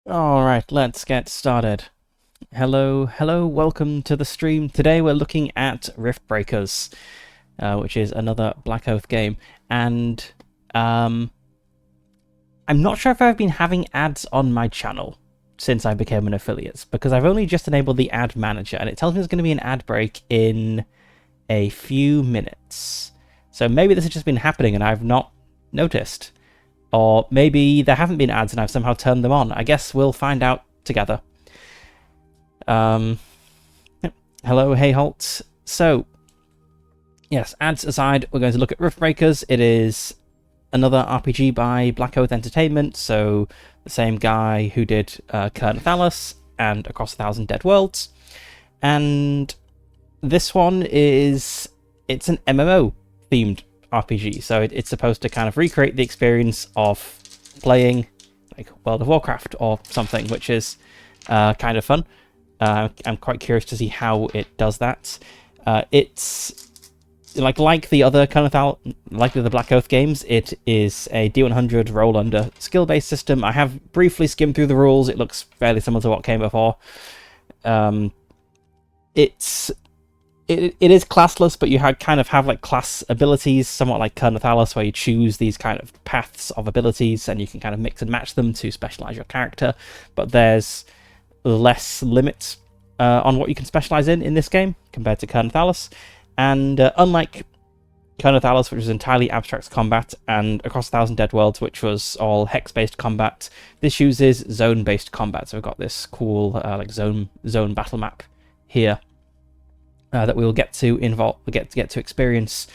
Alright, let's get started. Hello, welcome to the stream. Today we're looking at RIFTBREAKERS, which is another Black Oath game. And I'm not sure if I've been having ads on my channel since I became an affiliate, because I've only just enabled the ad manager, and it tells me there's going to be an ad break in a few minutes. So maybe this has just been happening and I've not noticed. Or maybe there haven't been ads and I've somehow turned them on. I guess we'll find out together. Hello, hey Holt. So, yes, ads aside, we're going to look at RIFTBREAKERS. It is another RPG by Black Oath Entertainment, so the same guy who did Kern Thalos and Across a Thousand Dead Worlds. And this one it's an MMO-themed RPG, so it's supposed to kind of recreate the experience of playing like World of Warcraft or something, which is kind of fun. I'm quite curious to see how it does that. It's like the other kind of like the Black Oath games. It is a D100 roll under skill-based system. I have briefly skimmed through the rules. It looks fairly similar to what came before. It is classless, but you kind of have like class abilities, somewhat like Kern Thalos, where you choose these kind of paths of abilities and you can kind of mix and match them to specialize your character. But there's less limits on what you can specialize in this game compared to Kern Thalos. And unlike Kern Thalos, which was entirely abstract combat, and Across a Thousand Dead Worlds, which was all hex-based combat, this uses zone-based combat. So we've got this cool like zone battle map here. That we will get to experience.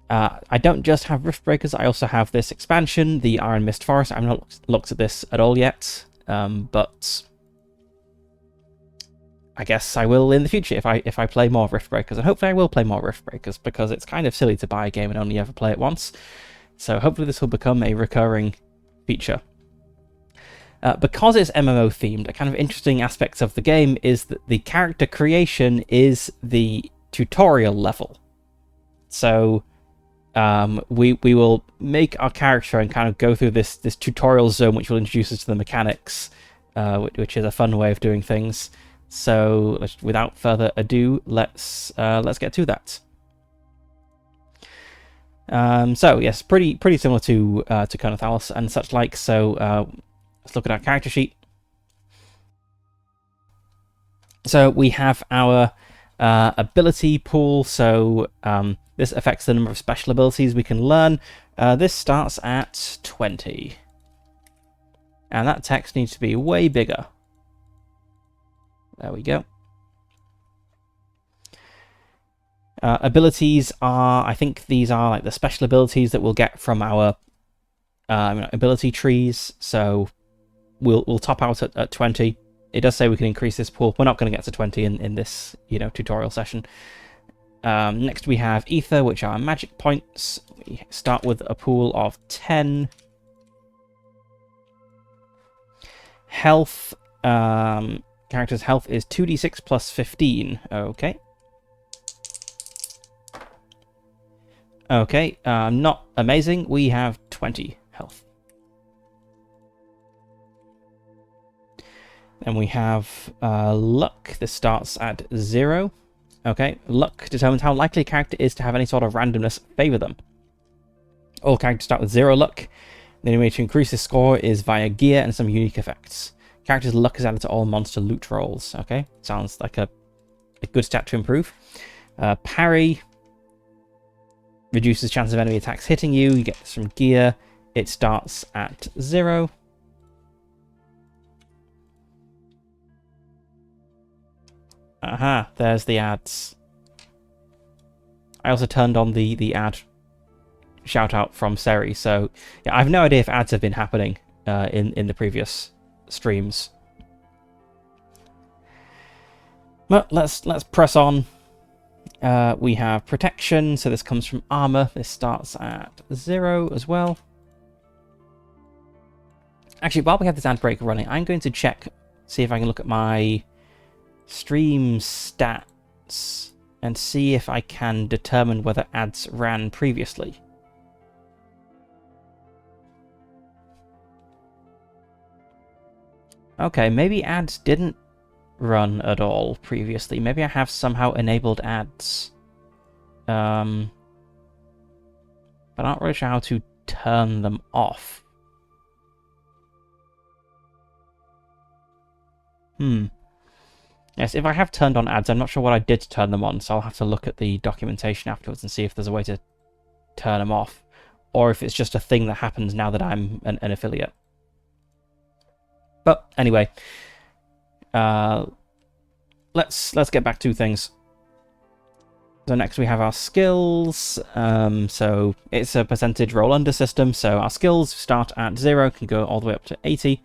I don't just have RIFTBREAKERS, I also have this expansion, the Iron Mist Forest. I've not looked at this at all yet, but I guess I will in the future if I play more RIFTBREAKERS, and hopefully I will play more RIFTBREAKERS, because it's kind of silly to buy a game and only ever play it once. So hopefully this will become a recurring feature. Because it's MMO themed, a kind of interesting aspect of the game is that the character creation is the tutorial level. So we will make our character and kind of go through this tutorial zone, which will introduce us to the mechanics, which is a fun way of doing things. So without further ado, let's get to that. So yes, pretty similar to Kern Thalos and such like. So let's look at our character sheet. So we have our ability pool. So this affects the number of special abilities we can learn. This starts at 20. And that text needs to be way bigger. There we go. Abilities are, I think these are like the special abilities that we'll get from our ability trees. So we'll top out at 20. It does say we can increase this pool. We're not going to get to 20 in this tutorial session. Next we have ether, which are magic points. We start with a pool of 10. Health. Character's health is 2d6 plus 15. Okay. Okay, not amazing. We have 20 health. Then we have luck. This starts at 0. Okay, luck determines how likely a character is to have any sort of randomness favor them. All characters start with 0 luck. The only way to increase this score is via gear and some unique effects. Character's luck is added to all monster loot rolls. Okay, sounds like a good stat to improve. Parry reduces chance of enemy attacks hitting you. You get this from gear. It starts at 0. Aha, there's the ads. I also turned on the ad shout out from Seri, so yeah, I have no idea if ads have been happening in the previous streams. But let's press on. We have protection, so this comes from armor. This starts at 0 as well. Actually, while we have this ad break running, I'm going to see if I can look at my stream stats and see if I can determine whether ads ran previously. Okay, maybe ads didn't run at all previously. Maybe I have somehow enabled ads. But I'm not really sure how to turn them off. Yes, if I have turned on ads, I'm not sure what I did to turn them on, so I'll have to look at the documentation afterwards and see if there's a way to turn them off, or if it's just a thing that happens now that I'm an affiliate. But anyway, let's get back to things. So next we have our skills. So it's a percentage roll under system. So our skills start at 0, can go all the way up to 80,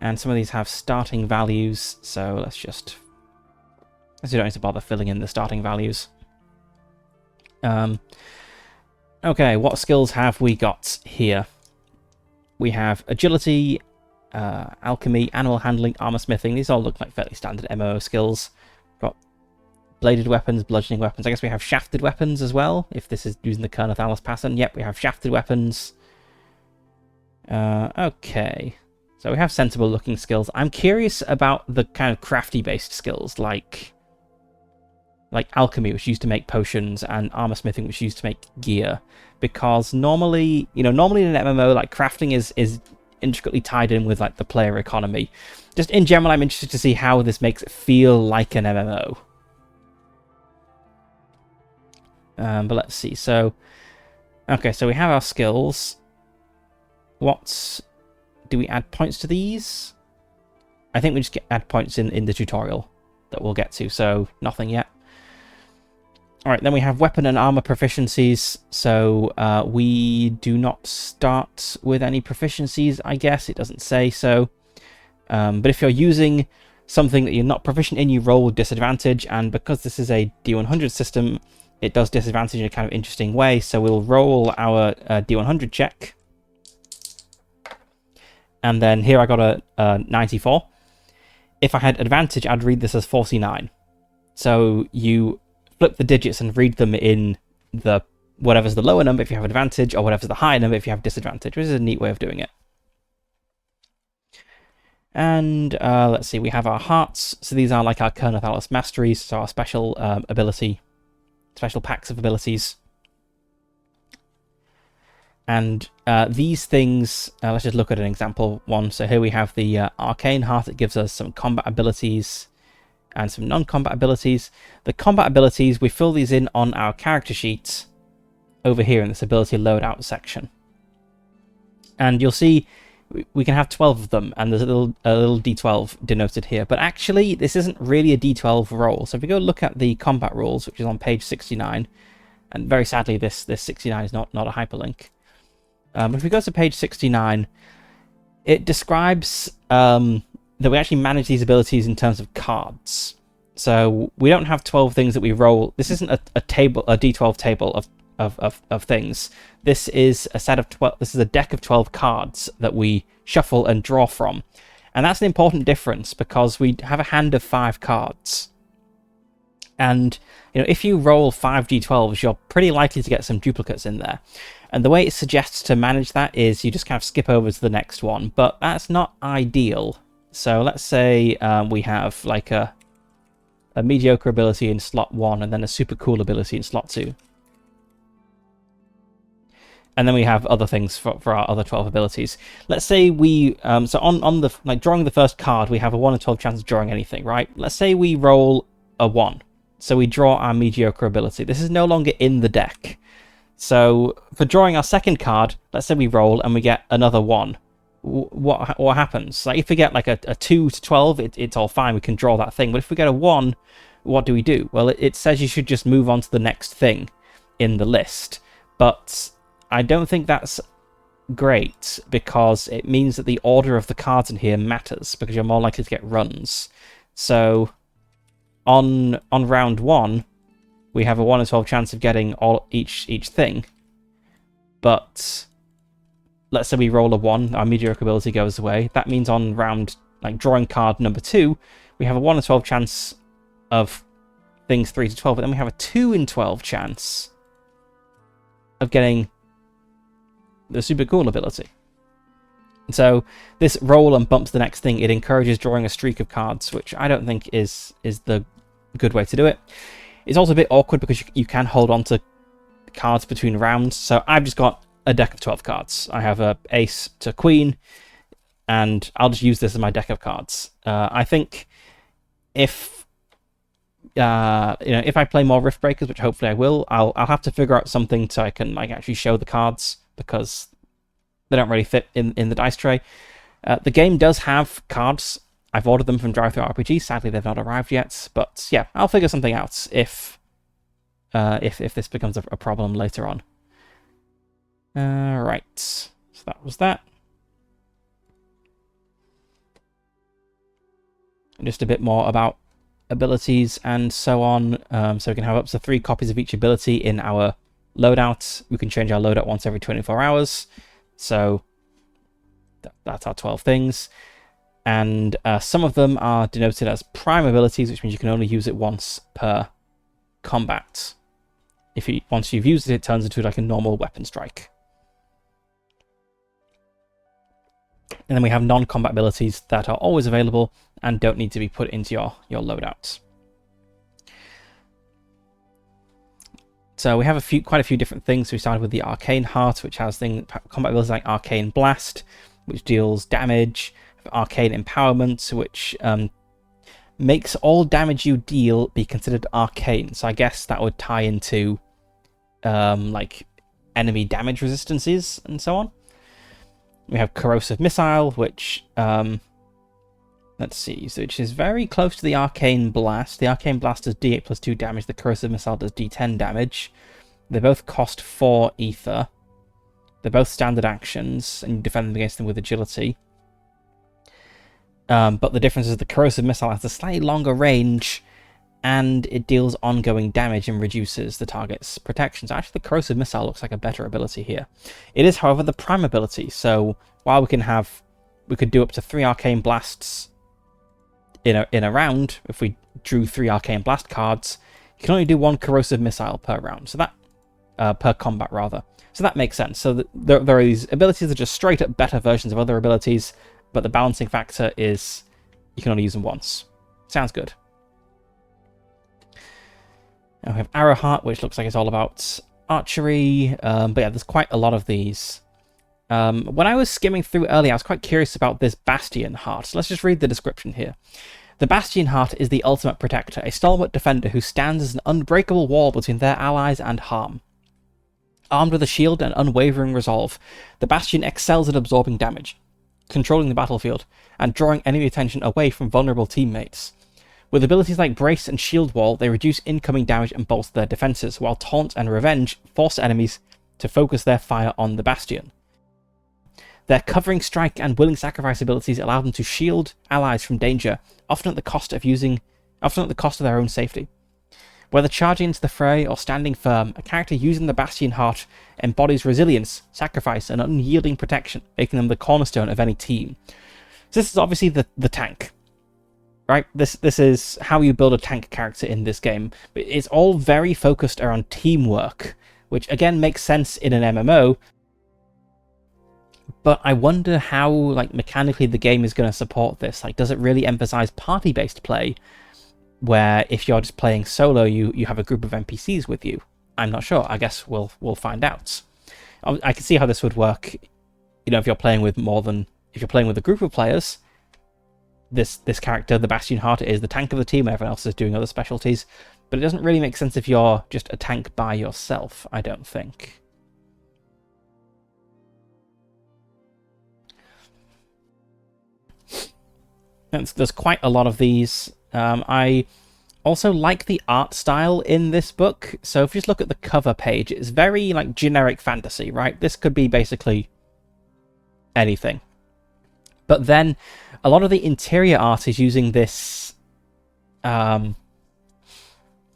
and some of these have starting values. So let's just, as you don't need to bother filling in the starting values. Okay, what skills have we got here? We have agility, alchemy, animal handling, armor smithing. These all look like fairly standard MMO skills. Got bladed weapons, bludgeoning weapons. I guess we have shafted weapons as well, if this is using the Kerneth Alice pattern. Yep, we have shafted weapons. Okay. So we have sensible looking skills. I'm curious about the kind of crafty based skills, like alchemy, which is used to make potions, and armor smithing, which is used to make gear. Because normally, normally in an MMO, like crafting is intricately tied in with like the player economy. Just in general, I'm interested to see how this makes it feel like an MMO. But let's see. So, okay, so we have our skills. Do we add points to these? I think we just add points in the tutorial that we'll get to. So nothing yet. All right, then we have weapon and armor proficiencies. So we do not start with any proficiencies, I guess. It doesn't say so. But if you're using something that you're not proficient in, you roll with disadvantage. And because this is a D100 system, it does disadvantage in a kind of interesting way. So we'll roll our D100 check. And then here I got a 94. If I had advantage, I'd read this as 49. So you flip the digits and read them in the whatever's the lower number if you have advantage, or whatever's the higher number if you have disadvantage, which is a neat way of doing it. And let's see, we have our hearts. So these are like our Kerneth Alice masteries, so our special special packs of abilities. And these things, let's just look at an example one. So here we have the Arcane Heart. It gives us some combat abilities and some non-combat abilities. The combat abilities, we fill these in on our character sheet over here in this ability loadout section. And you'll see we can have 12 of them, and there's a little D12 denoted here. But actually, this isn't really a D12 roll. So if we go look at the combat rules, which is on page 69, and very sadly this 69 is not a hyperlink. But if we go to page 69, it describes that we actually manage these abilities in terms of cards. So we don't have 12 things that we roll. This isn't a D12 table of things. This is a set of 12. This is a deck of 12 cards that we shuffle and draw from, and that's an important difference because we have a hand of 5 cards. And if you roll 5 D12s, you're pretty likely to get some duplicates in there. And the way it suggests to manage that is you just kind of skip over to the next one, but that's not ideal. So let's say we have like a mediocre ability in slot 1 and then a super cool ability in slot 2. And then we have other things for our other 12 abilities. Let's say we, so on the, like drawing the first card, we have a 1 in 12 chance of drawing anything, right? Let's say we roll a 1. So we draw our mediocre ability. This is no longer in the deck. So for drawing our second card, let's say we roll and we get another 1. What happens? Like if we get like a 2 to 12, it's all fine. We can draw that thing. But if we get a 1, what do we do? Well, it says you should just move on to the next thing in the list. But I don't think that's great because it means that the order of the cards in here matters because you're more likely to get runs. So on round 1, we have a 1 in 12 chance of getting each thing. But let's say we roll a 1, our mediocre ability goes away. That means on round, like drawing card number 2, we have a 1 in 12 chance of things 3 to 12, but then we have a 2 in 12 chance of getting the super cool ability. So this roll and bumps the next thing. It encourages drawing a streak of cards, which I don't think is the good way to do it. It's also a bit awkward because you can hold on to cards between rounds. So I've just got a deck of 12 cards. I have a ace to queen, and I'll just use this as my deck of cards. I think if if I play more Rift Breakers, which hopefully I will, I'll have to figure out something so I can like actually show the cards, because they don't really fit in the dice tray. The game does have cards. I've ordered them from DriveThruRPG. Sadly, they've not arrived yet. But yeah, I'll figure something out if this becomes a problem later on. Right. So that was that. Just a bit more about abilities and so on. So we can have up to 3 copies of each ability in our loadout. We can change our loadout once every 24 hours. So that's our 12 things. And some of them are denoted as prime abilities, which means you can only use it once per combat. Once you've used it, it turns into like a normal weapon strike. And then we have non-combat abilities that are always available and don't need to be put into your loadouts. So we have quite a few different things. We started with the Arcane Heart, which has combat abilities like Arcane Blast, which deals damage, Arcane Empowerment, which makes all damage you deal be considered arcane. So I guess that would tie into like enemy damage resistances and so on. We have Corrosive Missile, which let's see, so which is very close to the Arcane Blast. The Arcane Blast does D8 plus 2 damage. The Corrosive Missile does D10 damage. They both cost 4 ether. They're both standard actions, and you defend them against them with agility. But the difference is the Corrosive Missile has a slightly longer range, and it deals ongoing damage and reduces the target's protection. So actually the Corrosive Missile looks like a better ability here. It is, however, the prime ability. So while we could do up to 3 Arcane Blasts in a round, if we drew 3 Arcane Blast cards, you can only do 1 Corrosive Missile per round. So that per combat rather. So that makes sense. So there are these abilities that are just straight up better versions of other abilities, but the balancing factor is you can only use them once. Sounds good. Now we have Arrowheart, which looks like it's all about archery. But yeah, there's quite a lot of these. When I was skimming through earlier, I was quite curious about this Bastion Heart. So let's just read the description here. The Bastion Heart is the ultimate protector, a stalwart defender who stands as an unbreakable wall between their allies and harm. Armed with a shield and unwavering resolve, the Bastion excels at absorbing damage, controlling the battlefield, and drawing enemy attention away from vulnerable teammates. With abilities like Brace and Shield Wall, they reduce incoming damage and bolster their defenses, while Taunt and Revenge force enemies to focus their fire on the Bastion. Their Covering Strike and Willing Sacrifice abilities allow them to shield allies from danger, often at the cost of their own safety. Whether charging into the fray or standing firm, a character using the Bastion Heart embodies resilience, sacrifice, and unyielding protection, making them the cornerstone of any team. So this is obviously the tank, right? This is how you build a tank character in this game. It's all very focused around teamwork, which again makes sense in an MMO. But I wonder how, like, mechanically the game is going to support this. Like, does it really emphasize party-based play, where if you're just playing solo, you have a group of NPCs with you? I'm not sure. I guess we'll find out. I can see how this would work. You know, if you're playing with a group of players, this character, the Bastion Heart, is the tank of the team. Everyone else is doing other specialties. But it doesn't really make sense if you're just a tank by yourself, I don't think. There's quite a lot of these. I also like the art style in this book. So if you just look at the cover page, it's very like generic fantasy, right? This could be basically anything. But then a lot of the interior art is using this, I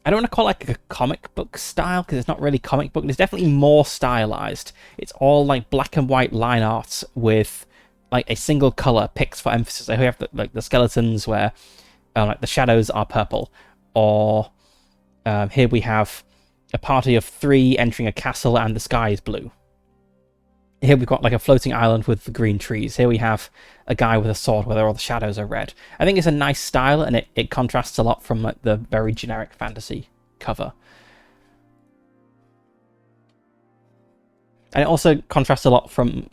don't want to call it like a comic book style, because it's not really comic book. It's definitely more stylized. It's all like black and white line art with like a single color picked for emphasis. So we have the skeletons where like the shadows are purple, or here we have a party of 3 entering a castle and the sky is blue. Here we've got like a floating island with the green trees. Here we have a guy with a sword where all the shadows are red. I think it's a nice style, and it contrasts a lot from like the very generic fantasy cover. And it also contrasts a lot from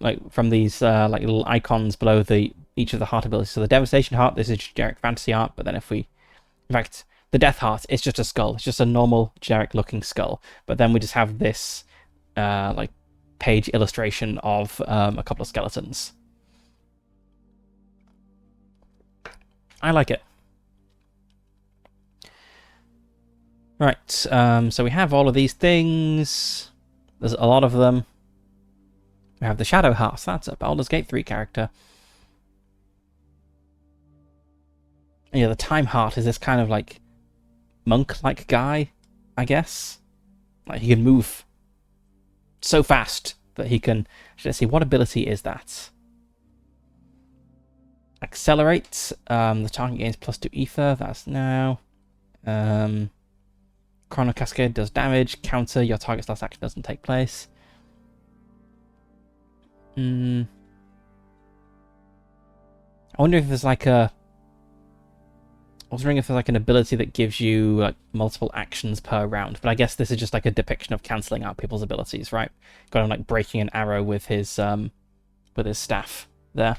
these like little icons below each of the heart abilities. So the Devastation Heart, this is generic fantasy art, but then in fact, the Death Heart, it's just a skull. It's just a normal generic looking skull. But then we just have this like page illustration of a couple of skeletons. I like it. Right, so we have all of these things. There's a lot of them. We have the Shadow Heart. That's a Baldur's Gate 3 character. And yeah, the Time Heart is this kind of like monk-like guy, I guess. Like he can move so fast that he can... Let's see, what ability is that? Accelerate. The target gains +2 ether. That's now. Chrono Cascade does damage. Counter. Your target's last action doesn't take place. I wonder if there's like a... I was wondering if there's like an ability that gives you like multiple actions per round, but I guess this is just like a depiction of cancelling out people's abilities, right? Got him like breaking an arrow with his staff there.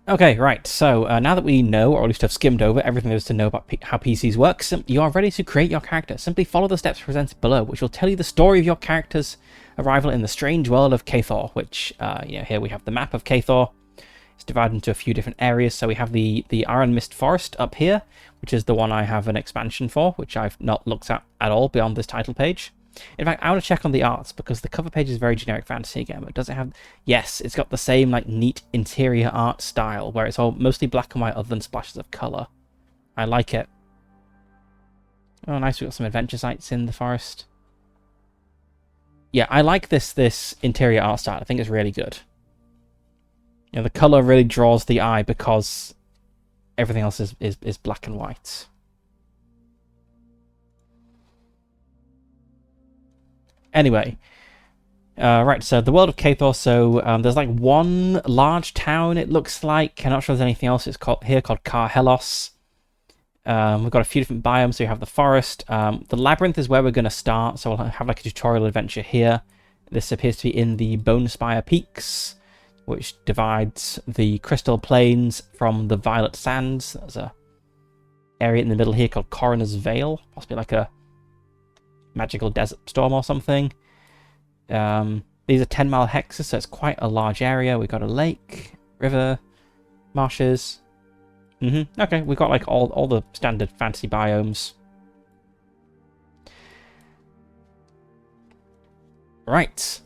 Okay, right, so now that we know, or at least have skimmed over everything there is to know about how PCs work, you are ready to create your character. Simply follow the steps presented below, which will tell you the story of your character's arrival in the strange world of Cathor, which, here we have the map of Cathor. It's divided into a few different areas, so we have the Iron Mist Forest up here, which is the one I have an expansion for, which I've not looked at all beyond this title page. In fact, I want to check on the arts, because the cover page is very generic fantasy again, but does it have... Yes, it's got the same like neat interior art style, where it's all mostly black and white other than splashes of colour. I like it. Oh, nice, we've got some adventure sites in the forest. Yeah, I like this interior art style. I think it's really good. You know, the colour really draws the eye because everything else is black and white. Anyway, right, so the world of Cathor, so there's like one large town, it looks like. I'm not sure there's anything else it's called Kar Hellos. We've got a few different biomes, so you have the forest. The labyrinth is where we're going to start, so we'll have like a tutorial adventure here. This appears to be in the Bone Spire Peaks, which divides the Crystal Plains from the Violet Sands. There's a area in the middle here called Coroner's Vale, possibly like a magical desert storm or something. These are 10-mile hexes, so it's quite a large area. We've got a lake, river, marshes. Okay, we've got like all the standard fantasy biomes. Right.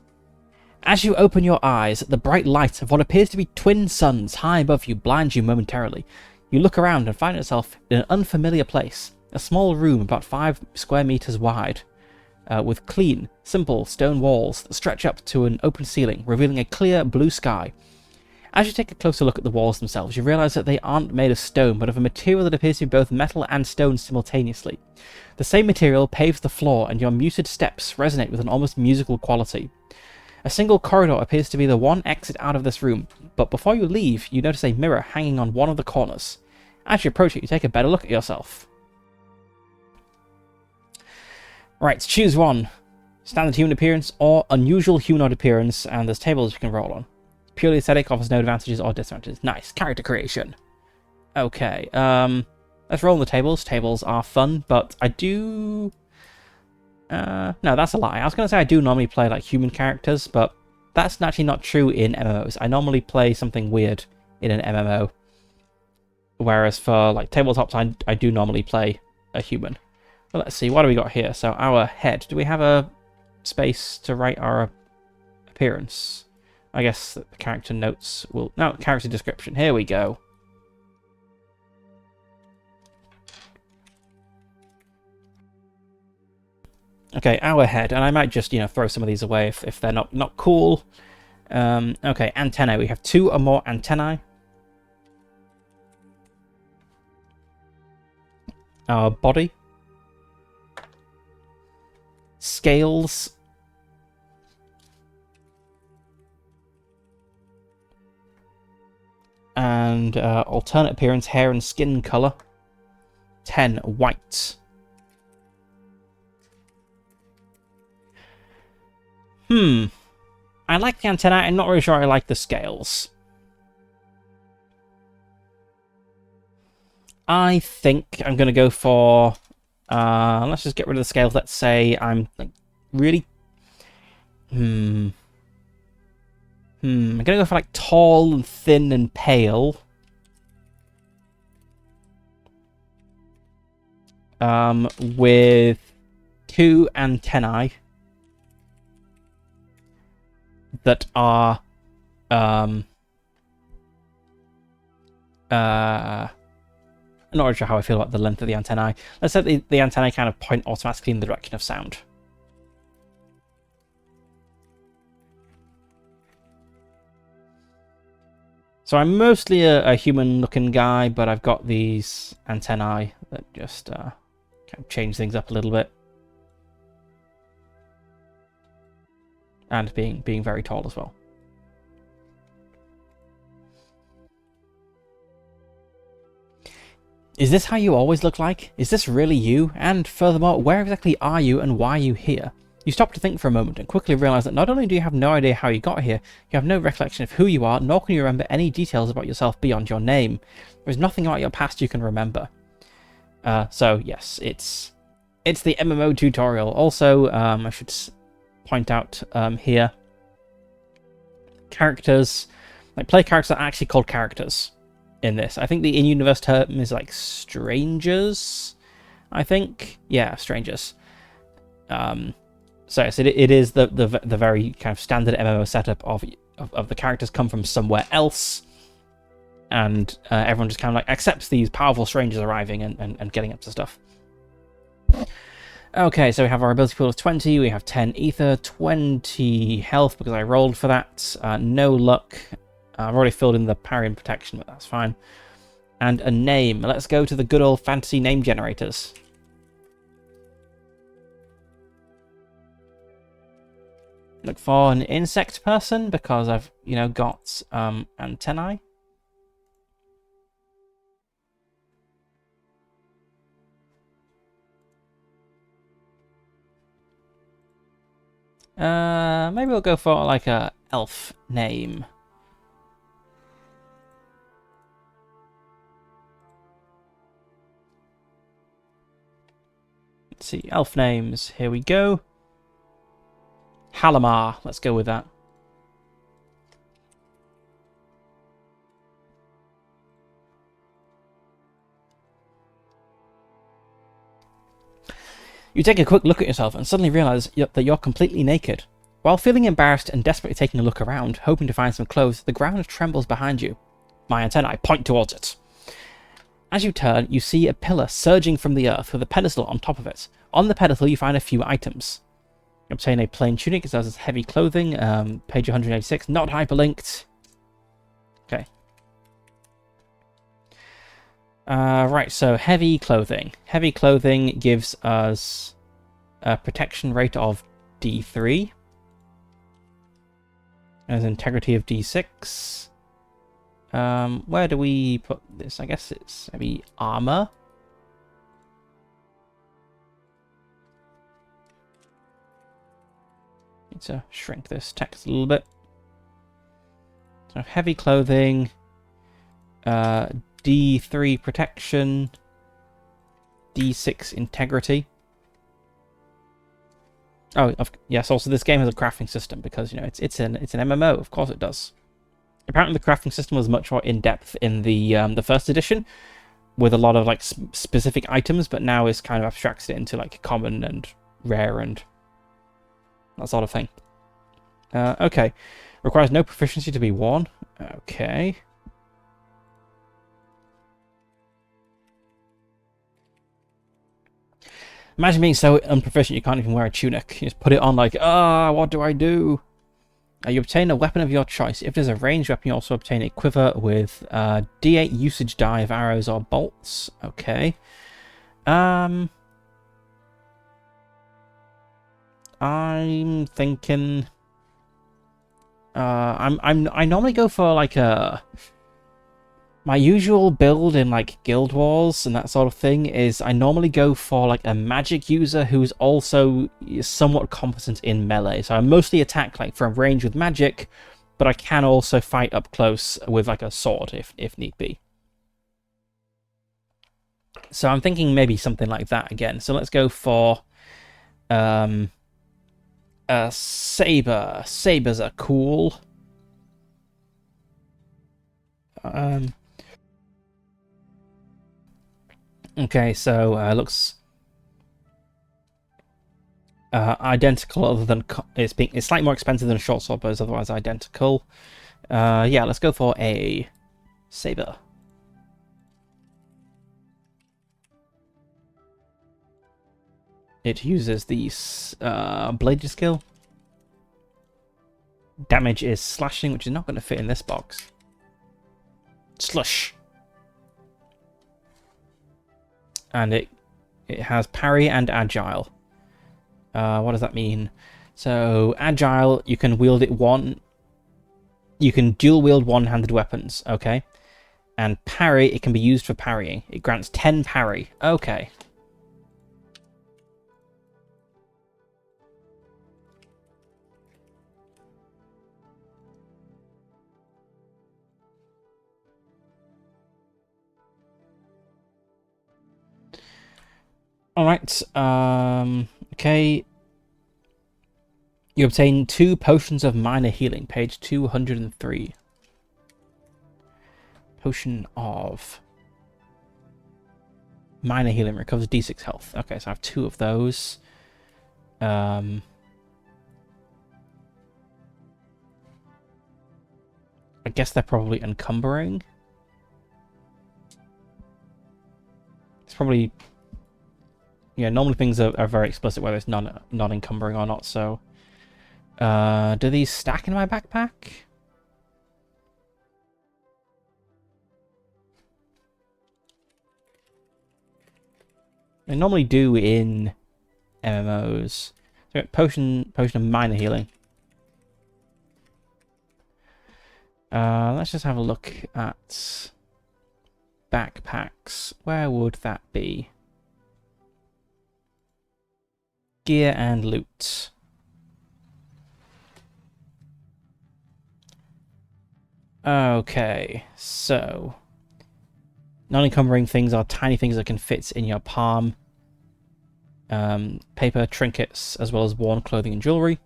As you open your eyes, the bright light of what appears to be twin suns high above you blinds you momentarily. You look around and find yourself in an unfamiliar place. A small room about 5 square meters wide, with clean, simple stone walls that stretch up to an open ceiling, revealing a clear blue sky. As you take a closer look at the walls themselves, you realize that they aren't made of stone, but of a material that appears to be both metal and stone simultaneously. The same material paves the floor, and your muted steps resonate with an almost musical quality. A single corridor appears to be the one exit out of this room, but before you leave, you notice a mirror hanging on one of the corners. As you approach it, you take a better look at yourself. Right, choose one. Standard human appearance or unusual humanoid appearance, and there's tables you can roll on. Purely aesthetic, offers no advantages or disadvantages. Nice. Character creation. Okay, let's roll on the tables. Tables are fun, but I do... no, that's a lie. I was going to say I do normally play like human characters, but that's actually not true in MMOs. I normally play something weird in an MMO, whereas for like tabletops, I do normally play a human. Well, let's see, what do we got here? So our head. Do we have a space to write our appearance? I guess the character notes will... No, character description. Here we go. Okay, our head, and I might just, throw some of these away if they're not cool. Okay, antennae. We have 2 or more antennae. Our body. Scales. And alternate appearance, hair and skin color. 10, white. I like the antennae. I'm not really sure I like the scales. I think I'm going to go for... let's just get rid of the scales. Let's say I'm like really... I'm going to go for like tall and thin and pale. With 2 antennae that are I'm not really sure how I feel about the length of the antennae. Let's say the antennae kind of point automatically in the direction of sound. So I'm mostly a human-looking guy, but I've got these antennae that just kind of change things up a little bit. And being very tall as well. Is this how you always look like? Is this really you? And furthermore, where exactly are you and why are you here? You stop to think for a moment and quickly realise that not only do you have no idea how you got here, you have no recollection of who you are, nor can you remember any details about yourself beyond your name. There is nothing about your past you can remember. So yes, it's the MMO tutorial. Also, I should point out here, characters, like play characters are actually called characters in this. I think the in-universe term is like strangers, I think. Yeah, strangers. So yes, it is the very kind of standard MMO setup of the characters come from somewhere else, and everyone just kind of like accepts these powerful strangers arriving and getting up to stuff. Okay, so we have our ability pool of 20, we have 10 ether, 20 health because I rolled for that, no luck. I've already filled in the parry and protection, but that's fine. And a name. Let's go to the good old fantasy name generators. Look for an insect person because I've, got antennae. Maybe we'll go for like a elf name. Let's see, elf names. Here we go. Halamar. Let's go with that. You take a quick look at yourself and suddenly realise that you're completely naked. While feeling embarrassed and desperately taking a look around, hoping to find some clothes, the ground trembles behind you. My antennae point towards it. As you turn, you see a pillar surging from the earth with a pedestal on top of it. On the pedestal, you find a few items. You obtain a plain tunic, it says it's heavy clothing, page 186, not hyperlinked. Okay. Right, so heavy clothing. Heavy clothing gives us a protection rate of D3. There's integrity of D6. Where do we put this? I guess it's maybe armor. Need to shrink this text a little bit. So heavy clothing, D3 protection, D6 integrity. Oh, yes. Also, this game has a crafting system because it's an MMO. Of course, it does. Apparently, the crafting system was much more in depth in the first edition, with a lot of like specific items, but now it's kind of abstracted it into like common and rare and that sort of thing. Okay, requires no proficiency to be worn. Okay. Imagine being so unproficient you can't even wear a tunic. You just put it on like, what do I do? You obtain a weapon of your choice. If there's a ranged weapon, you also obtain a quiver with D8 usage die of arrows or bolts. Okay. I'm thinking. I normally go for like a My usual build in like Guild Wars and that sort of thing is I normally go for like a magic user who's also somewhat competent in melee. So I mostly attack like from range with magic, but I can also fight up close with like a sword if need be. So I'm thinking maybe something like that again. So let's go for a saber. Sabers are cool. Okay, so looks identical, other than it's slightly more expensive than a short sword, but it's otherwise identical. Yeah, let's go for a saber. It uses the bladed skill. Damage is slashing, which is not going to fit in this box. Slush. And it has parry and agile. What does that mean? So agile, you can wield it you can dual wield one-handed weapons, okay? And parry, it can be used for parrying. It grants 10 parry. Okay. Alright, okay. You obtain 2 potions of minor healing, page 203. Potion of minor healing recovers d6 health. Okay, so I have 2 of those. I guess they're probably encumbering. It's probably... Yeah, normally things are very explicit whether it's non-encumbering or not, so... do these stack in my backpack? They normally do in MMOs. So potion of minor healing. Let's just have a look at backpacks. Where would that be? Gear and loot. Okay, so non-encumbering things are tiny things that can fit in your palm. Paper, trinkets, as well as worn clothing and jewelry.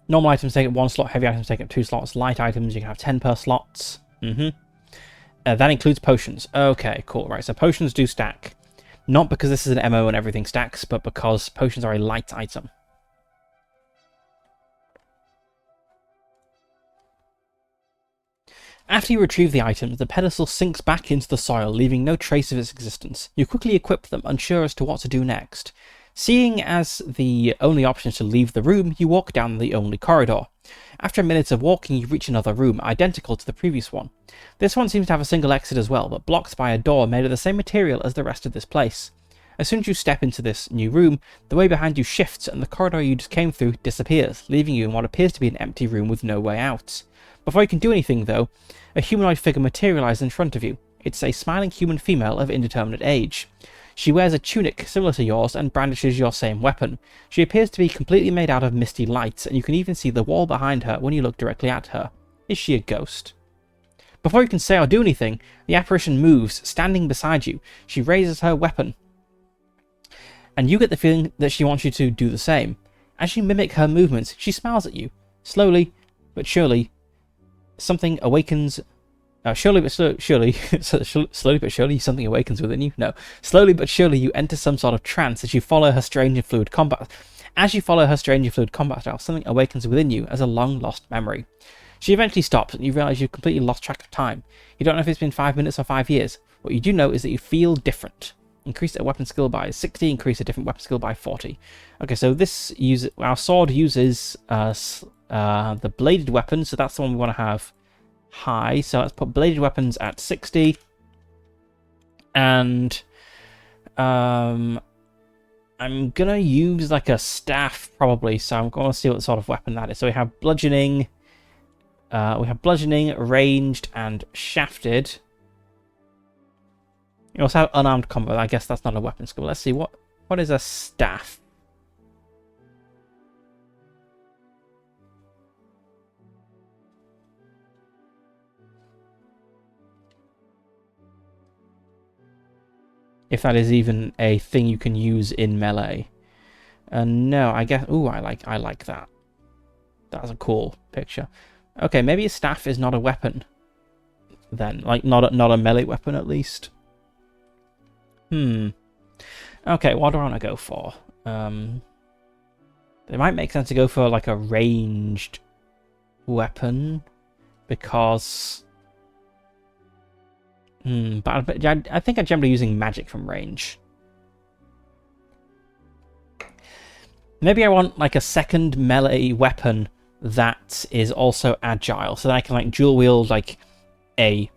Normal items take up 1 slot, heavy items take up 2 slots, light items you can have 10 per slot. That includes potions. Okay, cool. Right, so potions do stack. Not because this is an MO and everything stacks, but because potions are a light item. After you retrieve the items, the pedestal sinks back into the soil, leaving no trace of its existence. You quickly equip them, unsure as to what to do next. Seeing as the only option is to leave the room, you walk down the only corridor. After minutes of walking, you reach another room, identical to the previous one. This one seems to have a single exit as well, but blocked by a door made of the same material as the rest of this place. As soon as you step into this new room, the way behind you shifts and the corridor you just came through disappears, leaving you in what appears to be an empty room with no way out. Before you can do anything, though, a humanoid figure materializes in front of you. It's a smiling human female of indeterminate age. She wears a tunic similar to yours and brandishes your same weapon. She appears to be completely made out of misty light, and you can even see the wall behind her when you look directly at her. Is she a ghost? Before you can say or do anything, the apparition moves, standing beside you. She raises her weapon, and you get the feeling that she wants you to do the same. As you mimic her movements, she smiles at you. Slowly, but surely, something awakens... slowly but surely, something awakens within you. No, slowly but surely, you enter some sort of trance as you follow her strange and fluid combat. As you follow her strange and fluid combat style, something awakens within you as a long-lost memory. She eventually stops, and you realize you've completely lost track of time. You don't know if it's been 5 minutes or 5 years. What you do know is that you feel different. Increase a weapon skill by 60. Increase a different weapon skill by 40. Okay, so our sword uses the bladed weapon, so that's the one we want to have high. So let's put bladed weapons at 60. And I'm gonna use like a staff probably, so I'm gonna see what sort of weapon that is. So we have bludgeoning, We have bludgeoning, ranged, and shafted. You also have unarmed combat. I guess that's not a weapon skill. Let's see, what is a staff? If that is even a thing you can use in melee. No, I guess... Ooh, I like that. That's a cool picture. Okay, maybe a staff is not a weapon then. Like, not a melee weapon, at least. Okay, what do I want to go for? It might make sense to go for, like, a ranged weapon. Because... but I think I'm generally using magic from range. Maybe I want, like, a second melee weapon that is also agile, so that I can, like, dual wield, like, a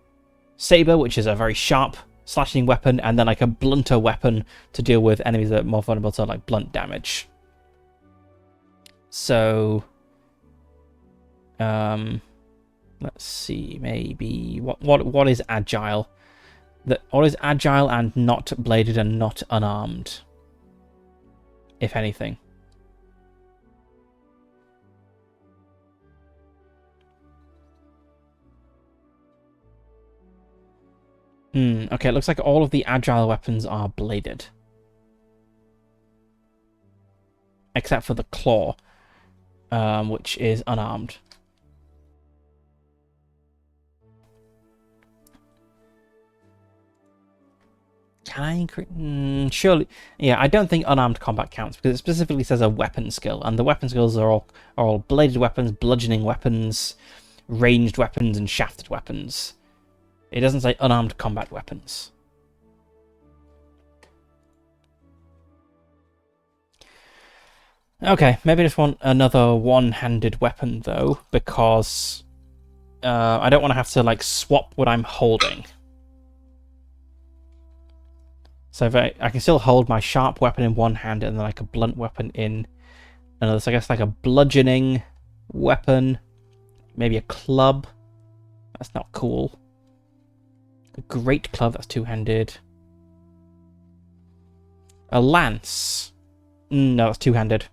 saber, which is a very sharp slashing weapon, and then, like, a blunter weapon to deal with enemies that are more vulnerable to, like, blunt damage. So, let's see, maybe what is agile? What is agile and not bladed and not unarmed, if anything? Okay, it looks like all of the agile weapons are bladed. Except for the claw, which is unarmed. Can I increase... surely... Yeah, I don't think unarmed combat counts, because it specifically says a weapon skill, and the weapon skills are all bladed weapons, bludgeoning weapons, ranged weapons, and shafted weapons. It doesn't say unarmed combat weapons. Okay, maybe I just want another one-handed weapon, though, because I don't want to have to, like, swap what I'm holding. So if I can still hold my sharp weapon in one hand and then, like, a blunt weapon in another. So I guess, like, a bludgeoning weapon, maybe a club. That's not cool. A great club, that's two-handed. A lance. No, that's two-handed.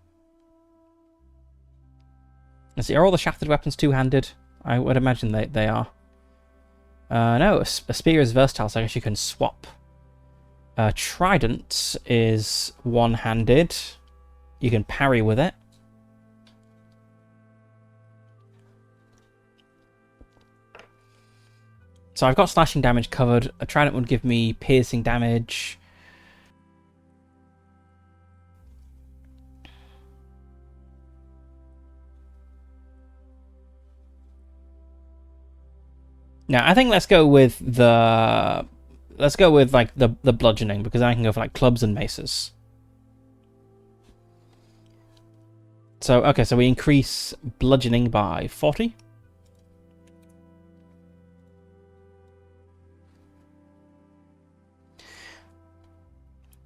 Let's see, are all the shafted weapons two-handed? I would imagine they are. No, a spear is versatile, so I guess you can swap. Trident is one-handed. You can parry with it. So I've got slashing damage covered. A trident would give me piercing damage. Now, I think let's go with the bludgeoning, because I can go for, like, clubs and maces. So, okay, so we increase bludgeoning by 40.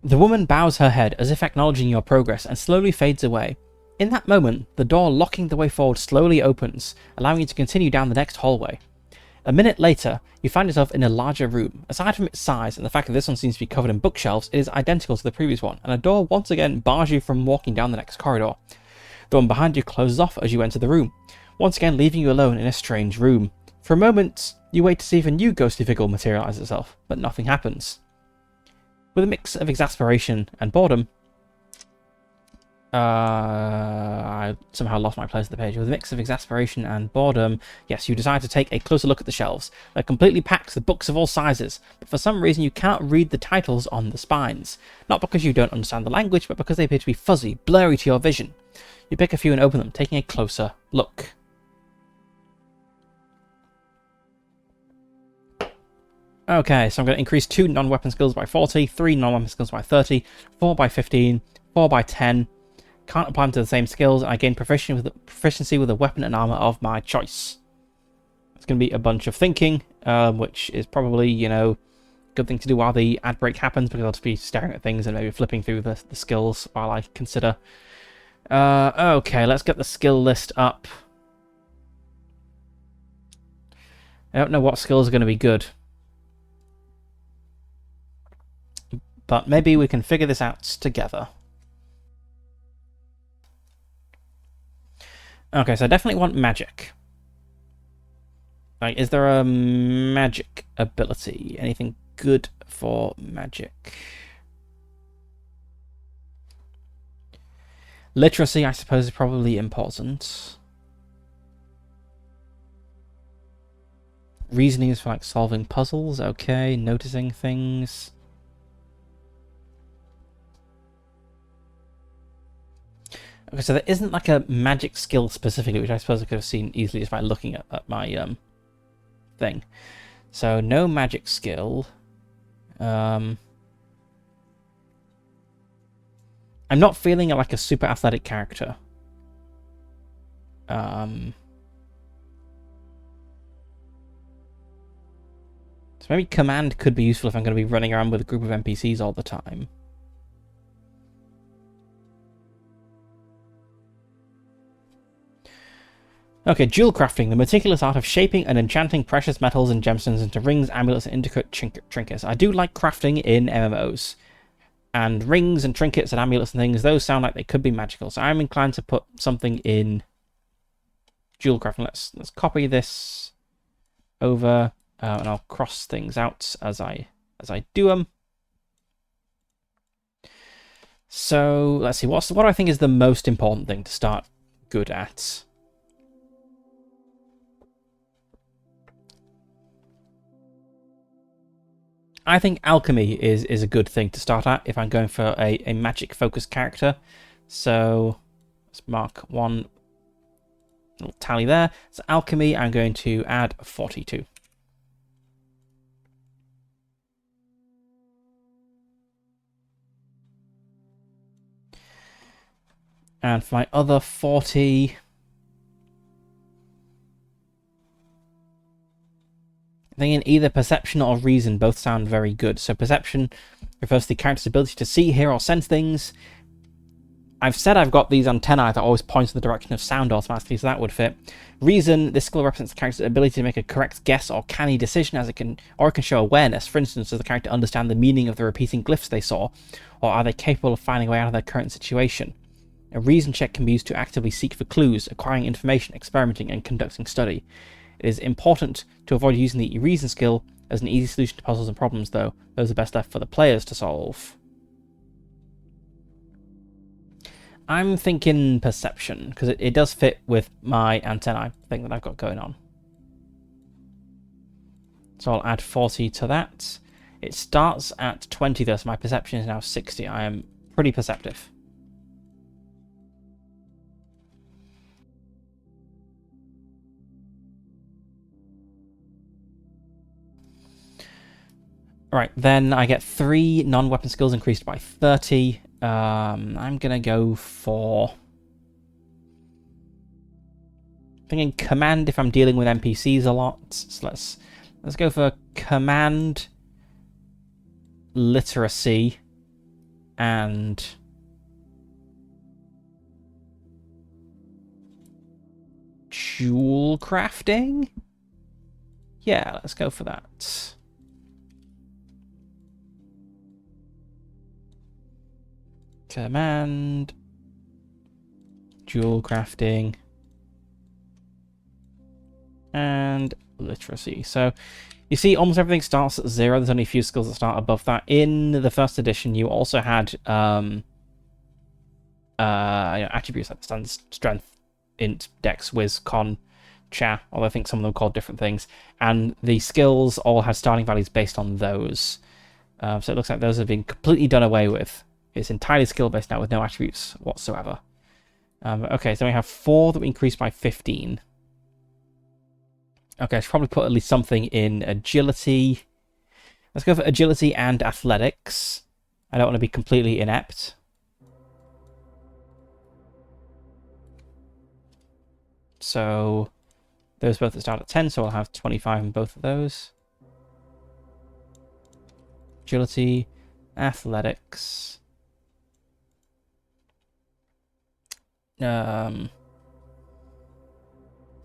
The woman bows her head as if acknowledging your progress and slowly fades away. In that moment, the door locking the way forward slowly opens, allowing you to continue down the next hallway. A minute later, you find yourself in a larger room. Aside from its size and the fact that this one seems to be covered in bookshelves, it is identical to the previous one, and a door once again bars you from walking down the next corridor. The one behind you closes off as you enter the room, once again leaving you alone in a strange room. For a moment, you wait to see if a new ghostly figure will materialize itself, but nothing happens. With a mix of exasperation and boredom, I somehow lost my place at the page. With a mix of exasperation and boredom, yes, you decide to take a closer look at the shelves. They're completely packed with books of all sizes, but for some reason you cannot read the titles on the spines. Not because you don't understand the language, but because they appear to be fuzzy, blurry to your vision. You pick a few and open them, taking a closer look. Okay, so I'm going to increase 2 non-weapon skills by 40, 3 non-weapon skills by 30, 4 by 15, 4 by 10. Can't apply them to the same skills, and I gain proficiency with a weapon and armor of my choice. It's going to be a bunch of thinking, which is probably, you know, a good thing to do while the ad break happens, because I'll just be staring at things and maybe flipping through the skills while I consider. Okay, let's get the skill list up. I don't know what skills are going to be good. But maybe we can figure this out together. Okay, so I definitely want magic. Like, is there a magic ability? Anything good for magic? Literacy, I suppose, is probably important. Reasoning is for like solving puzzles, okay. Noticing things. Okay, so there isn't like a magic skill specifically, which I suppose I could have seen easily just by looking at my thing. So no magic skill. I'm not feeling like a super athletic character. So maybe command could be useful if I'm going to be running around with a group of NPCs all the time. Okay, jewel crafting, the meticulous art of shaping and enchanting precious metals and gemstones into rings, amulets, and intricate trinkets. I do like crafting in MMOs. And rings and trinkets and amulets and things, those sound like they could be magical. So I'm inclined to put something in jewel crafting. Let's copy this over, and I'll cross things out as I do them. So let's see, what do I think is the most important thing to start good at? I think alchemy is a good thing to start at if I'm going for a magic focused character. So let's mark one little tally there. So alchemy, I'm going to add 42. And for my other 40, I think in either perception or reason both sound very good. So perception refers to the character's ability to see, hear, or sense things. I've said I've got these antennae that always point in the direction of sound automatically, so that would fit. Reason, this skill represents the character's ability to make a correct guess or canny decision, as it can show awareness. For instance, does the character understand the meaning of the repeating glyphs they saw, or are they capable of finding a way out of their current situation? A reason check can be used to actively seek for clues, acquiring information, experimenting, and conducting study. It is important to avoid using the reason skill as an easy solution to puzzles and problems, though. Those are best left for the players to solve. I'm thinking perception, because it does fit with my antennae thing that I've got going on. So I'll add 40 to that. It starts at 20 though, so my perception is now 60. I am pretty perceptive. Alright, then I get 3 non-weapon skills increased by 30. I'm gonna go for... I'm thinking command if I'm dealing with NPCs a lot. So let's go for command, literacy, and jewel crafting? Yeah, let's go for that. Command, jewel crafting, and literacy. So you see almost everything starts at 0. There's only a few skills that start above that. In the first edition, you also had attributes like strength, int, dex, whiz, con, cha, although I think some of them are called different things. And the skills all have starting values based on those. So it looks like those have been completely done away with. It's entirely skill-based now with no attributes whatsoever. Okay, so we have 4 that we increased by 15. Okay, I should probably put at least something in agility. Let's go for agility and athletics. I don't want to be completely inept. So those both start at 10, so I'll have 25 in both of those. Agility, athletics.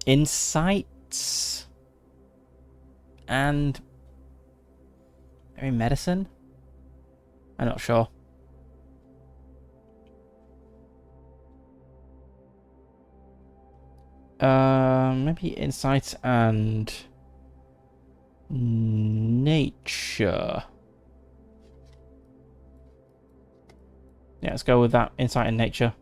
Insights. and maybe medicine? I'm not sure. Maybe insight and nature. Yeah, let's go with that. Insight and nature.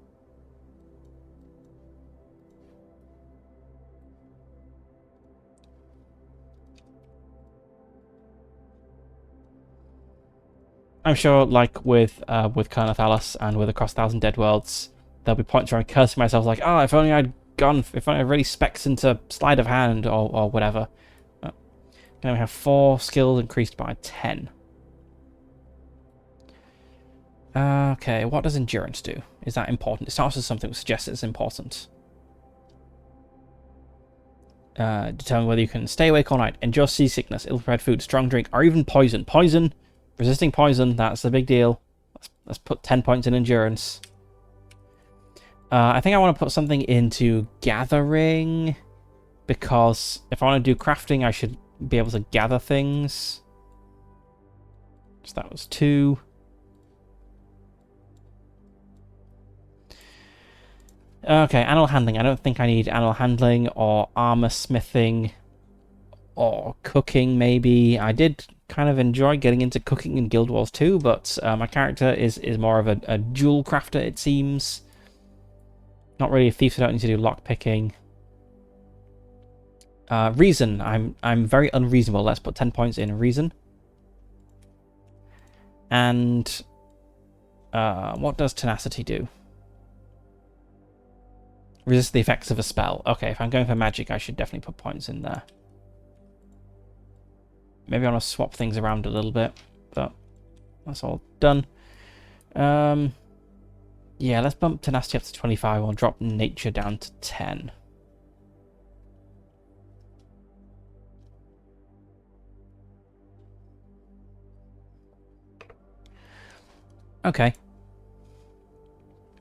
I'm sure, like with Carnathalis and with Across 1,000 Dead Worlds, there'll be points where I'm cursing myself like, oh, if only I'd gone, if only I really specs into sleight of hand or whatever. Now we have 4 skills increased by 10. Okay, what does endurance do? Is that important? It starts with something that suggests it's important. Determine whether you can stay awake all night, endure seasickness, ill-prepared food, strong drink, or even poison. Poison! Resisting poison, that's the big deal. Let's put 10 points in endurance. I think I want to put something into gathering, because if I want to do crafting, I should be able to gather things. So that was 2. Okay, animal handling. I don't think I need animal handling or armor smithing or cooking, maybe. I did kind of enjoy getting into cooking in Guild Wars 2, but my character is more of a jewel crafter, it seems. Not really a thief, so I don't need to do lockpicking. Reason. I'm very unreasonable. Let's put 10 points in reason. And what does tenacity do? Resist the effects of a spell. Okay, if I'm going for magic, I should definitely put points in there. Maybe I want to swap things around a little bit, but that's all done. Yeah, let's bump tenacity up to 25. We'll drop nature down to 10. Okay.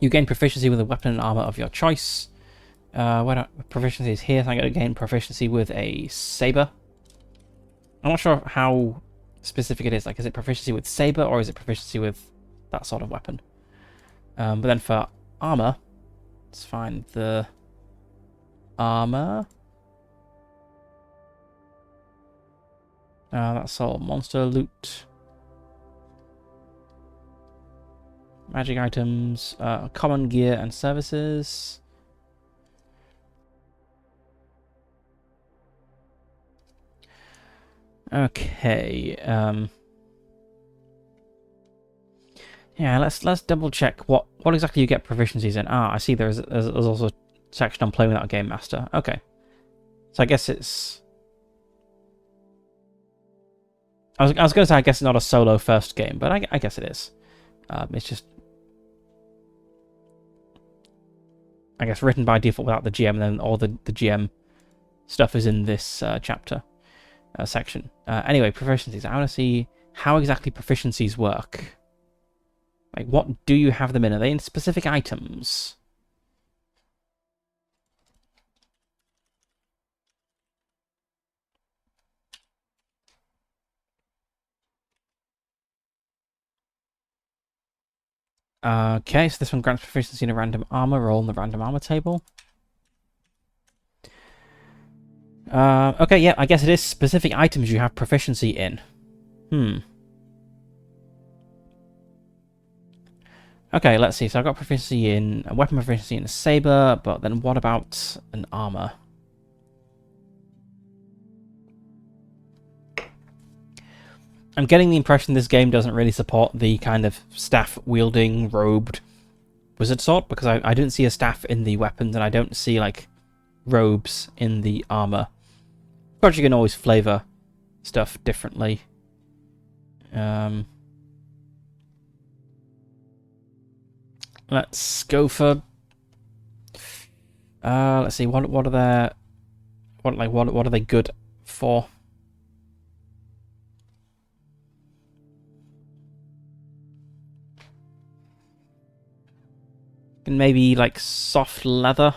You gain proficiency with a weapon and armor of your choice. Proficiency is here, so I'm going to gain proficiency with a saber. I'm not sure how specific it is. Like, is it proficiency with saber or is it proficiency with that sort of weapon? But then for armor, let's find the armor. That's all monster loot. Magic items, common gear and services. Okay. Yeah, let's double check what exactly you get proficiencies in. Ah, I see. There's also a section on playing without a game master. Okay. So I guess it's. I was going to say I guess it's not a solo first game, but I guess it is. It's just. I guess written by default without the GM, and then all the GM stuff is in this chapter section. Anyway, proficiencies. I want to see how exactly proficiencies work. Like, what do you have them in? Are they in specific items? Okay, so this one grants proficiency in a random armor roll in the random armor table. Okay, yeah, I guess it is specific items you have proficiency in. Okay, let's see. So I've got proficiency in a weapon proficiency in a saber, but then what about an armor? I'm getting the impression this game doesn't really support the kind of staff-wielding, robed wizard sort, because I didn't see a staff in the weapons, and I don't see, like, robes in the armor. Of course, you can always flavor stuff differently. Let's go for. Let's see. What are their. What are they good for? And maybe like soft leather.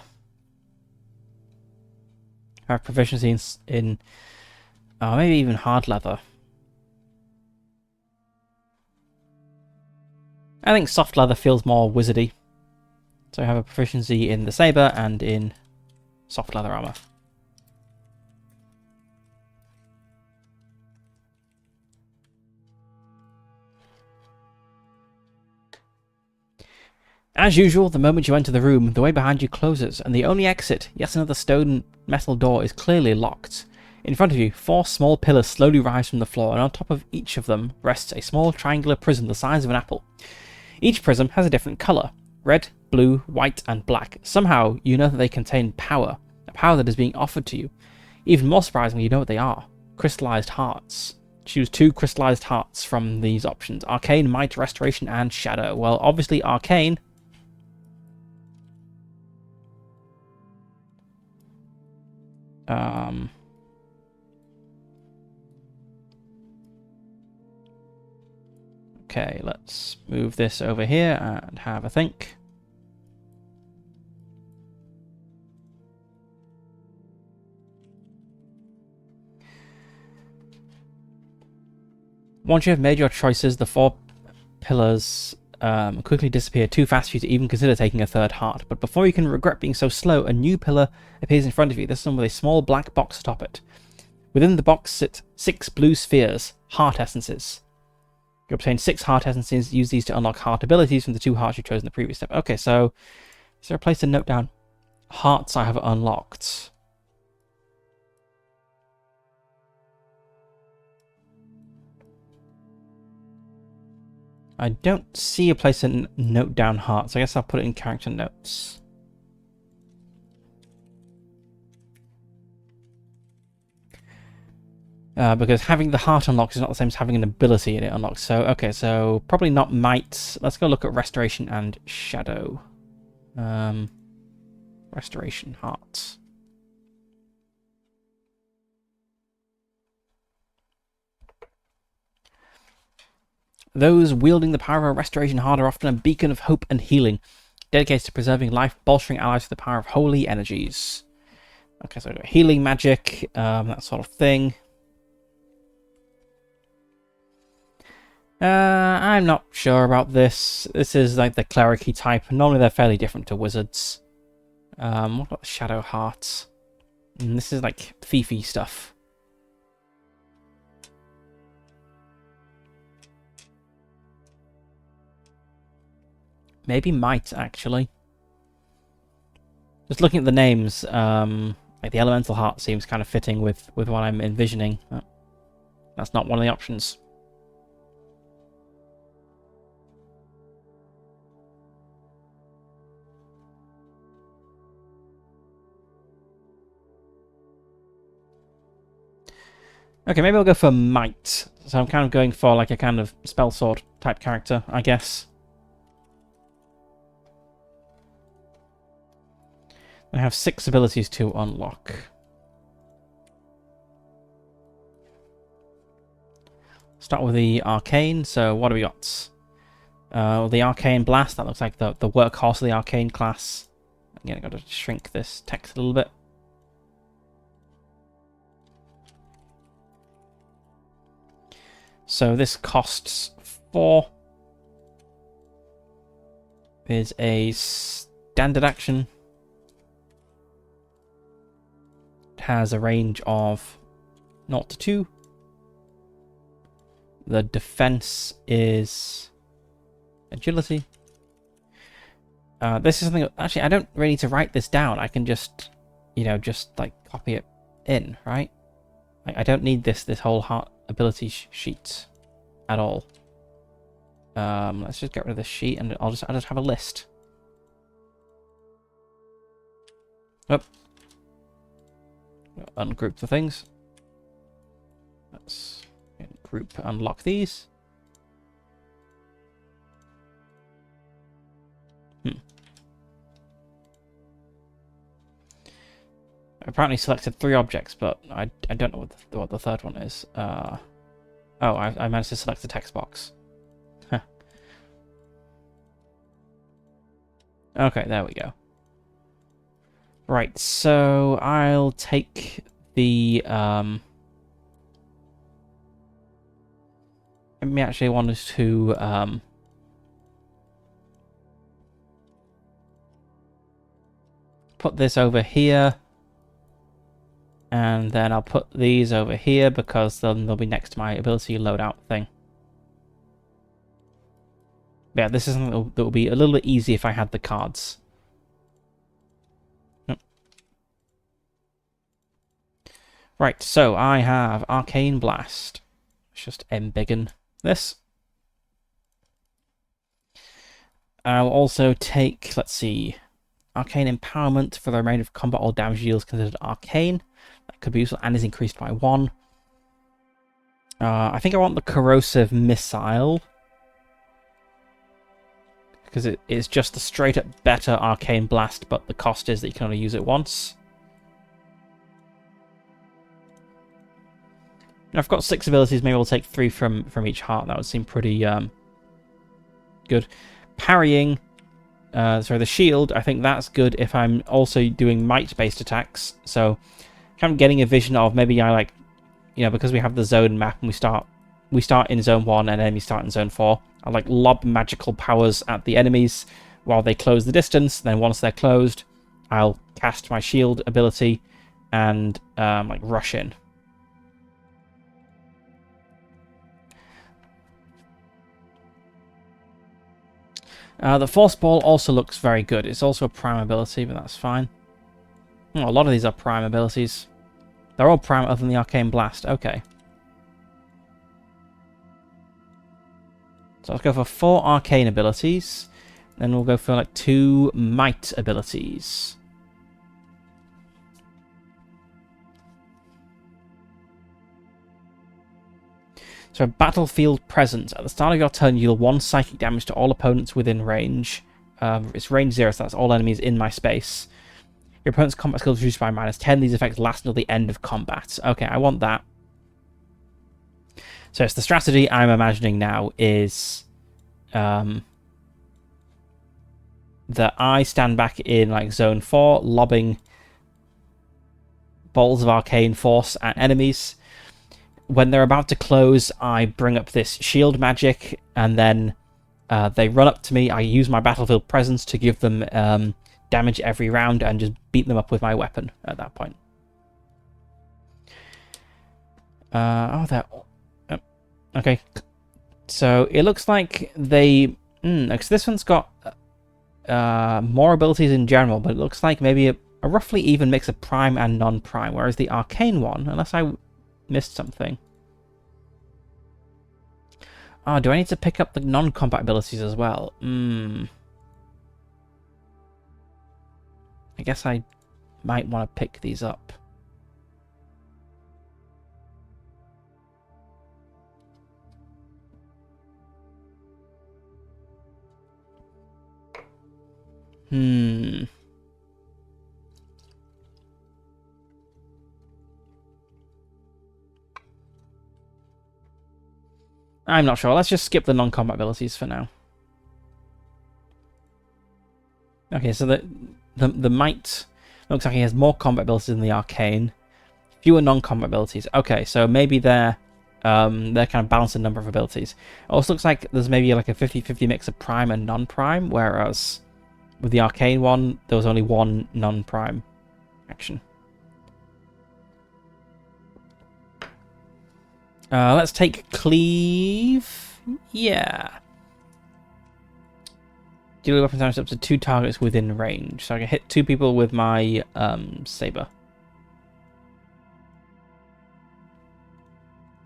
I have proficiency in maybe even hard leather. I think soft leather feels more wizardy. So I have a proficiency in the saber and in soft leather armor. As usual, the moment you enter the room, the way behind you closes, and the only exit, yet another stone metal door, is clearly locked. In front of you, 4 small pillars slowly rise from the floor, and on top of each of them rests a small triangular prism the size of an apple. Each prism has a different colour: red, blue, white, and black. Somehow, you know that they contain power, a power that is being offered to you. Even more surprisingly, you know what they are: crystallized hearts. Choose 2 crystallized hearts from these options: Arcane, Might, Restoration, and Shadow. Well, obviously Arcane. Okay, let's move this over here and have a think. Once you have made your choices, the 4 pillars quickly disappear, too fast for you to even consider taking a third heart. But before you can regret being so slow, a new pillar appears in front of you, this one with a small black box atop it. Within the box sit 6 blue spheres, heart essences. You obtain 6 heart essences, use these to unlock heart abilities from the 2 hearts you chose in the previous step. Okay, so is there a place to note down hearts I have unlocked? I don't see a place to note down hearts. I guess I'll put it in character notes. Because having the heart unlocked is not the same as having an ability in it unlocked. So, okay, so probably not might. Let's go look at restoration and shadow. Restoration heart. Those wielding the power of a restoration heart are often a beacon of hope and healing, dedicated to preserving life, bolstering allies with the power of holy energies. Okay, so healing magic, that sort of thing. I'm not sure about this. This is like the cleric-y type. Normally they're fairly different to wizards. What about the shadow hearts? This is like Fifi stuff. Maybe might, actually. Just looking at the names, like the elemental heart seems kind of fitting with what I'm envisioning. That's not one of the options. Okay, maybe I'll go for might. So I'm kind of going for like a kind of spell sword type character, I guess. I have 6 abilities to unlock. Start with the arcane. So what do we got? The arcane blast. That looks like the workhorse of the arcane class. Again, I've got to shrink this text a little bit. So this costs 4. Is a standard action. It has a range of 0 to 2. The defense is agility. This is something... Actually, I don't really need to write this down. I can just, just like copy it in, right? I don't need this whole heart ability sheet at all. Let's just get rid of this sheet and I'll just have a list. Oh. Ungroup the things. Let's group unlock these. I apparently selected 3 objects, but I don't know what the third one is. Oh, I managed to select the text box. Huh. Okay, there we go. Right, so I'll take the me actually want us to put this over here, and then I'll put these over here because then they'll be next to my ability loadout thing. Yeah, this is something that will be a little bit easy if I had the cards. Yep. Right, so I have Arcane Blast. Let's just embiggen this. I'll also take, let's see, Arcane Empowerment for the remainder of combat. All damage deals considered arcane. That could be useful and is increased by 1. I think I want the Corrosive Missile, because it is just a straight up better Arcane Blast, but the cost is that you can only use it once. And I've got 6 abilities, maybe we'll take 3 from each heart. That would seem pretty good. Parrying, sorry, the shield, I think that's good if I'm also doing might-based attacks. So kind of getting a vision of maybe I like, you know, because we have the zone map and we start in zone 1 and enemies start in zone 4. I like lob magical powers at the enemies while they close the distance. Then once they're closed, I'll cast my shield ability and like rush in. The Force Ball also looks very good. It's also a prime ability, but that's fine. Oh, a lot of these are prime abilities. They're all prime other than the Arcane Blast. Okay. So let's go for 4 arcane abilities. Then we'll go for like 2 might abilities. So Battlefield Presence. At the start of your turn, you deal 1 psychic damage to all opponents within range. It's range 0, so that's all enemies in my space. Your opponent's combat skill is reduced by -10. These effects last until the end of combat. Okay, I want that. So it's the strategy I'm imagining now is that I stand back in like zone 4, lobbing balls of arcane force at enemies. When they're about to close, I bring up this shield magic, and then they run up to me. I use my Battlefield Presence to give them damage every round and just beat them up with my weapon at that point. Okay. So it looks like they... because this one's got more abilities in general, but it looks like maybe a roughly even mix of prime and non-prime, whereas the arcane one, unless I missed something... Oh, do I need to pick up the non-combat abilities as well? I guess I might want to pick these up. I'm not sure. Let's just skip the non-combat abilities for now. Okay, so the might looks like he has more combat abilities than the arcane. Fewer non-combat abilities. Okay, so maybe they're kind of balanced in number of abilities. It also looks like there's maybe like a 50-50 mix of prime and non-prime, whereas with the arcane one, there was only 1 non-prime action. Let's take Cleave. Yeah. Deal weapon damage up to 2 targets within range. So I can hit 2 people with my saber.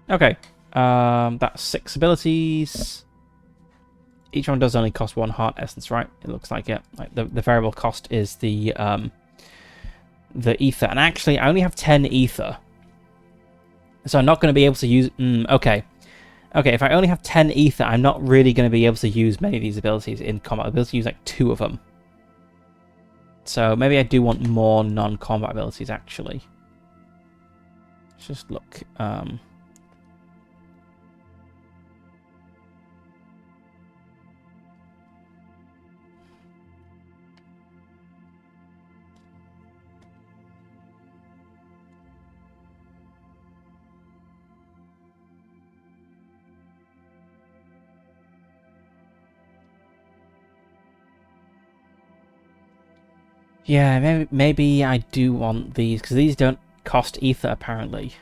Okay. That's 6 abilities. Each one does only cost 1 heart essence, right? It looks like it. Like the variable cost is the ether. And actually, I only have 10 ether. So I'm not going to be able to use... okay. Okay, if I only have 10 ether, I'm not really going to be able to use many of these abilities in combat. I'll be able to use like 2 of them. So maybe I do want more non-combat abilities, actually. Let's just look. Yeah, maybe I do want these, because these don't cost ether, apparently.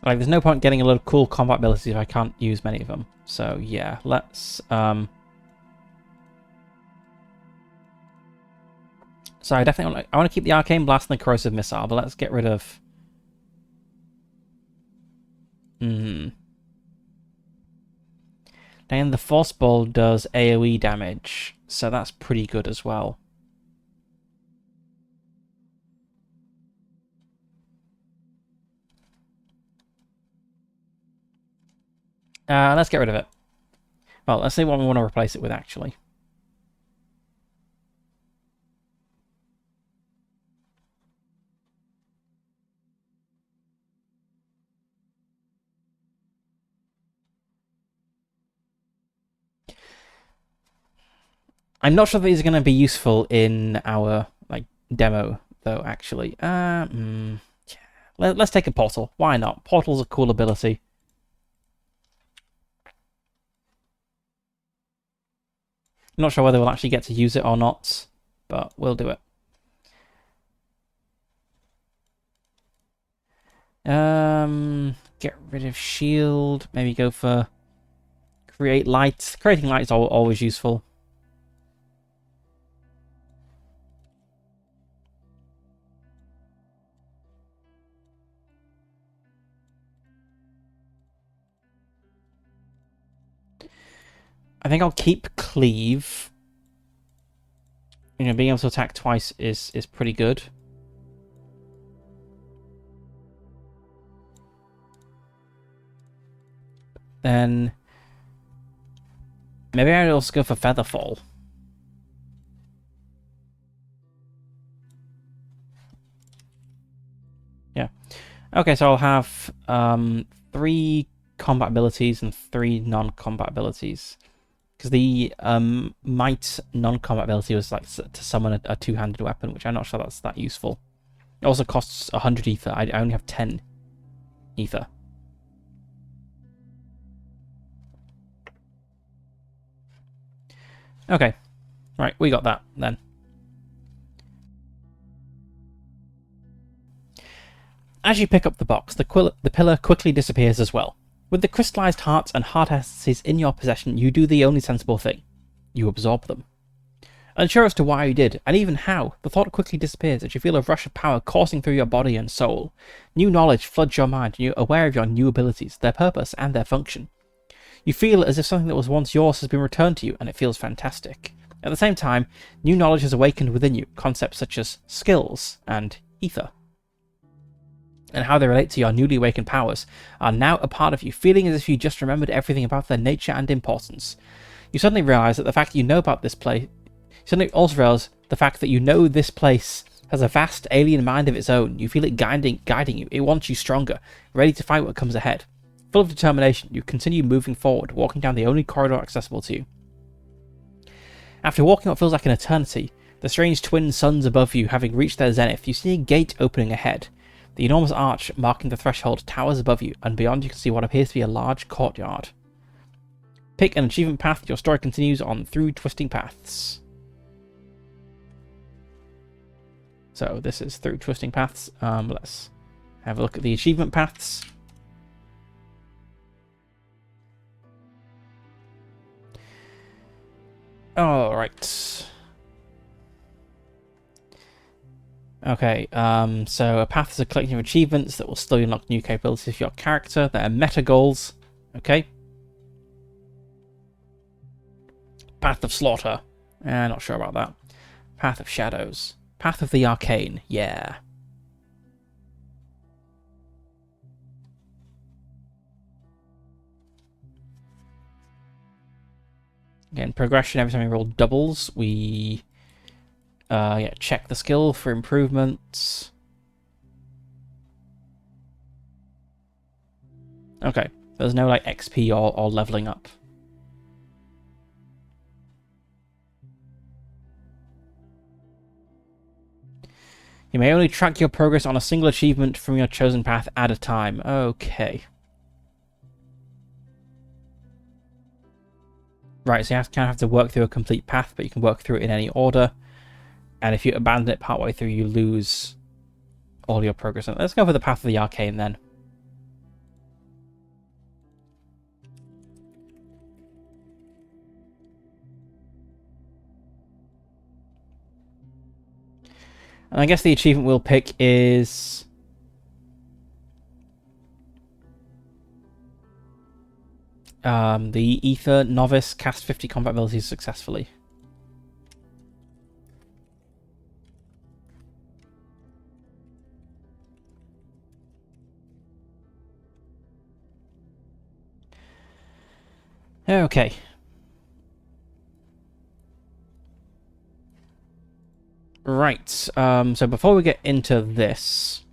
Like, there's no point getting a lot of cool combat abilities if I can't use many of them. So, yeah, let's... So I definitely want to keep the Arcane Blast and the Corrosive Missile, but let's get rid of... And the Force Ball does AoE damage, so that's pretty good as well. Let's get rid of it. Well, let's see what we want to replace it with, actually. I'm not sure that these are going to be useful in our demo, though, actually. Let's take a Portal. Why not? Portal's a cool ability. I'm not sure whether we'll actually get to use it or not, but we'll do it. Get rid of shield. Maybe go for create light. Creating light is always useful. I think I'll keep cleave. You know, being able to attack twice is pretty good. Then maybe I'd also go for Featherfall. Yeah. Okay, so I'll have 3 combat abilities and 3 non-combat abilities. Because the Might non-combat ability was like to summon a two-handed weapon, which I'm not sure that's that useful. It also costs 100 ether. I only have 10 ether. Okay. Right, we got that then. As you pick up the box, the pillar quickly disappears as well. With the crystallized hearts and heart essences in your possession, you do the only sensible thing. You absorb them. Unsure as to why you did, and even how, the thought quickly disappears as you feel a rush of power coursing through your body and soul. New knowledge floods your mind, and you're aware of your new abilities, their purpose, and their function. You feel as if something that was once yours has been returned to you, and it feels fantastic. At the same time, new knowledge has awakened within you, concepts such as skills and ether, and how they relate to your newly awakened powers, are now a part of you, feeling as if you just remembered everything about their nature and importance. You suddenly realize that the fact that you know about this place... You suddenly also realize the fact that you know this place has a vast alien mind of its own. You feel it guiding you. It wants you stronger, ready to fight what comes ahead. Full of determination, you continue moving forward, walking down the only corridor accessible to you. After walking what feels like an eternity, the strange twin suns above you having reached their zenith, you see a gate opening ahead. The enormous arch marking the threshold towers above you, and beyond you can see what appears to be a large courtyard. Pick an achievement path. Your story continues on through twisting paths. So this is through twisting paths. Let's have a look at the achievement paths. All right. Okay, so a path is a collection of achievements that will slowly unlock new capabilities for your character. There are meta goals. Okay. Path of Slaughter. Not sure about that. Path of Shadows. Path of the Arcane. Yeah. Again, progression. Every time we roll doubles, we check the skill for improvements. Okay, there's no like XP or leveling up. You may only track your progress on a single achievement from your chosen path at a time. Okay. Right, so you kind of have to work through a complete path, but you can work through it in any order. And if you abandon it partway through, you lose all your progress. Let's go for the path of the arcane then. And I guess the achievement we'll pick is... the Ether Novice cast 50 combat abilities successfully. Okay. Right, so before we get into this,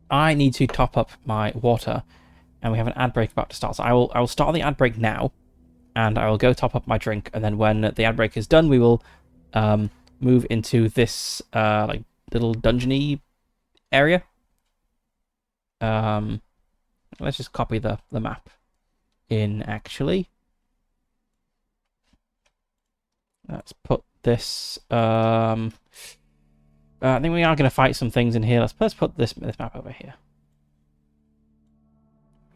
I need to top up my water, and we have an ad break about to start. So I will start the ad break now, and I will go top up my drink, and then when the ad break is done, we will move into this like little dungeony area. Let's just copy the map in, actually. Let's put this... I think we are going to fight some things in here. Let's put this map over here.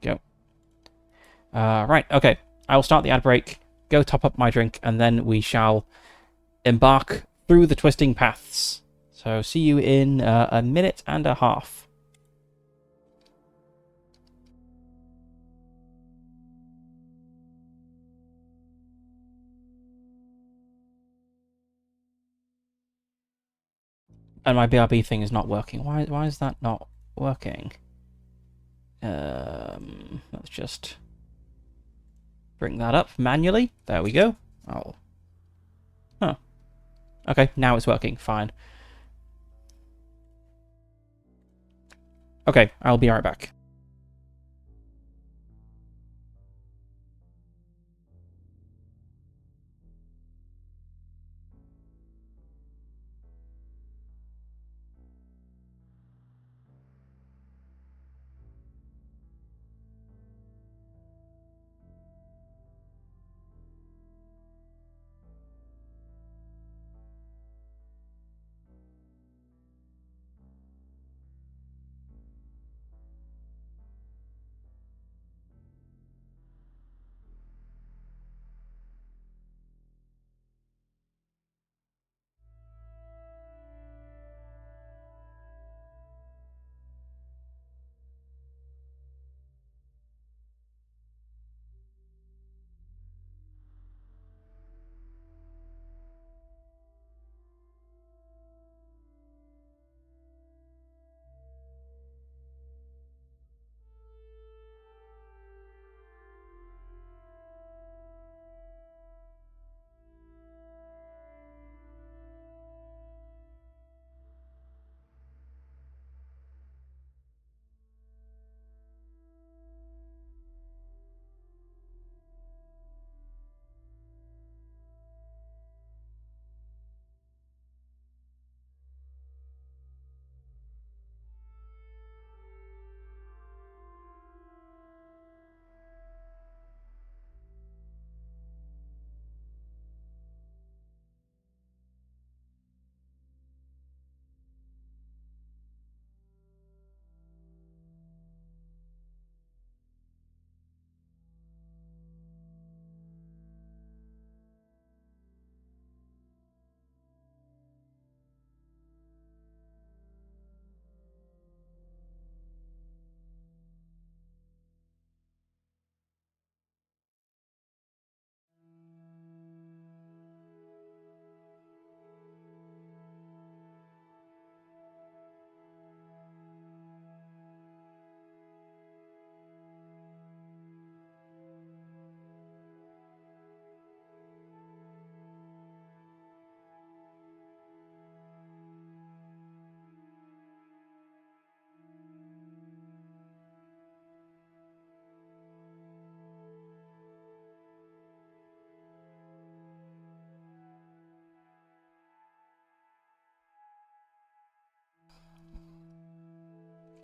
Go. Right, okay. I will start the ad break, go top up my drink, and then we shall embark through the twisting paths. So see you in a minute and a half. And my BRB thing is not working. Why is that not working? Let's just bring that up manually. There we go. Oh. Huh. Okay, now it's working. Fine. Okay, I'll be right back.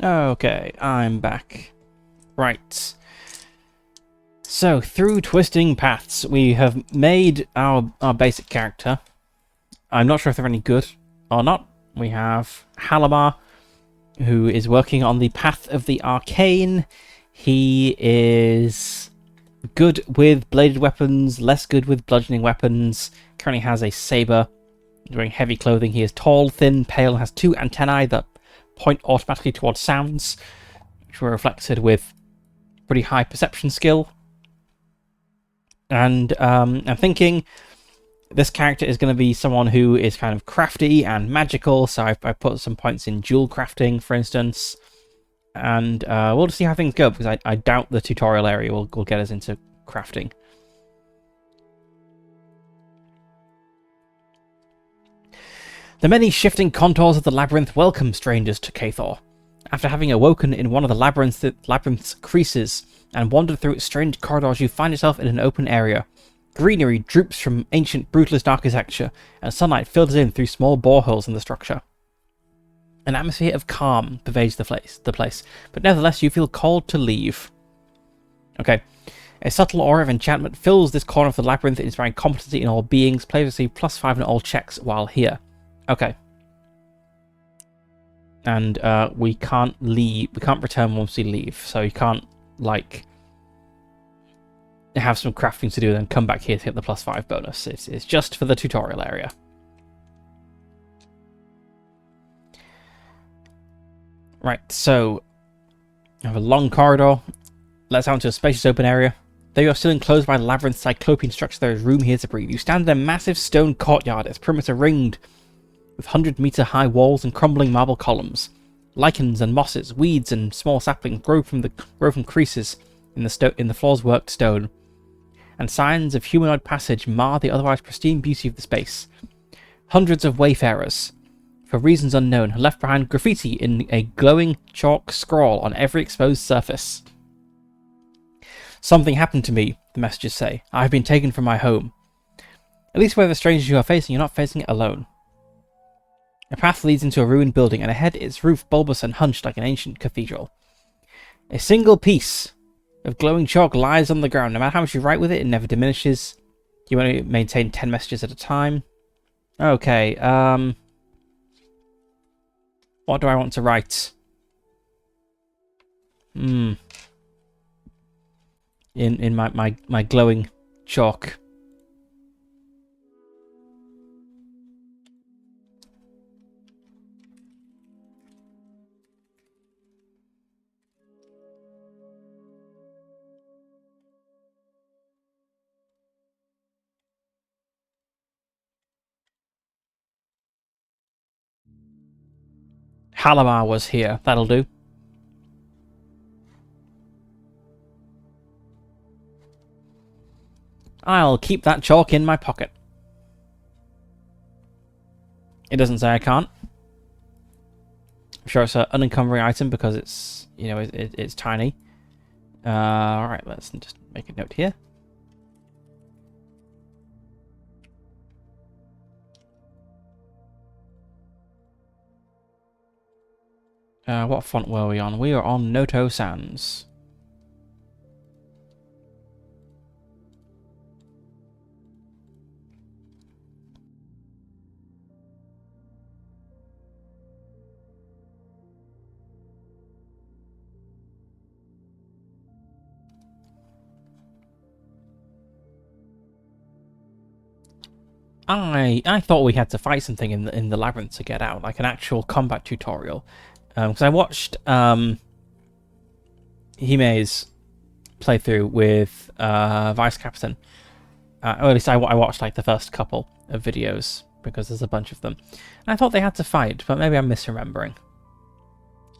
Okay, I'm back. Right. So, through twisting paths, we have made our basic character. I'm not sure if they're any good or not. We have Halamar, who is working on the path of the arcane. He is good with bladed weapons, less good with bludgeoning weapons. Currently has a saber, wearing heavy clothing. He is tall, thin, pale, and has 2 antennae that point automatically towards sounds, which were reflected with pretty high perception skill. And I'm thinking this character is going to be someone who is kind of crafty and magical, so I put some points in jewel crafting, for instance. And we'll just see how things go, because I doubt the tutorial area will get us into crafting. The many shifting contours of the labyrinth welcome strangers to Cathor. After having awoken in one of the labyrinth's creases and wandered through its strange corridors, you find yourself in an open area. Greenery droops from ancient brutalist architecture, and sunlight filters in through small boreholes in the structure. An atmosphere of calm pervades the place, but nevertheless you feel called to leave. Okay. A subtle aura of enchantment fills this corner of the labyrinth, inspiring competency in all beings. Players receive +5 in all checks while here. Okay. And we can't leave. We can't return once we leave, so you can't, like, have some crafting to do and then come back here to get the +5 bonus. It's just for the tutorial area. Right, so we have a long corridor. Let's out into a spacious open area. Though you are still enclosed by the labyrinth's cyclopean structure, there is room here to breathe. You stand in a massive stone courtyard, its perimeter ringed with 100-meter-high walls and crumbling marble columns. Lichens and mosses, weeds and small saplings grow from creases in the floor's worked stone, and signs of humanoid passage mar the otherwise pristine beauty of the space. Hundreds of wayfarers, for reasons unknown, left behind graffiti in a glowing chalk scrawl on every exposed surface. Something happened to me, the messages say. I have been taken from my home. At least where the strangers you are facing, you're not facing it alone. A path leads into a ruined building, and ahead its roof bulbous and hunched like an ancient cathedral. A single piece of glowing chalk lies on the ground. No matter how much you write with it, it never diminishes. You only maintain 10 messages at a time. Okay, what do I want to write? In my glowing chalk. Halamar was here. That'll do. I'll keep that chalk in my pocket. It doesn't say I can't. I'm sure it's an unencumbering item because it's, you know, it's tiny. Alright, let's just make a note here. What font were we on? We are on Noto Sans. I thought we had to fight something in the labyrinth to get out, like an actual combat tutorial. Because I watched Hime's playthrough with Vice Captain. Or at least I watched like the first couple of videos because there's a bunch of them. And I thought they had to fight, but maybe I'm misremembering.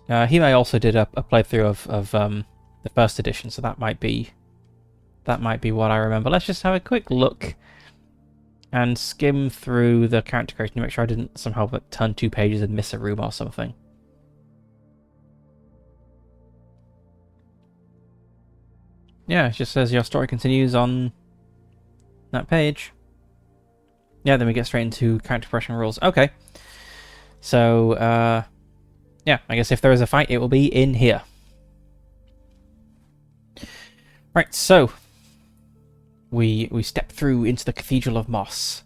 Hime also did a playthrough of the first edition, so that might be what I remember. Let's just have a quick look and skim through the character creation to make sure I didn't somehow turn 2 pages and miss a room or something. Yeah, it just says your story continues on that page. Yeah, then we get straight into character progression rules. Okay. So, yeah, I guess if there is a fight, it will be in here. Right, so we step through into the Cathedral of Moss.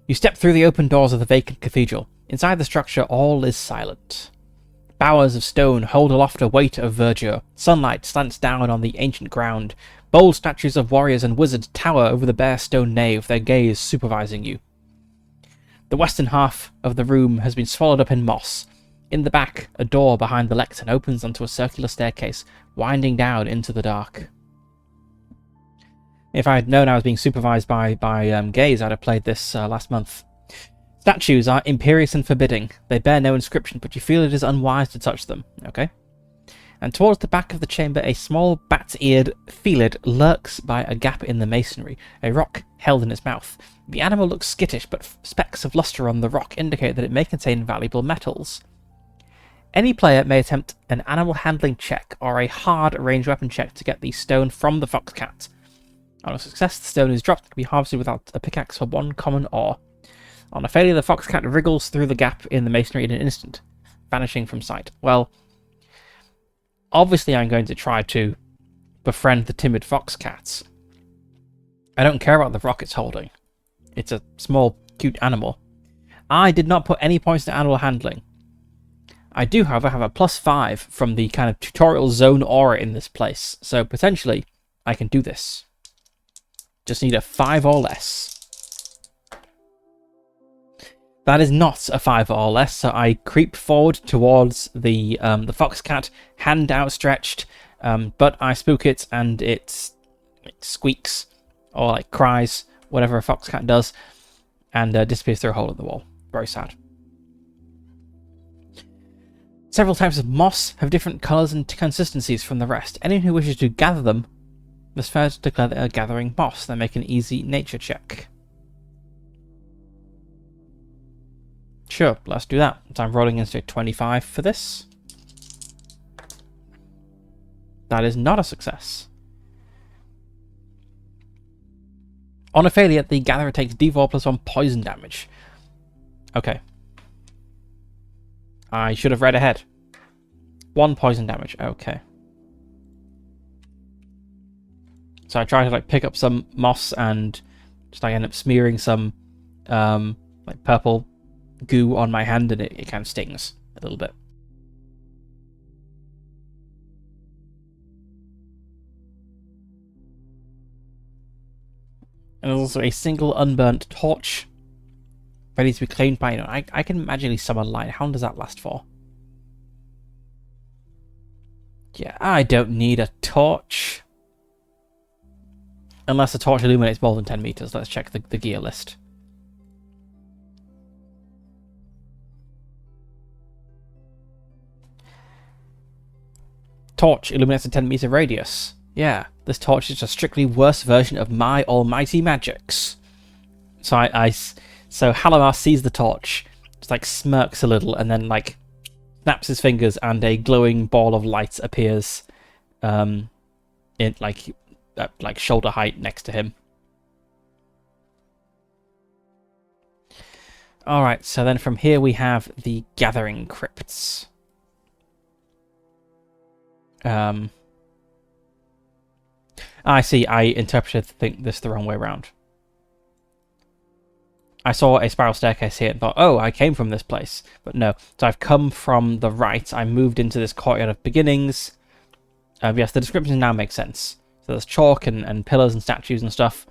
You step through the open doors of the vacant cathedral. Inside the structure, all is silent. Bowers of stone hold aloft a weight of verdure. Sunlight slants down on the ancient ground. Bold statues of warriors and wizards tower over the bare stone nave, their gaze supervising you. The western half of the room has been swallowed up in moss. In the back, a door behind the lectern opens onto a circular staircase, winding down into the dark. If I had known I was being supervised by gays, I'd have played this last month. Statues are imperious and forbidding. They bear no inscription, but you feel it is unwise to touch them. Okay. And towards the back of the chamber, a small bat-eared felid lurks by a gap in the masonry, a rock held in its mouth. The animal looks skittish, but specks of luster on the rock indicate that it may contain valuable metals. Any player may attempt an animal handling check or a hard ranged weapon check to get the stone from the foxcat. On a success, the stone is dropped and can be harvested without a pickaxe for 1 common ore. On a failure, the foxcat wriggles through the gap in the masonry in an instant, vanishing from sight. Well, obviously I'm going to try to befriend the timid foxcats. I don't care about the rock it's holding. It's a small, cute animal. I did not put any points to animal handling. I do, however, have a +5 from the kind of tutorial zone aura in this place, so potentially I can do this. Just need a 5 or less. That is not a 5 or less, so I creep forward towards the foxcat, hand outstretched, but I spook it and it squeaks or like cries, whatever a foxcat does, and disappears through a hole in the wall. Very sad. Several types of moss have different colours and consistencies from the rest. Anyone who wishes to gather them must first declare they are gathering moss, then make an easy nature check. Sure, let's do that. So I'm rolling into a 25 for this. That is not a success. On a failure, the gatherer takes d4 plus 1 poison damage. Okay. I should have read ahead. 1 poison damage, okay. So I try to like pick up some moss and just like end up smearing some like purple goo on my hand, and it kind of stings a little bit. And there's also a single unburnt torch ready to be claimed by anyone. I can magically summon light. How long does that last for? Yeah, I don't need a torch. Unless the torch illuminates more than 10 meters. Let's check the gear list. Torch illuminates a 10-meter radius. Yeah, this torch is a strictly worse version of my almighty magics. So so Halamar sees the torch, just like smirks a little, and then like snaps his fingers, and a glowing ball of light appears, in like shoulder height next to him. All right, so then from here we have the Gathering Crypts. I see. I interpreted this the wrong way around. I saw a spiral staircase here and thought, oh, I came from this place. But no. So I've come from the right. I moved into this courtyard of beginnings. Yes, the description now makes sense. So there's chalk and pillars and statues and stuff.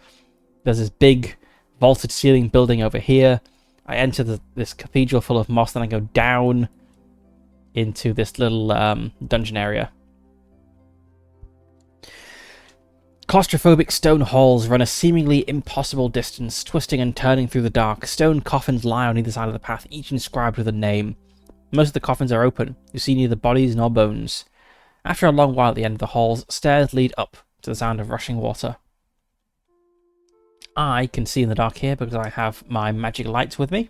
There's this big vaulted ceiling building over here. I enter this cathedral full of moss, then I go down into this little dungeon area. Claustrophobic stone halls run a seemingly impossible distance, twisting and turning through the dark. Stone coffins lie on either side of the path, each inscribed with a name. Most of the coffins are open. You see neither bodies nor bones. After a long while at the end of the halls, stairs lead up to the sound of rushing water. I can see in the dark here because I have my magic lights with me.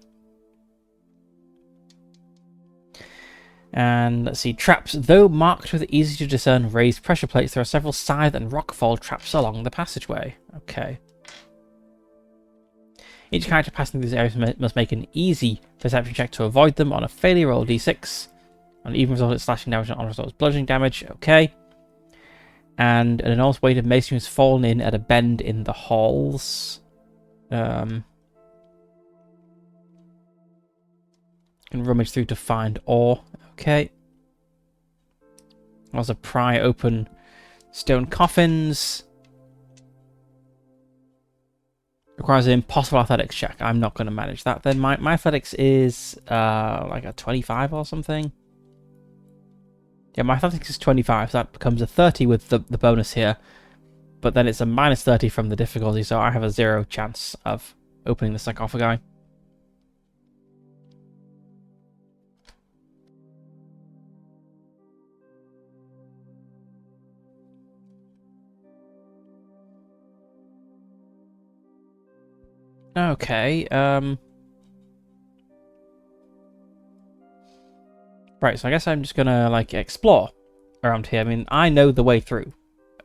And let's see, traps. Though marked with easy to discern raised pressure plates, there are several scythe and rockfall traps along the passageway. Okay. Each character passing through these areas must make an easy perception check to avoid them. On a failure, roll d6. On even result, it's slashing damage, and on result, it's bludgeoning damage. Okay. And an enormous weight of masonry has fallen in at a bend in the halls. And rummage through to find ore. Okay. Also pry open stone coffins. Requires an impossible athletics check. I'm not going to manage that. Then my athletics is like a 25 or something. Yeah, my athletics is 25, so that becomes a 30 with the bonus here. But then it's a minus 30 from the difficulty, so I have a 0 chance of opening the sarcophagi. Okay, right, so I guess I'm just gonna, like, explore around here. I mean, I know the way through.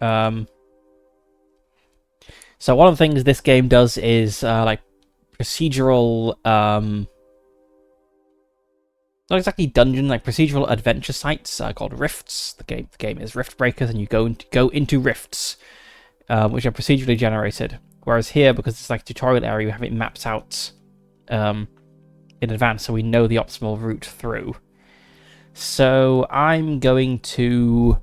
So one of the things this game does is, like, procedural, not exactly dungeon, like procedural adventure sites called rifts. The game is RIFTBREAKERS, and you go into rifts, which are procedurally generated. Whereas here, because it's like a tutorial area, we have it mapped out in advance, so we know the optimal route through. So I'm going to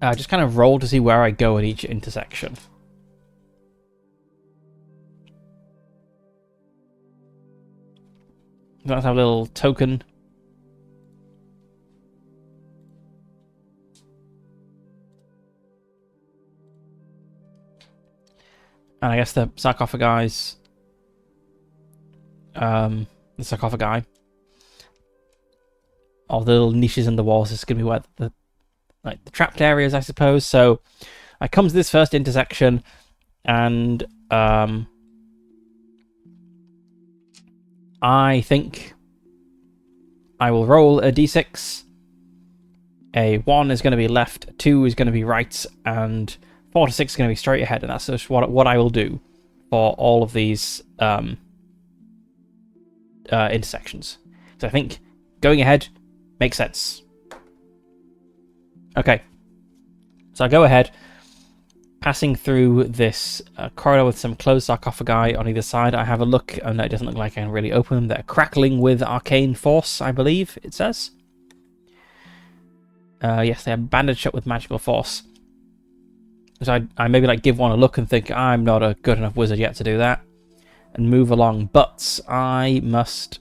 just kind of roll to see where I go at each intersection. Let's have a little token. And I guess the sarcophagi, all the little niches in the walls is going to be where the trapped areas, I suppose. So I come to this first intersection, and I think I will roll a d6. A 1 is going to be left, 2 is going to be right, and 4 to 6 is going to be straight ahead, and that's just what I will do for all of these intersections. So I think going ahead makes sense. Okay. So I go ahead, passing through this corridor with some closed sarcophagi on either side. I have a look, and it doesn't look like I can really open them. They're crackling with arcane force, I believe it says. Yes, they are banded shut with magical force. So I maybe like give one a look and think I'm not a good enough wizard yet to do that, and move along. But I must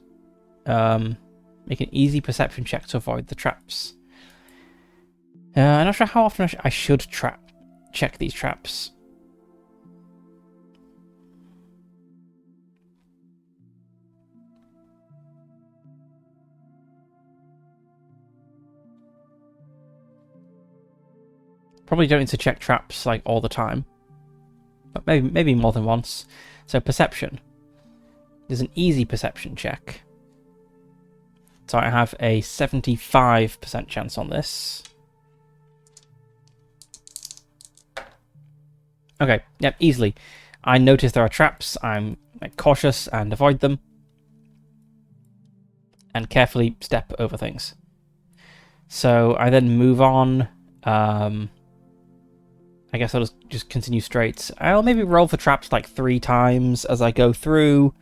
make an easy perception check to avoid the traps. I'm not sure how often I should check these traps. Probably don't need to check traps like all the time, but maybe more than once. So perception. There's an easy perception check. So I have a 75% chance on this. Okay, yep, easily. I notice there are traps. I'm cautious and avoid them, and carefully step over things. So I then move on. I guess I'll just continue straight. I'll maybe roll for traps like 3 times as I go through,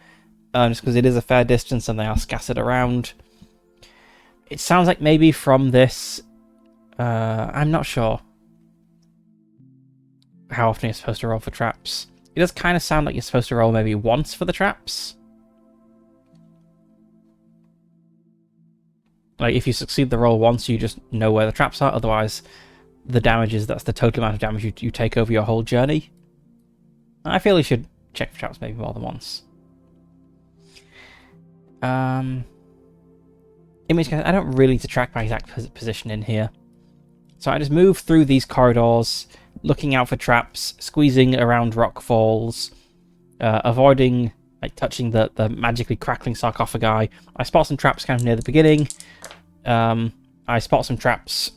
just because it is a fair distance and they are scattered around. It sounds like maybe from this, I'm not sure how often you're supposed to roll for traps. It does kind of sound like you're supposed to roll maybe once for the traps. Like, if you succeed the roll once, you just know where the traps are. Otherwise, the damage that's the total amount of damage you take over your whole journey. I feel you should check for traps maybe more than once. In which case, I don't really need to track my exact position in here. So I just move through these corridors, looking out for traps, squeezing around rock falls, avoiding touching the magically crackling sarcophagi. I spot some traps kind of near the beginning. I spot some traps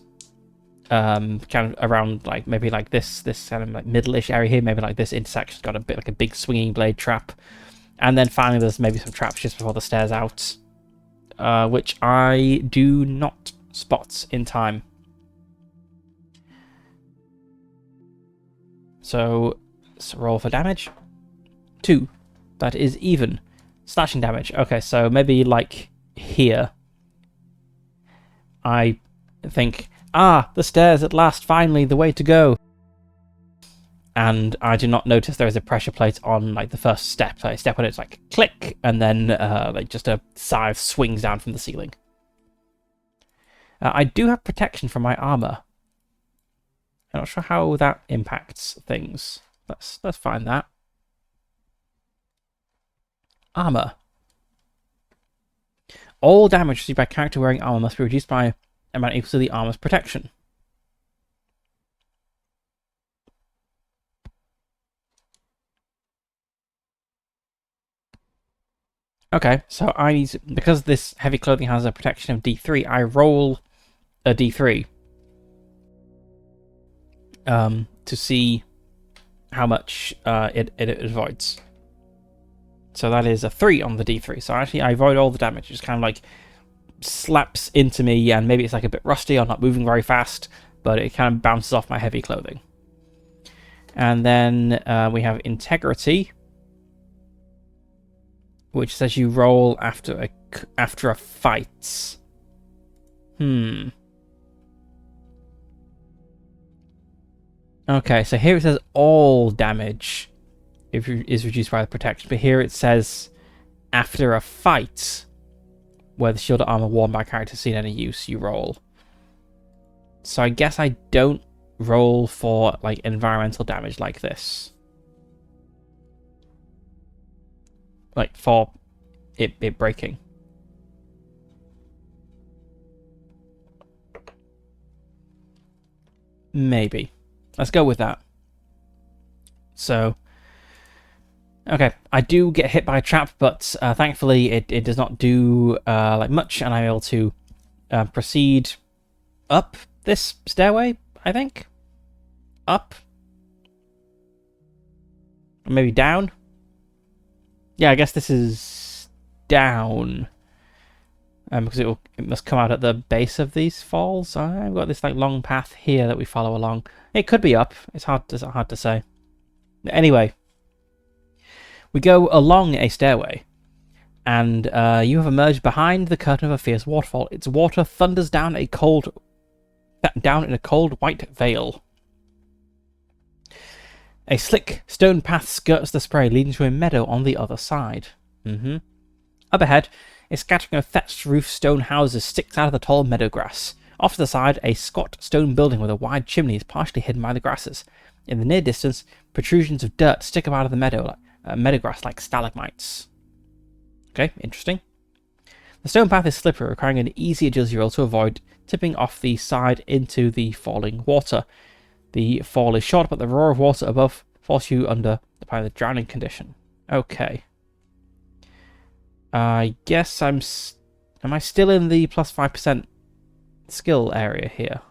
kind of around maybe this kind of middle-ish area here. Maybe this intersection's got a bit like a big swinging blade trap, and then finally there's maybe some traps just before the stairs out. which I do not spot in time. So roll for damage. 2. That is even. Slashing damage. Okay, so maybe like here. I think, the stairs at last, finally, the way to go. And I do not notice there is a pressure plate on like the first step. I step on it, it's like click, and then like just a scythe swings down from the ceiling. I do have protection from my armor. I'm not sure how that impacts things. Let's find that. Armor. All damage received by character wearing armor must be reduced by amount equal to the armor's protection. Okay, so I need to, because this heavy clothing has a protection of D3, I roll a D3 to see how much it avoids. So that is a 3 on the D3. So actually I avoid all the damage. It just kind of like slaps into me, and maybe it's like a bit rusty or not moving very fast, but it kind of bounces off my heavy clothing. And then we have integrity, which says you roll after a fight. Okay, so here it says all damage is reduced by the protection, but here it says after a fight, where the shield or armor worn by a character seen any use, you roll. So I guess I don't roll for like environmental damage like this. Like for it breaking. Maybe. Let's go with that. So, okay, I do get hit by a trap, but thankfully it does not do like much, and I'm able to proceed up this stairway, I think. Up. Or maybe down. Yeah, I guess this is down. Because it must come out at the base of these falls. I've got this like long path here that we follow along. It could be up. It's hard to say. Anyway, we go along a stairway, and you have emerged behind the curtain of a fierce waterfall. Its water thunders down in a cold white veil. A slick stone path skirts the spray, leading to a meadow on the other side. Up ahead, a scattering of thatched roof stone houses sticks out of the tall meadow grass. Off to the side, a squat stone building with a wide chimney is partially hidden by the grasses. In the near distance, protrusions of dirt stick up out of the meadow grass like stalagmites. Okay, interesting. The stone path is slippery, requiring an easy agility roll to avoid tipping off the side into the falling water. The fall is short, but the roar of water above forces you under the drowning condition. Okay. I guess am I still in the plus 5% skill area here?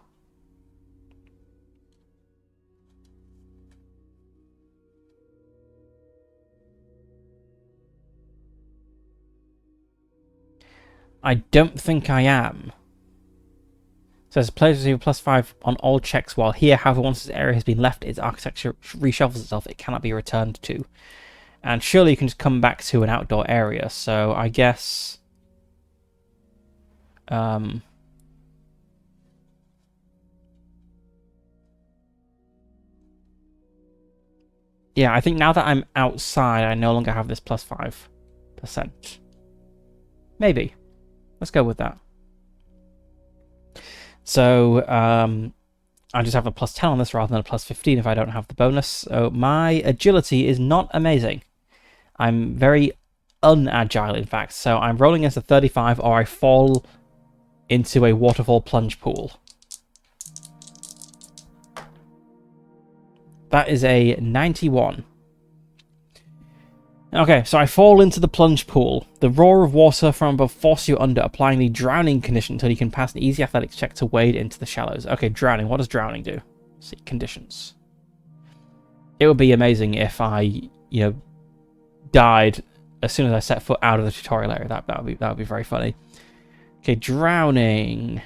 I don't think I am. So as players receive plus 5 on all checks, while here, however, once this area has been left, its architecture reshuffles itself, it cannot be returned to. And surely you can just come back to an outdoor area, so I guess... yeah, I think now that I'm outside, I no longer have this plus 5%. Maybe. Let's go with that. So, I just have a plus 10 on this rather than a plus 15 if I don't have the bonus. So my agility is not amazing. I'm very unagile, in fact. So I'm rolling against a 35, or I fall into a waterfall plunge pool. That is a 91. Okay, so I fall into the plunge pool. The roar of water from above forces you under, applying the drowning condition until you can pass an easy athletics check to wade into the shallows. Okay, drowning. What does drowning do? Let's see, conditions. It would be amazing if I, died as soon as I set foot out of the tutorial area. That would be very funny. Okay, drowning.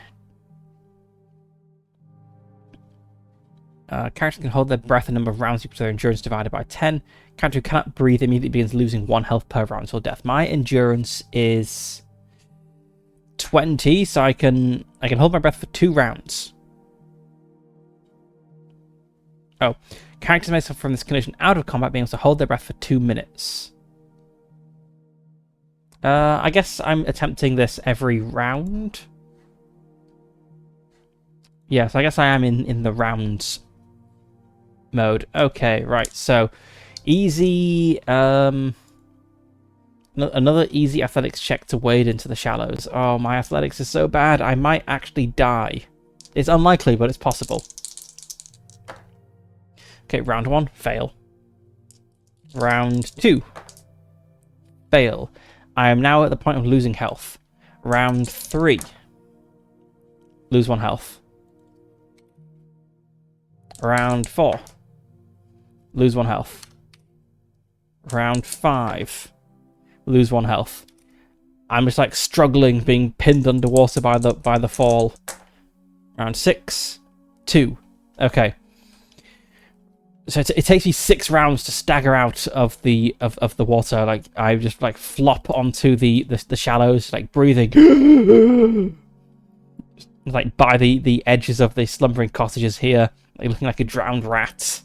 Characters can hold their breath a number of rounds equal to their endurance divided by 10. Character who cannot breathe immediately begins losing 1 health per round until death. My endurance is 20, so I can hold my breath for 2 rounds. Oh, characters may suffer from this condition out of combat being able to hold their breath for 2 minutes. I guess I'm attempting this every round. Yes, I guess I am in the rounds mode. Okay, right, so easy, another easy athletics check to wade into the shallows. Oh, my athletics is so bad, I might actually die. It's unlikely, but it's possible. Okay, round 1, fail. Round 2, fail. I am now at the point of losing health. Round 3, lose 1 health. Round 4, lose 1 health. Round 5, lose 1 health. I'm just like struggling, being pinned underwater by the fall. Round 6, 2. Okay. So it takes me 6 rounds to stagger out of the water. Like I just like flop onto the shallows, like breathing, like by the edges of the slumbering cottages here, like looking like a drowned rat.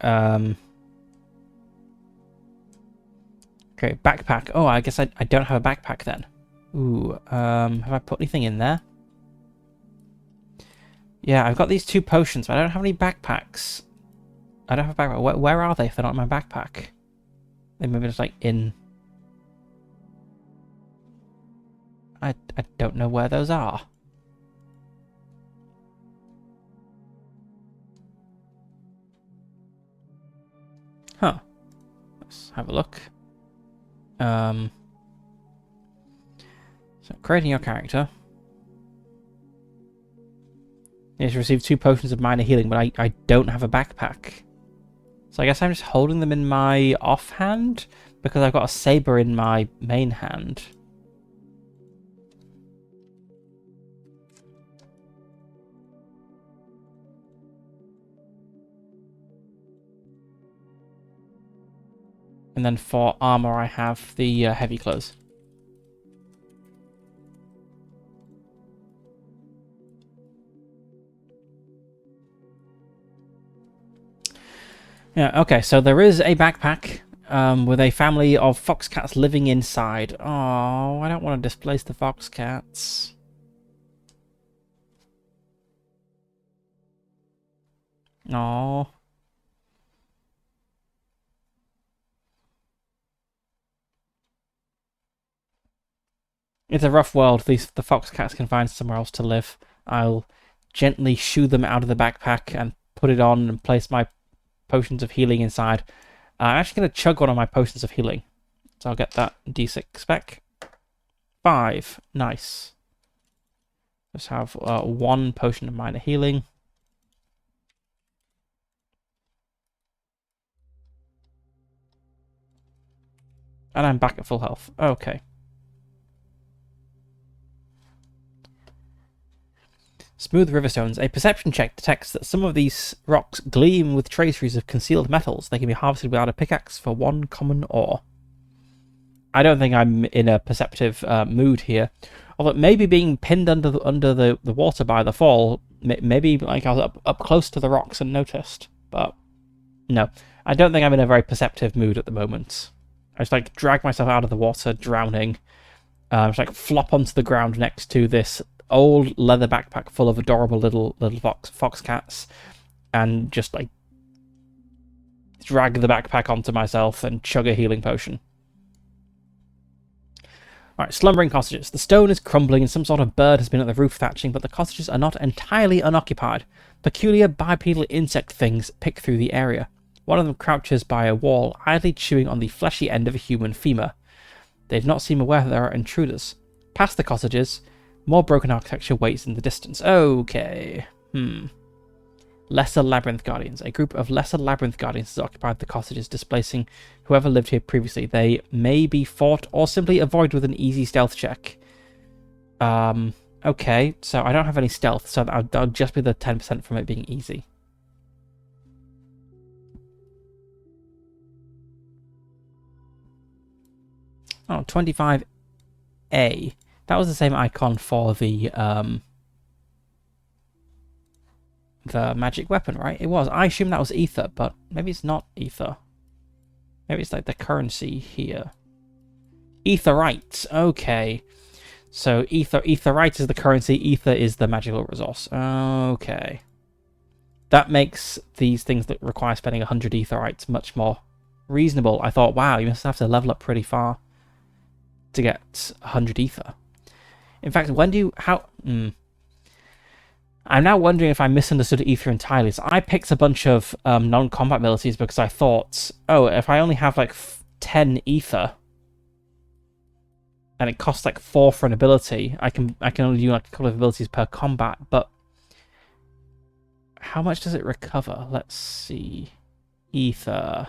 Okay, backpack. Oh, I guess I don't have a backpack then. Ooh, have I put anything in there? Yeah, I've got these 2 potions, but I don't have any backpacks. I don't have a backpack. Where are they if they're not in my backpack? They maybe just like in... I don't know where those are. Huh. Let's have a look. So creating your character. You need to receive 2 potions of minor healing, but I don't have a backpack. So I guess I'm just holding them in my offhand, because I've got a saber in my main hand. And then for armor, I have the heavy clothes. Yeah, okay, so there is a backpack with a family of foxcats living inside. Oh, I don't want to displace the foxcats. Oh. It's a rough world. The foxcats can find somewhere else to live. I'll gently shoo them out of the backpack and put it on and place my potions of healing inside. I'm actually going to chug one of my potions of healing. So I'll get that D6 back. 5. Nice. Let's have 1 potion of minor healing. And I'm back at full health. Okay. Smooth riverstones. A perception check detects that some of these rocks gleam with traceries of concealed metals. They can be harvested without a pickaxe for 1 common ore. I don't think I'm in a perceptive mood here. Although maybe being pinned under the water by the fall, maybe like I was up close to the rocks and noticed. But no, I don't think I'm in a very perceptive mood at the moment. I just like drag myself out of the water, drowning. Just like flop onto the ground next to this old leather backpack full of adorable little fox cats, and just like drag the backpack onto myself and chug a healing potion. Alright, slumbering cottages. The stone is crumbling and some sort of bird has been at the roof thatching, but the cottages are not entirely unoccupied. Peculiar bipedal insect things pick through the area. One of them crouches by a wall, idly chewing on the fleshy end of a human femur. They do not seem aware that there are intruders. Past the cottages, more broken architecture waits in the distance. Okay. Lesser Labyrinth Guardians. A group of Lesser Labyrinth Guardians has occupied the cottages, displacing whoever lived here previously. They may be fought or simply avoided with an easy stealth check. Okay, so I don't have any stealth, so that'll just be the 10% from it being easy. Oh, 25A. That was the same icon for the magic weapon, right? It was. I assume that was ether, but maybe it's not ether. Maybe it's like the currency here. Aetherite. Okay. So aetherite is the currency, ether is the magical resource. Okay. That makes these things that require spending 100 aetherites much more reasonable. I thought, wow, you must have to level up pretty far to get 100 ether. In fact, when do you... I'm now wondering if I misunderstood ether entirely. So I picked a bunch of non-combat abilities because I thought, oh, if I only have like 10 ether and it costs like 4 for an ability, I can only do like a couple of abilities per combat. But how much does it recover? Let's see. Ether.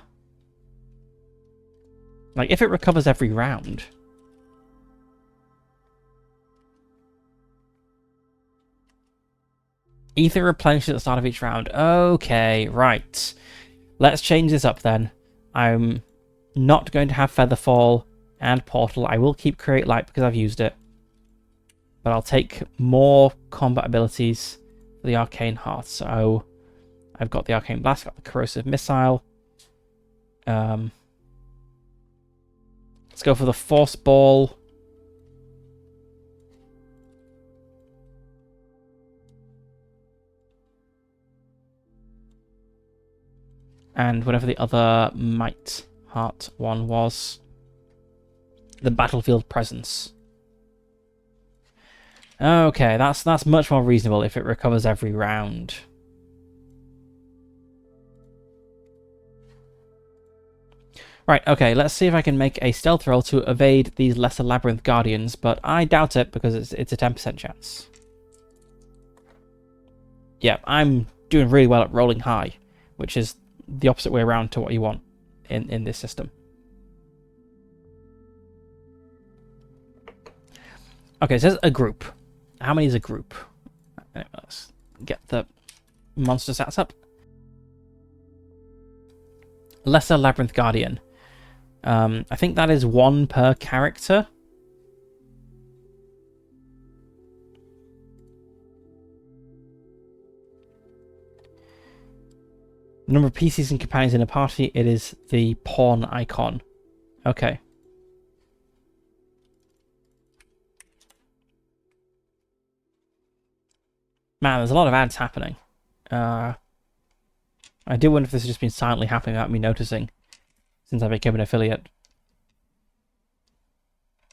Like if it recovers every round. Ether replenishes at the start of each round. Okay, right. Let's change this up then. I'm not going to have Featherfall and Portal. I will keep Create Light because I've used it. But I'll take more combat abilities for the Arcane Heart. So I've got the Arcane Blast, got the Corrosive Missile. Let's go for the Force Ball. And whatever the other Might Heart one was. The Battlefield Presence. Okay, that's much more reasonable if it recovers every round. Right, okay, let's see if I can make a stealth roll to evade these Lesser Labyrinth Guardians, but I doubt it because it's a 10% chance. Yeah, I'm doing really well at rolling high, which is the opposite way around to what you want in this system. Okay, it says a group. How many is a group? Anyway, let's get the monster stats up. Lesser Labyrinth Guardian. I think that is 1 per character. Number of PCs and companions in a party, it is the pawn icon. Okay. Man, there's a lot of ads happening. I do wonder if this has just been silently happening without me noticing since I became an affiliate.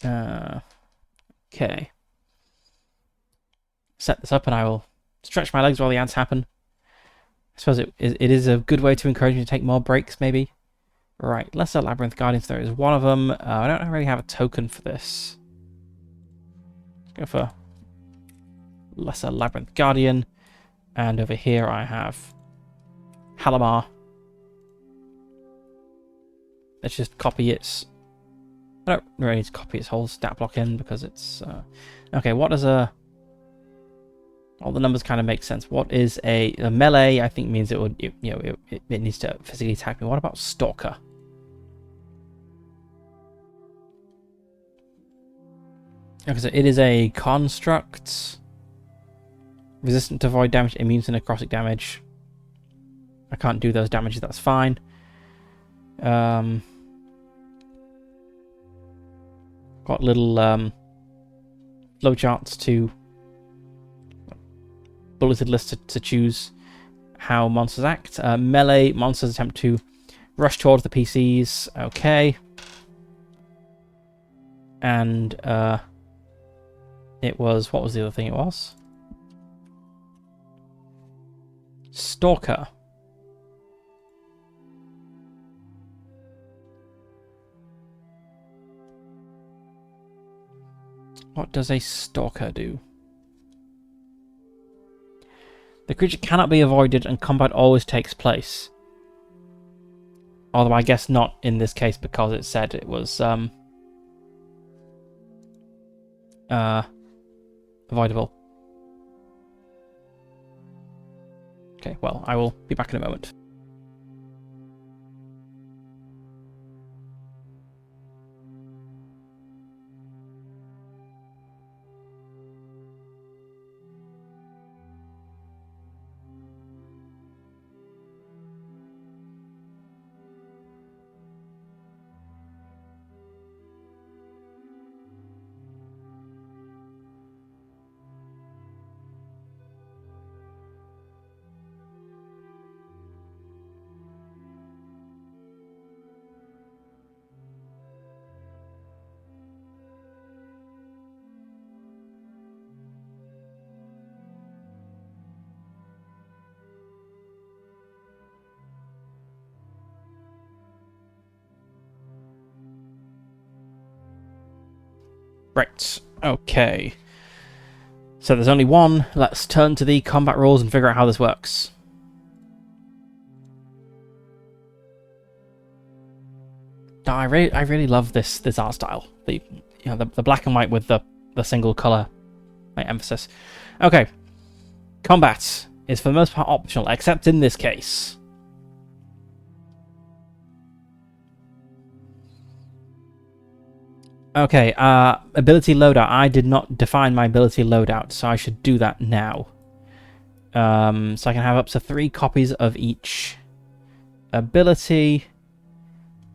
Okay. Set this up and I will stretch my legs while the ads happen. I suppose it is a good way to encourage me to take more breaks, maybe. Right, Lesser Labyrinth Guardians, there is one of them. I don't really have a token for this. Let's go for Lesser Labyrinth Guardian. And over here I have Halamar. Let's just copy its... I don't really need to copy its whole stat block in because it's... Okay, what does a... All the numbers kind of make sense. What is a melee? I think means it needs to physically attack me. What about Stalker? Okay, so it is a construct. Resistant to void damage, immune to necrotic damage. I can't do those damages, that's fine. Got little flowcharts to... bulleted list to choose how monsters act. Melee monsters attempt to rush towards the PCs. Okay. And it was... What was the other thing it was? Stalker. What does a Stalker do? The creature cannot be avoided and combat always takes place. Although I guess not in this case because it said it was avoidable. Okay, well, I will be back in a moment. Right, okay. So there's only one. Let's turn to the combat rules and figure out how this works. No, I really love this art style. The black and white with the single color emphasis. Okay. Combat is for the most part optional, except in this case. Okay, ability loadout. I did not define my ability loadout, so I should do that now. So I can have up to 3 copies of each ability.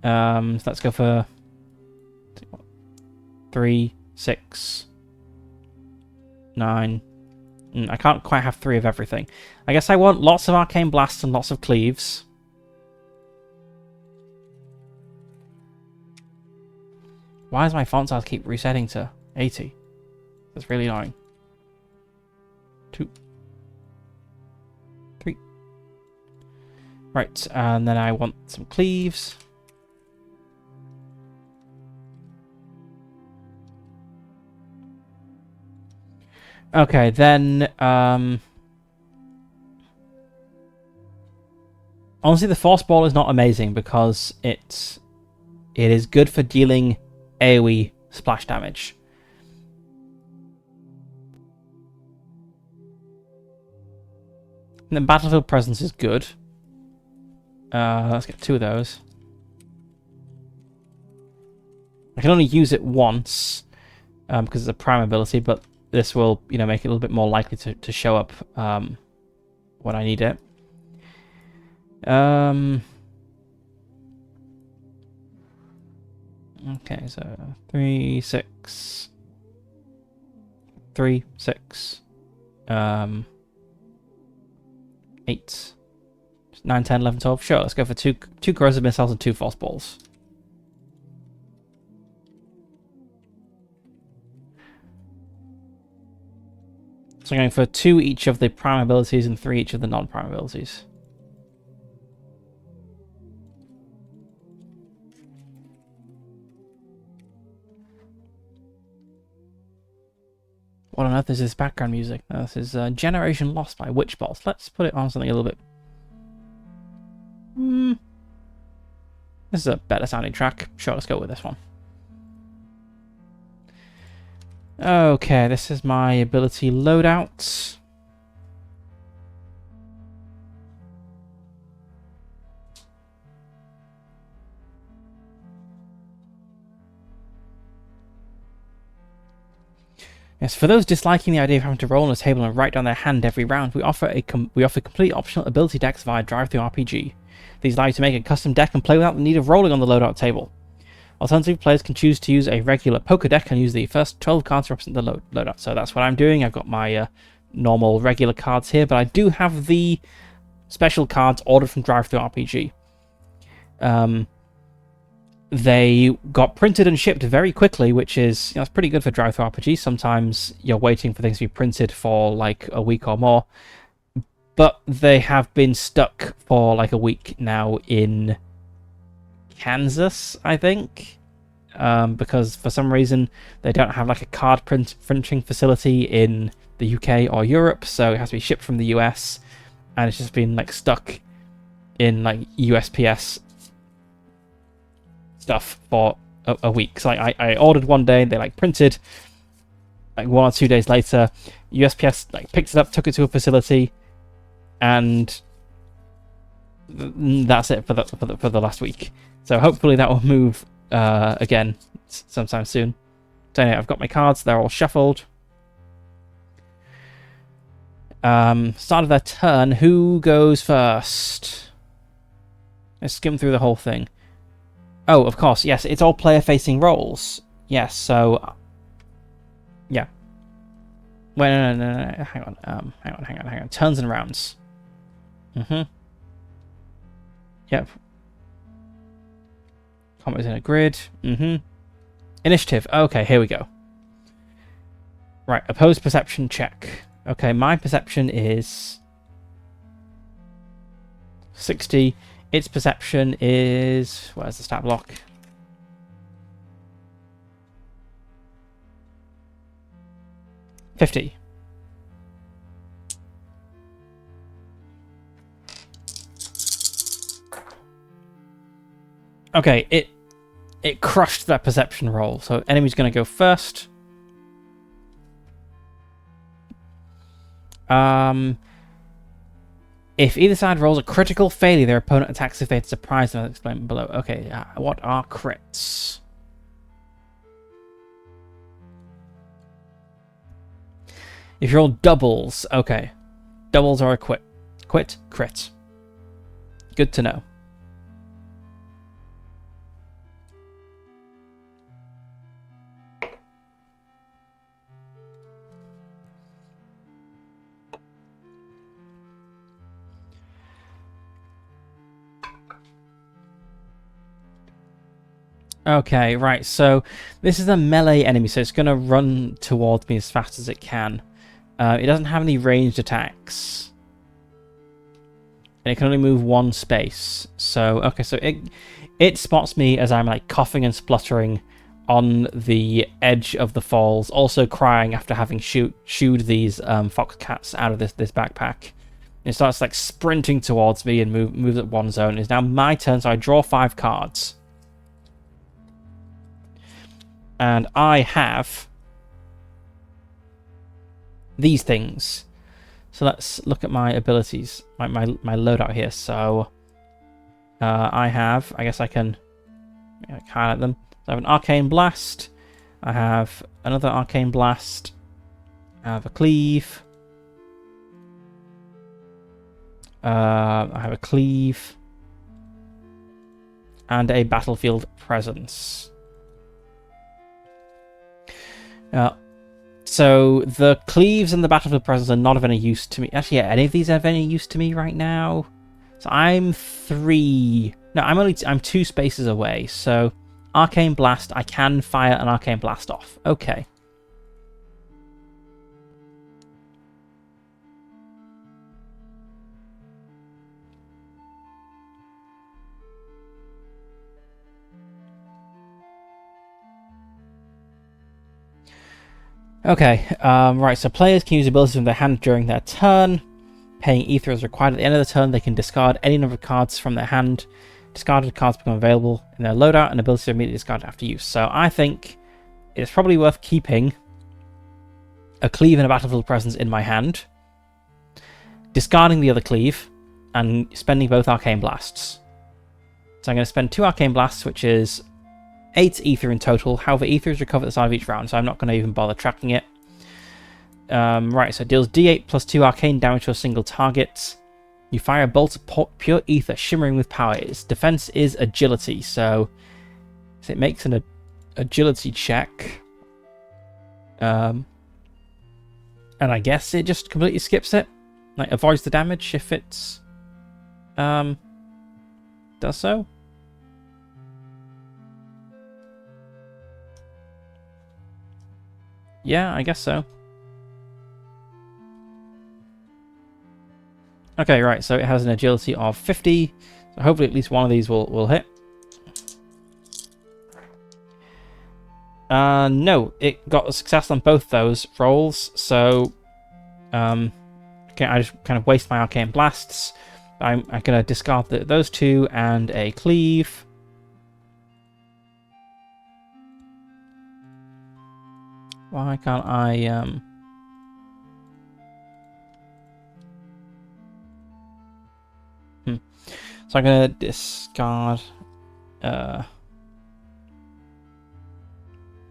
So let's go for 3, 6, 9. I can't quite have 3 of everything. I guess I want lots of arcane blasts and lots of cleaves. Why does my font size keep resetting to 80? That's really annoying. 2, 3. Right, and then I want some cleaves. Okay, then honestly the force ball is not amazing because it is good for dealing AoE splash damage. And then Battlefield Presence is good. Let's get 2 of those. I can only use it once because it's a prime ability, but this will, make it a little bit more likely to show up when I need it. Okay, so 3, 6, 3, 6, 8, 9, 10, 11, 12. Sure, let's go for 2 corrosive missiles and 2 force balls. So I'm going for 2 each of the prime abilities and 3 each of the non-prime abilities. What on earth is this background music? This is Generation Lost by Witch Boss. Let's put it on something a little bit... This is a better sounding track. Sure, let's go with this one. Okay, this is my ability loadout. Yes, for those disliking the idea of having to roll on a table and write down their hand every round, we offer complete optional ability decks via RPG. These allow you to make a custom deck and play without the need of rolling on the loadout table. Alternatively, players can choose to use a regular poker deck and use the first 12 cards to represent the loadout. So that's what I'm doing. I've got my normal regular cards here, but I do have the special cards ordered from RPG. They got printed and shipped very quickly, which is it's pretty good for RPG. Sometimes you're waiting for things to be printed for like a week or more, but they have been stuck for like a week now in Kansas, I think, because for some reason they don't have like a card printing facility in the UK or Europe, so it has to be shipped from the US, and it's just been like stuck in like USPS stuff for a week. So I ordered one day, and they like printed. Like 1 or 2 days later, USPS like picked it up, took it to a facility, and that's it for the last week. So hopefully that will move again sometime soon. So anyway, I've got my cards; they're all shuffled. Start of their turn. Who goes first? Let's skim through the whole thing. Oh, of course, yes, it's all player-facing roles. Yes, so yeah. Wait, no. Hang on. Turns and rounds. Yep. Combat in a grid. Initiative. Okay, here we go. Right, opposed perception check. Okay, my perception is 60. Its perception is... Where's the stat block? $50. Okay, it crushed that perception roll. So enemy's going to go first. If either side rolls a critical failure, their opponent attacks if they had surprised them, as explained below. Okay, what are crits? If you roll doubles, okay. Doubles are a quit. Quit, crit. Good to know. Okay, right, so this is a melee enemy, so it's going to run towards me as fast as it can. It doesn't have any ranged attacks. And it can only move one space. So, okay, so it spots me as I'm like coughing and spluttering on the edge of the falls, also crying after having shooed these fox cats out of this backpack. It starts like sprinting towards me and moves at one zone. It's now my turn, so I draw 5 cards. And I have these things. So let's look at my abilities, my loadout here. So I have, I guess I can highlight them. So I have an Arcane Blast. I have another Arcane Blast. I have a Cleave. I have a Cleave. And a Battlefield Presence. So the Cleaves and the Battlefield Presence are not of any use to me. Actually, yeah, any of these have any use to me right now? So I'm 3... No, I'm 2 spaces away. So Arcane Blast, I can fire an Arcane Blast off. Okay. Okay, right, so players can use abilities from their hand during their turn. Paying Ether is required at the end of the turn. They can discard any number of cards from their hand. Discarded cards become available in their loadout, and abilities are immediately discarded after use. So I think it's probably worth keeping a Cleave and a Battlefield Presence in my hand, discarding the other Cleave, and spending both Arcane Blasts. So I'm going to spend 2 Arcane Blasts, which is 8 Ether in total. However, Ether is recovered at the start of each round, so I'm not going to even bother tracking it. Right, so it deals D8 plus 2 arcane damage to a single target. You fire a bolt of pure Ether shimmering with power. Its defense is agility, so it makes an agility check. And I guess it just completely skips it. Like, avoids the damage if it's... does so. Yeah, I guess so. Okay, right, so it has an agility of 50. So hopefully at least one of these will hit. No, it got a success on both those rolls, so Okay, I just kind of waste my arcane blasts. I'm gonna discard those two and a cleave. Why can't I So I'm gonna discard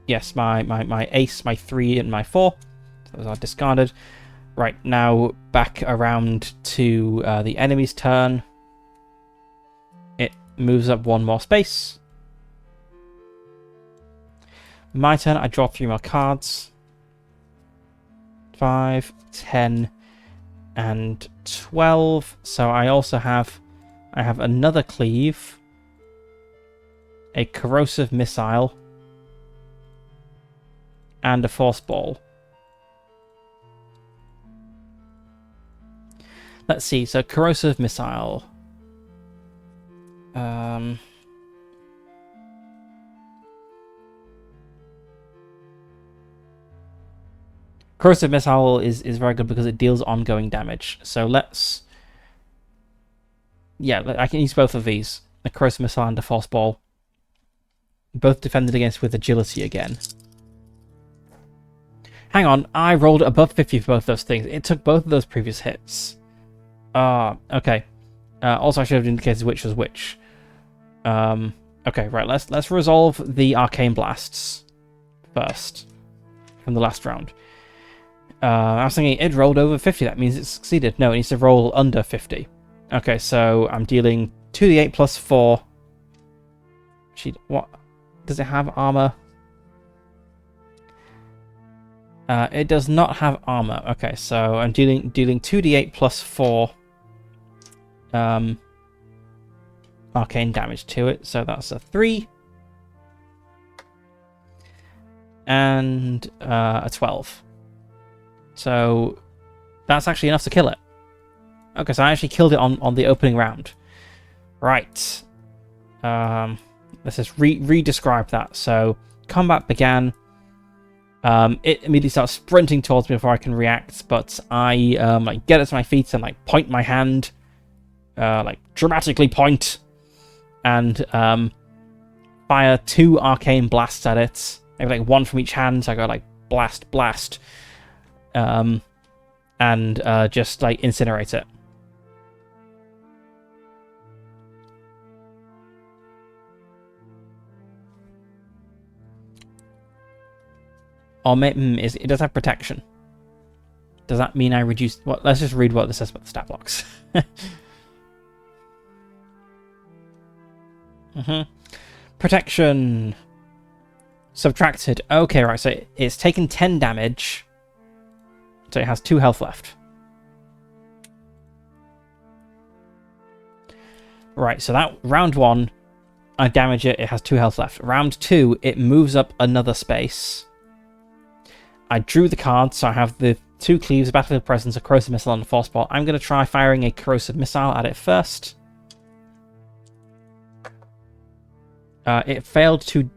yes, my ace, my 3 and my 4. Those are discarded. Right, now back around to the enemy's turn. It moves up 1 more space. My turn, I draw 3 more cards. 5, 10, and 12. So I also have another cleave, a corrosive missile, and a force ball. Let's see, so corrosive missile. Corrosive missile is very good because it deals ongoing damage. So let's... Yeah, I can use both of these. A corrosive missile and a force ball. Both defended against with agility again. Hang on, I rolled above 50 for both those things. It took both of those previous hits. Okay. Also, I should have indicated which was which. Okay, right, let's resolve the arcane blasts first from the last round. I was thinking it rolled over 50, that means it succeeded. No, it needs to roll under 50. Okay, so I'm dealing 2d8 plus 4. What? Does it have armor? It does not have armor. Okay, so I'm dealing 2d8 plus 4 arcane damage to it. So that's a 3. And a 12. So that's actually enough to kill it. Okay, so I actually killed it on the opening round. Right. Let's just re-describe that. So combat began. It immediately starts sprinting towards me before I can react, but I like get it to my feet and like point my hand, like dramatically point, and fire 2 arcane blasts at it. Maybe like 1 from each hand. So I go like blast, blast, and just like incinerate it. Or maybe it does have protection. Does that mean I reduce... What? Let's just read what this says about the stat blocks. Protection. Subtracted. Okay, right, so it's taken 10 damage. So it has 2 health left. Right, so that round 1, I damage it, it has 2 health left. Round 2, it moves up another space. I drew the card, so I have the 2 cleaves, Battlefield Presence, a corrosive missile, and a force ball. I'm going to try firing a corrosive missile at it first. It failed to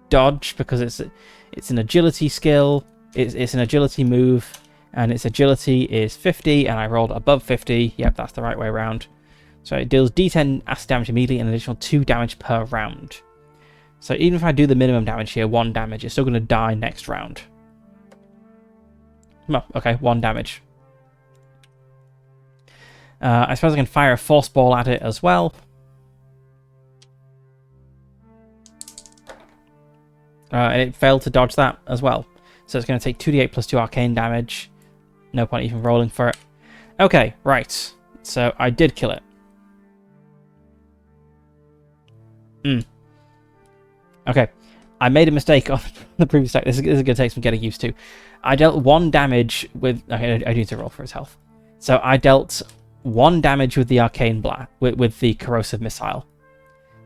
dodge because it's an agility skill. It's an agility move, and its agility is 50, and I rolled above 50. Yep, that's the right way around. So it deals D10 acid damage immediately, and an additional 2 damage per round. So even if I do the minimum damage here, 1 damage, it's still going to die next round. Oh, okay, 1 damage. I suppose I can fire a force ball at it as well. And it failed to dodge that as well. So it's going to take 2d8 plus 2 arcane damage. No point even rolling for it. Okay, right. So I did kill it. Okay. I made a mistake on the previous deck. This is going to take some getting used to. I dealt 1 damage with... Okay, I need to roll for his health. So I dealt 1 damage with the arcane blast, with the corrosive missile.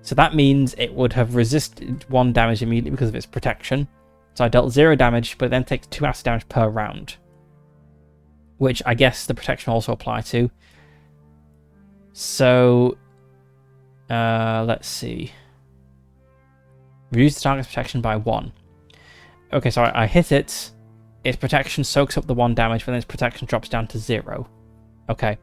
So that means it would have resisted 1 damage immediately because of its protection. So I dealt 0 damage, but it then takes 2 acid damage per round. Which I guess the protection also apply to. So... let's see. Reduce the target's protection by 1. Okay, so I hit it. its protection soaks up the 1 damage, but then its protection drops down to 0. Okay.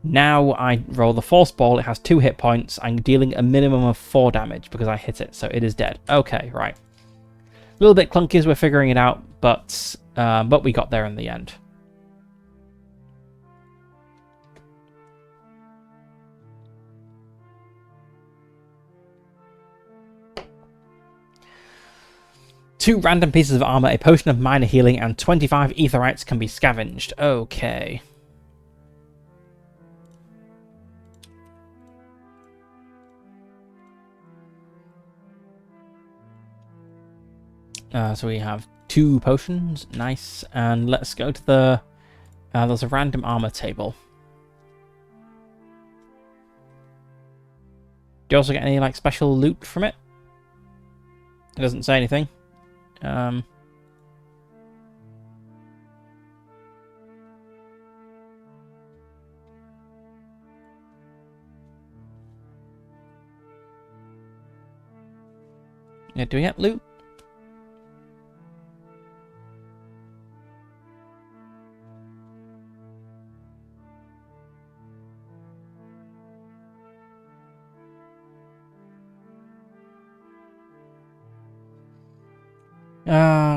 Now I roll the Force Ball. It has 2 hit points. I'm dealing a minimum of 4 damage because I hit it, so it is dead. Okay, right. A little bit clunky as we're figuring it out, but we got there in the end. Two random pieces of armor, a potion of minor healing, and 25 aetherites can be scavenged. Okay. So we have 2 potions. Nice. And let's go to the... there's a random armor table. Do you also get any, like, special loot from it? It doesn't say anything. Yeah, do we get loot?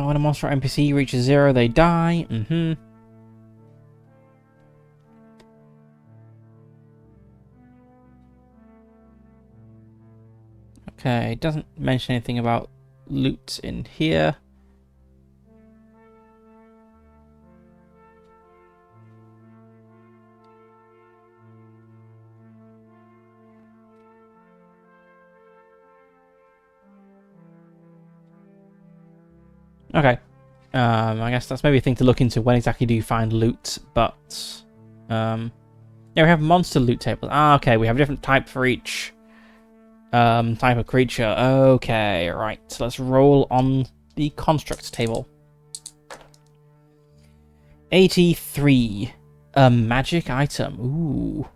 When a monster or NPC reaches 0, they die. Okay, it doesn't mention anything about loot in here. Okay. I guess that's maybe a thing to look into. When exactly do you find loot? But yeah, we have monster loot tables. Ah, okay. We have a different type for each type of creature. Okay, right. So let's roll on the construct table. 83. A magic item. Ooh.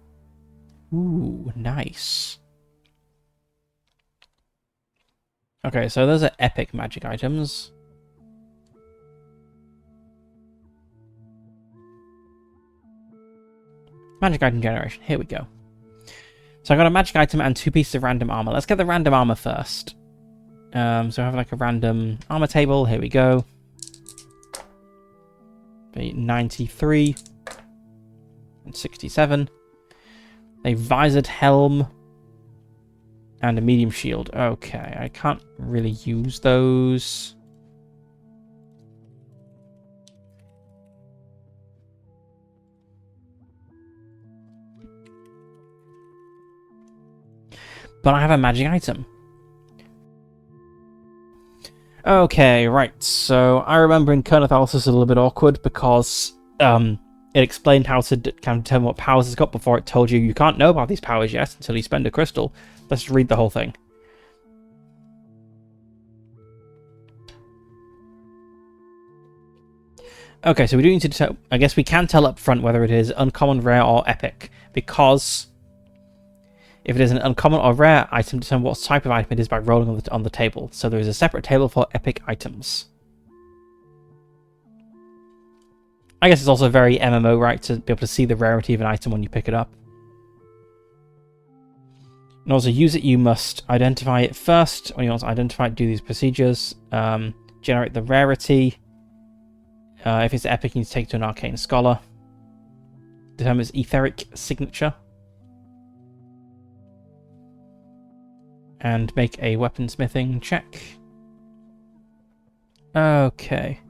Ooh, nice. Okay, so those are epic magic items. Magic item generation. Here we go. So I got a magic item and 2 pieces of random armor. Let's get the random armor first. So I have like a random armor table. Here we go. 93 and 67. A visored helm and a medium shield. Okay, I can't really use those. But I have a magic item. Okay, right. So I remember in Kernathal this was a little bit awkward because it explained how to kind of determine what powers it's got before it told you can't know about these powers yet until you spend a crystal. Let's read the whole thing. Okay, so we do need to tell... I guess we can tell up front whether it is uncommon, rare, or epic, because if it is an uncommon or rare item, determine what type of item it is by rolling on the table. So there is a separate table for epic items. I guess it's also very MMO, right, to be able to see the rarity of an item when you pick it up. In order to use it, you must identify it first. When you want to identify it, do these procedures. Generate the rarity. If it's epic, you need to take it to an arcane scholar. Determine its etheric signature. And make a weaponsmithing check. Okay.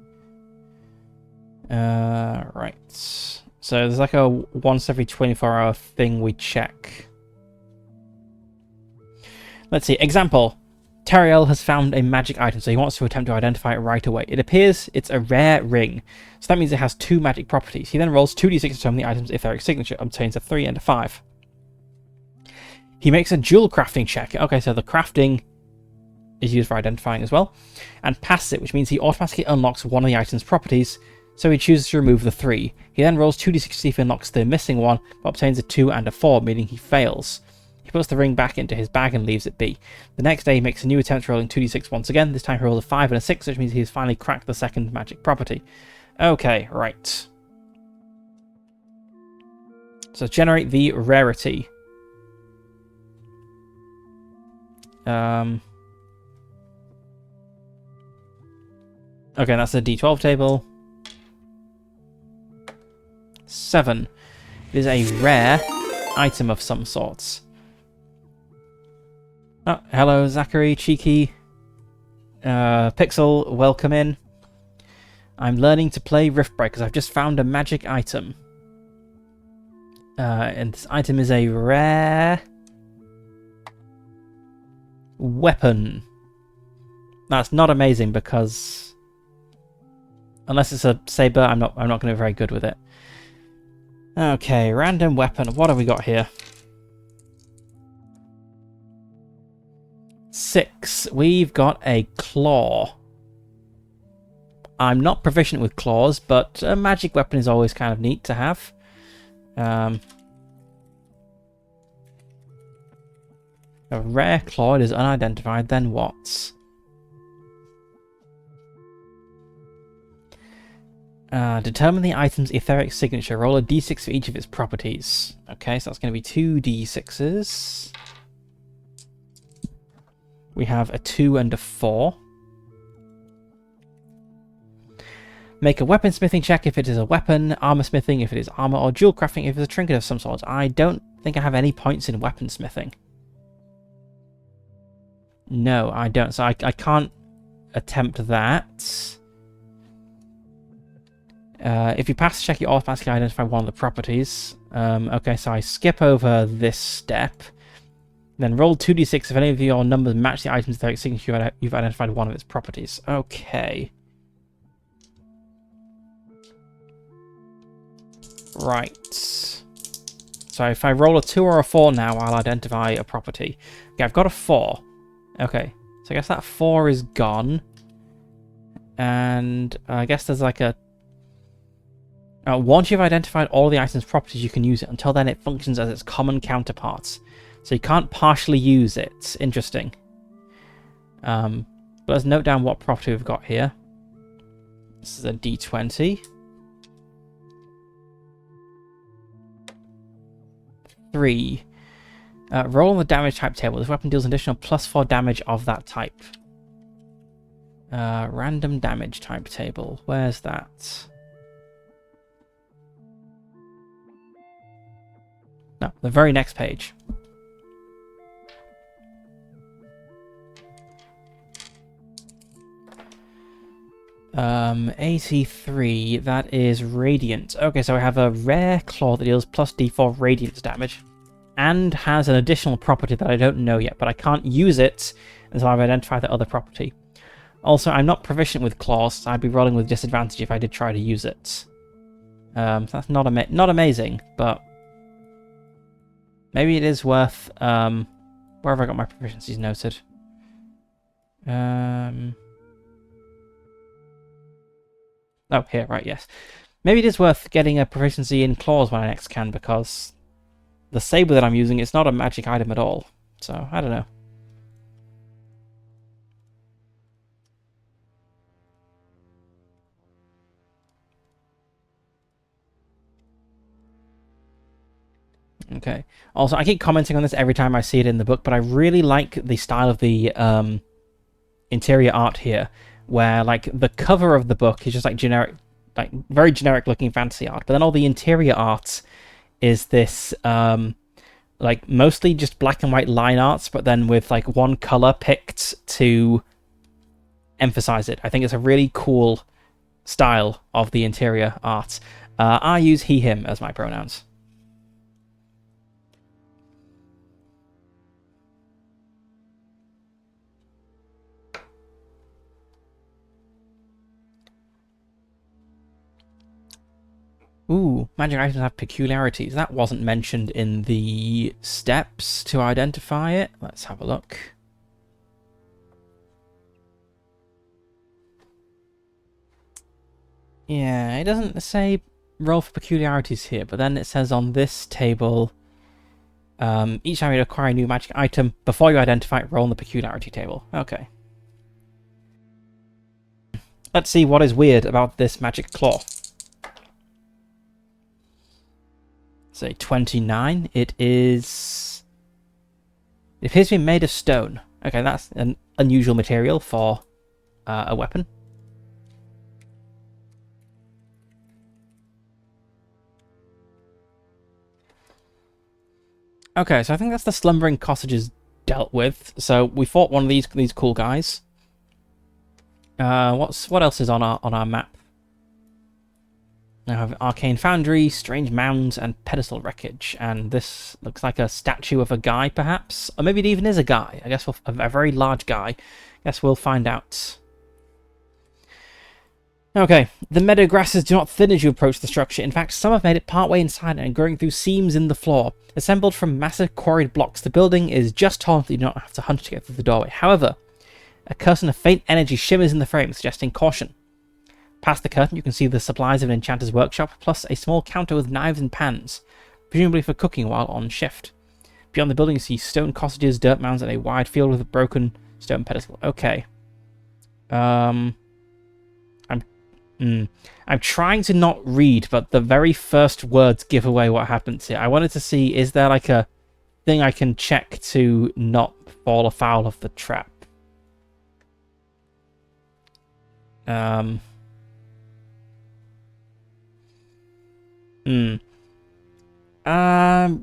Right. So there's like a once every 24-hour thing we check. Let's see. Example. Teriel has found a magic item, so he wants to attempt to identify it right away. It appears it's a rare ring, so that means it has 2 magic properties. He then rolls 2d6 to determine the item's etheric signature, obtains a 3 and a 5. He makes a dual crafting check. Okay, so the crafting is used for identifying as well. And passes it, which means he automatically unlocks one of the item's properties, so he chooses to remove the 3. He then rolls 2d6 to see if he unlocks the missing one, but obtains a 2 and a 4, meaning he fails. He puts the ring back into his bag and leaves it be. The next day he makes a new attempt rolling 2d6 once again. This time he rolls a 5 and a 6, which means he's finally cracked the second magic property. Okay, right. So generate the rarity. Okay, that's the D12 table. 7. It is a rare item of some sorts. Oh, hello, Zachary, Cheeky. Pixel, welcome in. I'm learning to play RIFTBREAKERS. I've just found a magic item. And this item is a rare weapon. That's not amazing because unless it's a saber, I'm not going to be very good with it. Okay, random weapon. What have we got here? 6. We've got a claw. I'm not proficient with claws, but a magic weapon is always kind of neat to have. A rare claw, it is unidentified, then what? Determine the item's etheric signature. Roll a d6 for each of its properties. Okay, so that's going to be 2 d6s. We have a 2 and a 4. Make a weaponsmithing check if it is a weapon, armor smithing if it is armor, or jewel crafting if it's a trinket of some sort. I don't think I have any points in weaponsmithing. No, I don't. So I can't attempt that. If you pass the check, you automatically identify one of the properties. Okay, so I skip over this step. Then roll 2d6 if any of your numbers match the item's etheric signature, you've identified one of its properties. Okay. Right. So if I roll a 2 or a 4 now, I'll identify a property. Okay, I've got a 4. Okay, so I guess that 4 is gone. And I guess there's like a... once you've identified all the item's properties, you can use it. Until then, it functions as its common counterparts. So you can't partially use it. Interesting. But let's note down what property we've got here. This is a d20. 3. Roll on the damage type table. This weapon deals an additional +4 damage of that type. Random damage type table. Where's that? No, the very next page. Um, 83, that is Radiant. Okay, so I have a rare claw that deals +d4 Radiance damage, and has an additional property that I don't know yet, but I can't use it until I've identified the other property. Also, I'm not proficient with claws, so I'd be rolling with disadvantage if I did try to use it. So that's not amazing, but maybe it is worth... where have I got my proficiencies noted? Oh, here, right, yes. Maybe it is worth getting a proficiency in claws when I next can, because the saber that I'm using is not a magic item at all. So, I don't know. Okay. Also, I keep commenting on this every time I see it in the book, but I really like the style of the interior art here, where like the cover of the book is just like generic, like very generic looking fantasy art, but then all the interior art is this like mostly just black and white line arts, but then with like one color picked to emphasize it. I think it's a really cool style of the interior art. I use he, him as my pronouns. Ooh, magic items have peculiarities. That wasn't mentioned in the steps to identify it. Let's have a look. Yeah, it doesn't say roll for peculiarities here, but then it says on this table, each time you acquire a new magic item, before you identify it, roll on the peculiarity table. Okay. let's see what is weird about this magic claw. Say 29. It is... It appears to be made of stone. Okay, that's an unusual material for a weapon. Okay, so I think that's the slumbering cottages dealt with. So we fought one of these cool guys. What else is on our map? Now I have Arcane Foundry, Strange Mounds, and Pedestal Wreckage. And this looks like a statue of a guy, perhaps? Or maybe it even is a guy. I guess a very large guy. I guess we'll find out. Okay, the meadow grasses do not thin as you approach the structure. In fact, some have made it partway inside and growing through seams in the floor. Assembled from massive quarried blocks, the building is just tall enough that you do not have to hunt to get through the doorway. However, a curtain of faint energy shimmers in the frame, suggesting caution. Past the curtain, you can see the supplies of an enchanter's workshop, plus a small counter with knives and pans, presumably for cooking while on shift. Beyond the building, you see stone cottages, dirt mounds, and a wide field with a broken stone pedestal. Okay. I'm trying to not read, but the very first words give away what happens here. I wanted to see, is there like a thing I can check to not fall afoul of the trap?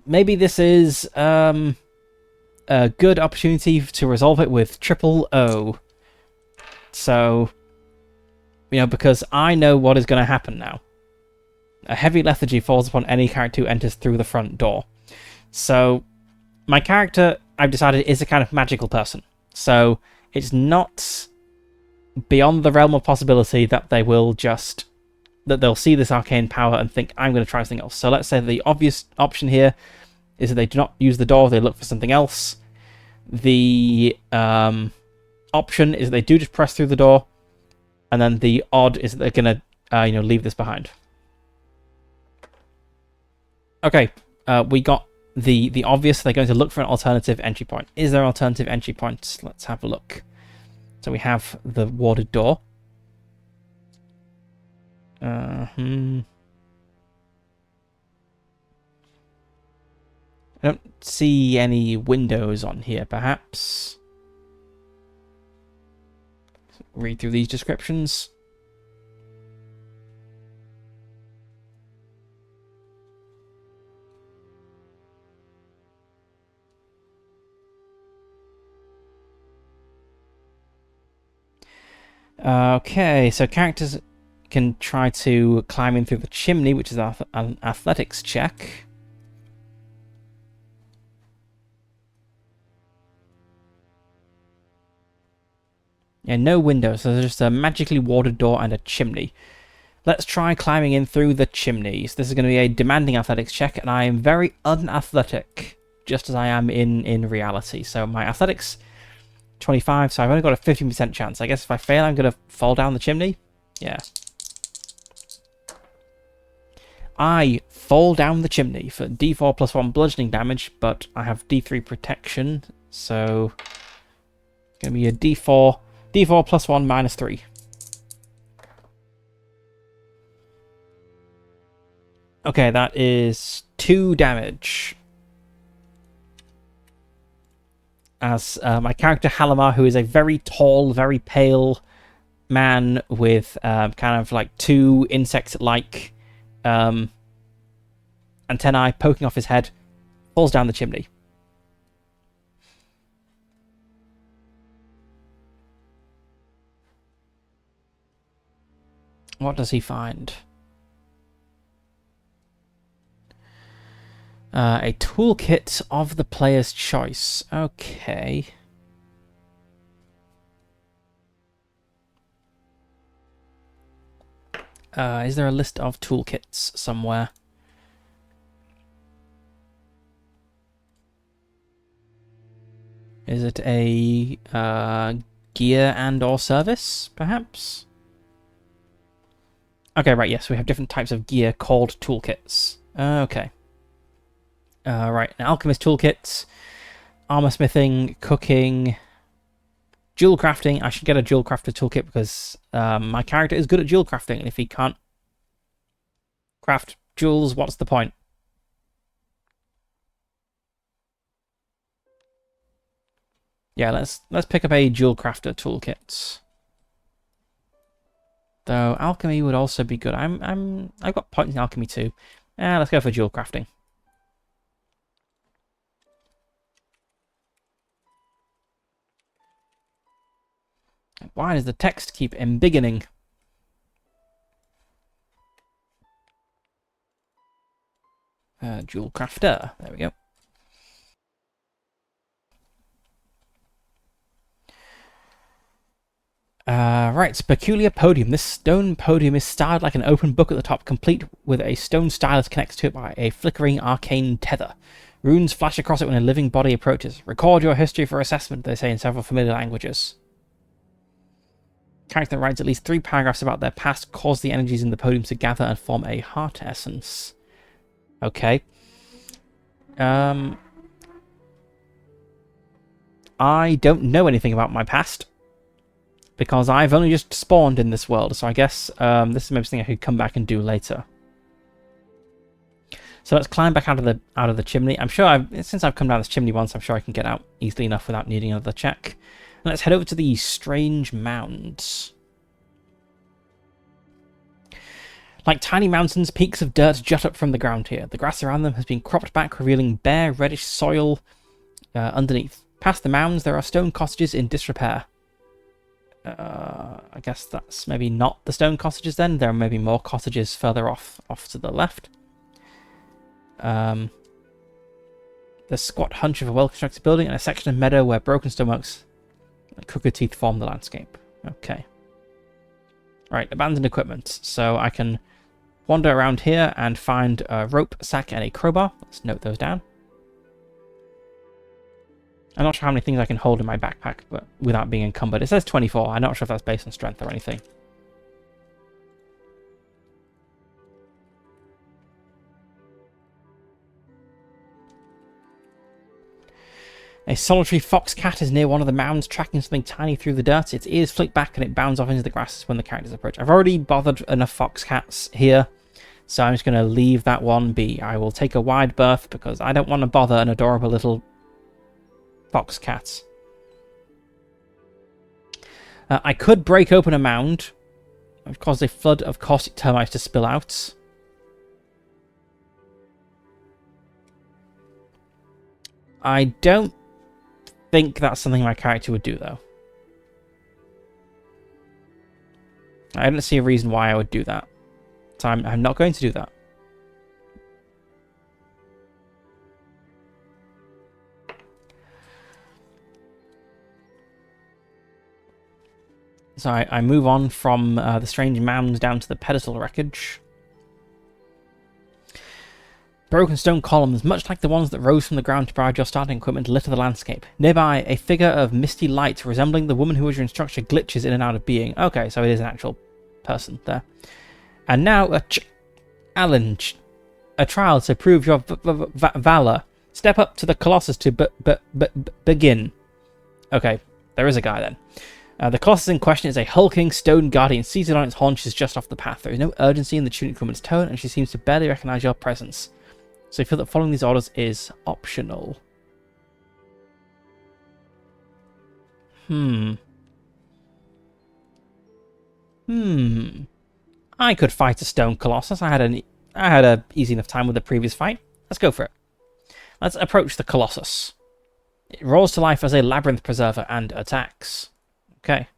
Maybe this is a good opportunity to resolve it with triple O. So, you know, because I know what is going to happen now. A heavy lethargy falls upon any character who enters through the front door. So, my character, I've decided, is a kind of magical person. So, it's not beyond the realm of possibility that they will just... that they'll see this arcane power and think, I'm going to try something else. So let's say the obvious option here is that they do not use the door, they look for something else. The option is that they do just press through the door, and then the odd is that they're going to leave this behind. Okay, we got the obvious. They're going to look for an alternative entry point. Is there an alternative entry point? Let's have a look. So we have the warded door. I don't see any windows on here, perhaps. Read through these descriptions. Okay, so characters can try to climb in through the chimney, which is an athletics check. Yeah, no windows, so there's just a magically warded door and a chimney. Let's try climbing in through the chimneys. This is going to be a demanding athletics check, and I am very unathletic, just as I am in reality. So my athletics, 25, so I've only got a 15% chance. I guess if I fail, I'm going to fall down the chimney. Yeah. I fall down the chimney for D4 plus 1 bludgeoning damage, but I have D3 protection, so it's going to be a D4 plus 1 minus 3. Okay, that is 2 damage. As my character Halimar, who is a very tall, very pale man with kind of like 2 insect-like antennae poking off his head, falls down the chimney. What does he find? A toolkit of the player's choice. Okay. Is there a list of toolkits somewhere? Is it a gear and or service, perhaps? Okay, right, yes, we have different types of gear called toolkits. Okay. Right, an alchemist toolkit, armor smithing, cooking, Jewel crafting. I should get a jewel crafter toolkit because my character is good at jewel crafting, and if he can't craft jewels, what's the point? Yeah, let's pick up a jewel crafter toolkit. Though alchemy would also be good. I've got points in alchemy too. Let's go for jewel crafting. Why does the text keep embiggening? Jewel crafter. There we go. Right, peculiar podium. This stone podium is styled like an open book at the top, complete with a stone stylus connected to it by a flickering arcane tether. Runes flash across it when a living body approaches. Record your history for assessment, they say in several familiar languages. Character that writes at least 3 paragraphs about their past cause the energies in the podium to gather and form a heart essence. Okay. I don't know anything about my past, because I've only just spawned in this world, so I guess this is maybe something I could come back and do later. So let's climb back out of the chimney. I'm sure since I've come down this chimney once, I'm sure I can get out easily enough without needing another check. And let's head over to the strange mounds. Like tiny mountains, peaks of dirt jut up from the ground here. The grass around them has been cropped back, revealing bare reddish soil underneath. Past the mounds, there are stone cottages in disrepair. I guess that's maybe not the stone cottages then. There are maybe more cottages further off to the left. The squat hunch of a well-constructed building and a section of meadow where broken stoneworks like crooked teeth form the landscape. Okay. Right, abandoned equipment. So I can wander around here and find a rope, sack, and a crowbar. Let's note those down. I'm not sure how many things I can hold in my backpack, but without being encumbered. It says 24. I'm not sure if that's based on strength or anything. A solitary fox cat is near one of the mounds, tracking something tiny through the dirt. Its ears flick back and it bounds off into the grasses when the characters approach. I've already bothered enough fox cats here, so I'm just going to leave that one be. I will take a wide berth because I don't want to bother an adorable little fox cat. I could break open a mound, which caused a flood of caustic termites to spill out. I don't think that's something my character would do, though. I don't see a reason why I would do that. So I'm not going to do that. So I move on from the strange mounds down to the pedestal wreckage. Broken stone columns, much like the ones that rose from the ground to provide your starting equipment, litter the landscape. Nearby, a figure of misty light resembling the woman who was your instructor glitches in and out of being. Okay, so it is an actual person there. And now a challenge. A trial to prove your valor. Step up to the Colossus to begin. Okay, there is a guy then. The Colossus in question is a hulking stone guardian seated on its haunches just off the path. There is no urgency in the tunic woman's tone, and she seems to barely recognize your presence. So you feel that following these orders is optional. I could fight a stone colossus. I had a easy enough time with the previous fight. Let's go for it. Let's approach the colossus. It roars to life as a labyrinth preserver and attacks. Okay.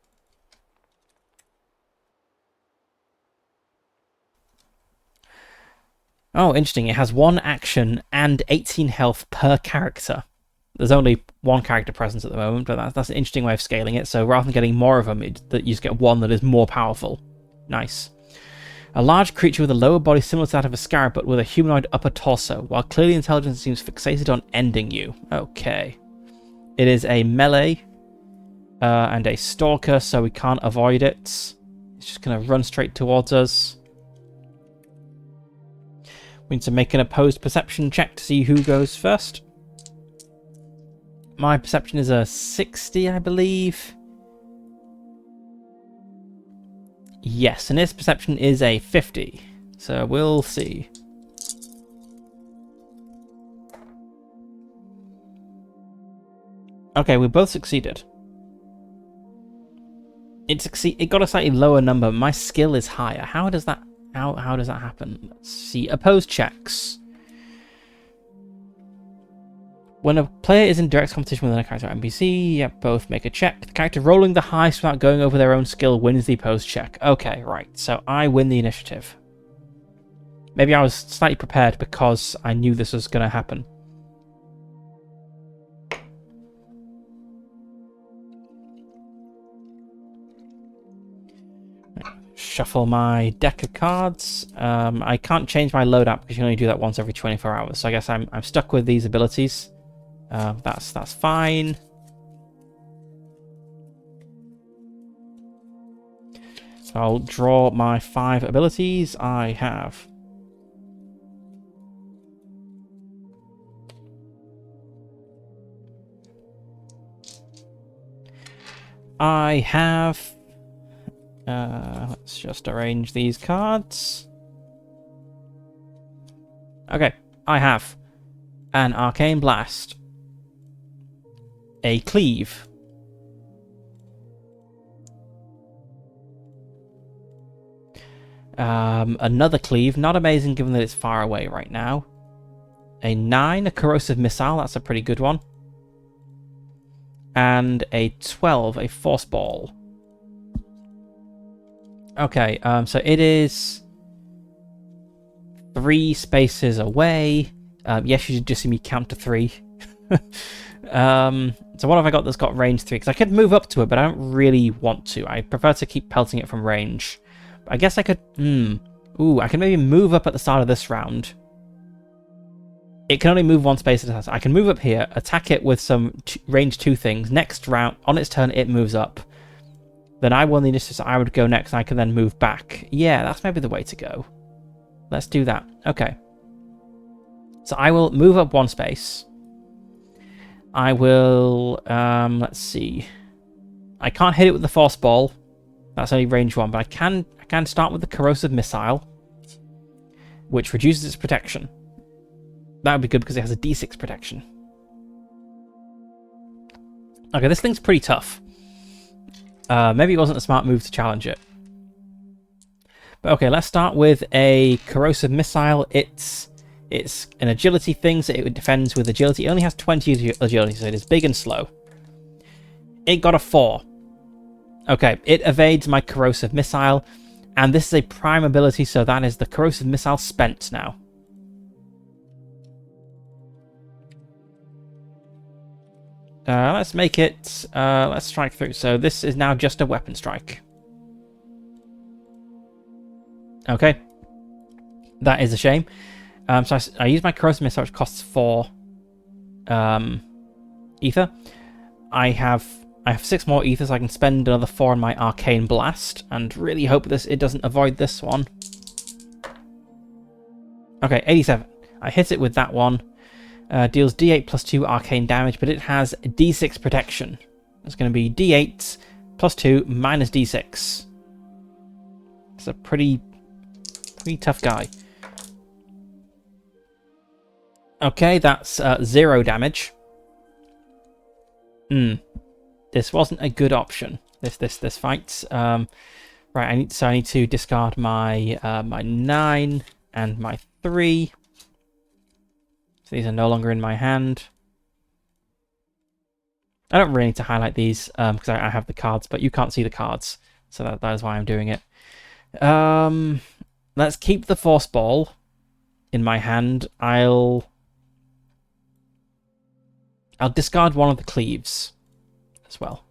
Oh, interesting. It has 1 action and 18 health per character. There's only 1 character present at the moment, but that's an interesting way of scaling it. So rather than getting more of them, you just get 1 that is more powerful. Nice. A large creature with a lower body similar to that of a scarab, but with a humanoid upper torso. While clearly intelligent, it seems fixated on ending you. Okay. It is a melee and a stalker, so we can't avoid it. It's just going to run straight towards us. We need to make an opposed perception check to see who goes first. My perception is a 60, I believe. Yes, and its perception is a 50. So we'll see. Okay, we both succeeded. It got a slightly lower number. My skill is higher. How does that happen? Let's see. Opposed checks. When a player is in direct competition with a character or NPC, both make a check. The character rolling the highest without going over their own skill wins the opposed check. Okay, right. So I win the initiative. Maybe I was slightly prepared because I knew this was going to happen. Shuffle my deck of cards. I can't change my loadout because you can only do that once every 24 hours. So I guess I'm stuck with these abilities. That's fine. So I'll draw my 5 abilities. I have let's just arrange these cards. Okay, I have an Arcane Blast, a Cleave, another Cleave, not amazing given that it's far away right now, a 9, a Corrosive Missile, that's a pretty good one, and a 12, a Force Ball. Okay, so it is 3 spaces away. Yes, you should just see me count to 3. So what have I got that's got range 3? Because I could move up to it, but I don't really want to. I prefer to keep pelting it from range. I guess I could... Ooh, I can maybe move up at the start of this round. It can only move 1 space at a time. I can move up here, attack it with some range 2 things. Next round, on its turn, it moves up. Then I won the initiative, so I would go next, and I can then move back. Yeah, that's maybe the way to go. Let's do that. Okay. So I will move up 1 space. I will, let's see. I can't hit it with the Force Ball. That's only range 1, but I can start with the Corrosive Missile, which reduces its protection. That would be good because it has a D6 protection. Okay, this thing's pretty tough. Maybe it wasn't a smart move to challenge it. But okay, let's start with a Corrosive Missile. It's an agility thing, so it defends with agility. It only has 20 agility, so it is big and slow. It got a 4. Okay, it evades my Corrosive Missile, and this is a prime ability, so that is the Corrosive Missile spent now. Let's make it, let's strike through. So this is now just a weapon strike. Okay. That is a shame. So I use my Corrosive Missile, which costs 4 ether. I have 6 more ether, so I can spend another 4 on my Arcane Blast, and really hope it doesn't avoid this one. Okay, 87. I hit it with that one. Deals D8 plus 2 arcane damage, but it has D6 protection. It's going to be D8 plus 2 minus D6. It's a pretty tough guy. Okay, that's 0 damage. This wasn't a good option. This fight. Right, I need to discard my my 9 and my 3. So these are no longer in my hand. I don't really need to highlight these because I have the cards, but you can't see the cards, so that is why I'm doing it. Let's keep the Force Ball in my hand. I'll discard one of the Cleaves as well.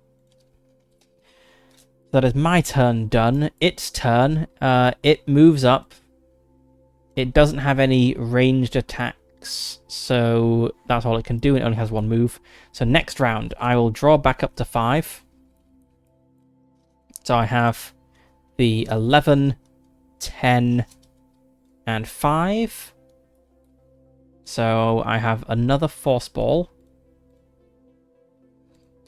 That is my turn done. Its turn. It moves up. It doesn't have any ranged attacks, so that's all it can do. It only has 1 move. So next round, I will draw back up to 5. So I have the 11, 10, and 5. So I have another Force Ball.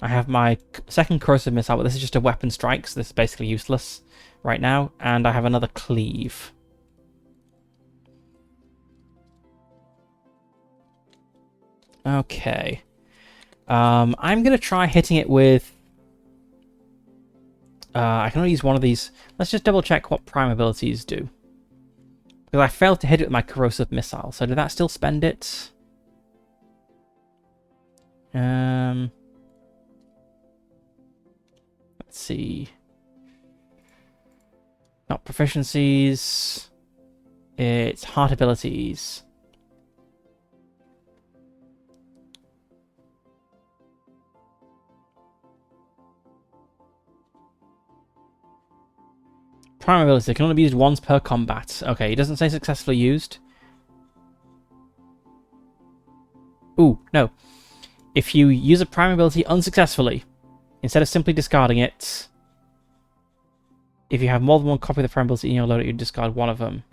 I have my second corrosive missile, but this is just a weapon strike, so this is basically useless right now. And I have another cleave. Okay. I'm going to try hitting it with... I can only use one of these. Let's just double check what prime abilities do. Because I failed to hit it with my corrosive missile, so did that still spend it? Let's see. Not proficiencies. It's heart abilities. Prime ability can only be used once per combat. Okay, it doesn't say successfully used. Ooh, no. If you use a prime ability unsuccessfully, instead of simply discarding it, if you have more than one copy of the prime ability in your loadout, you discard one of them.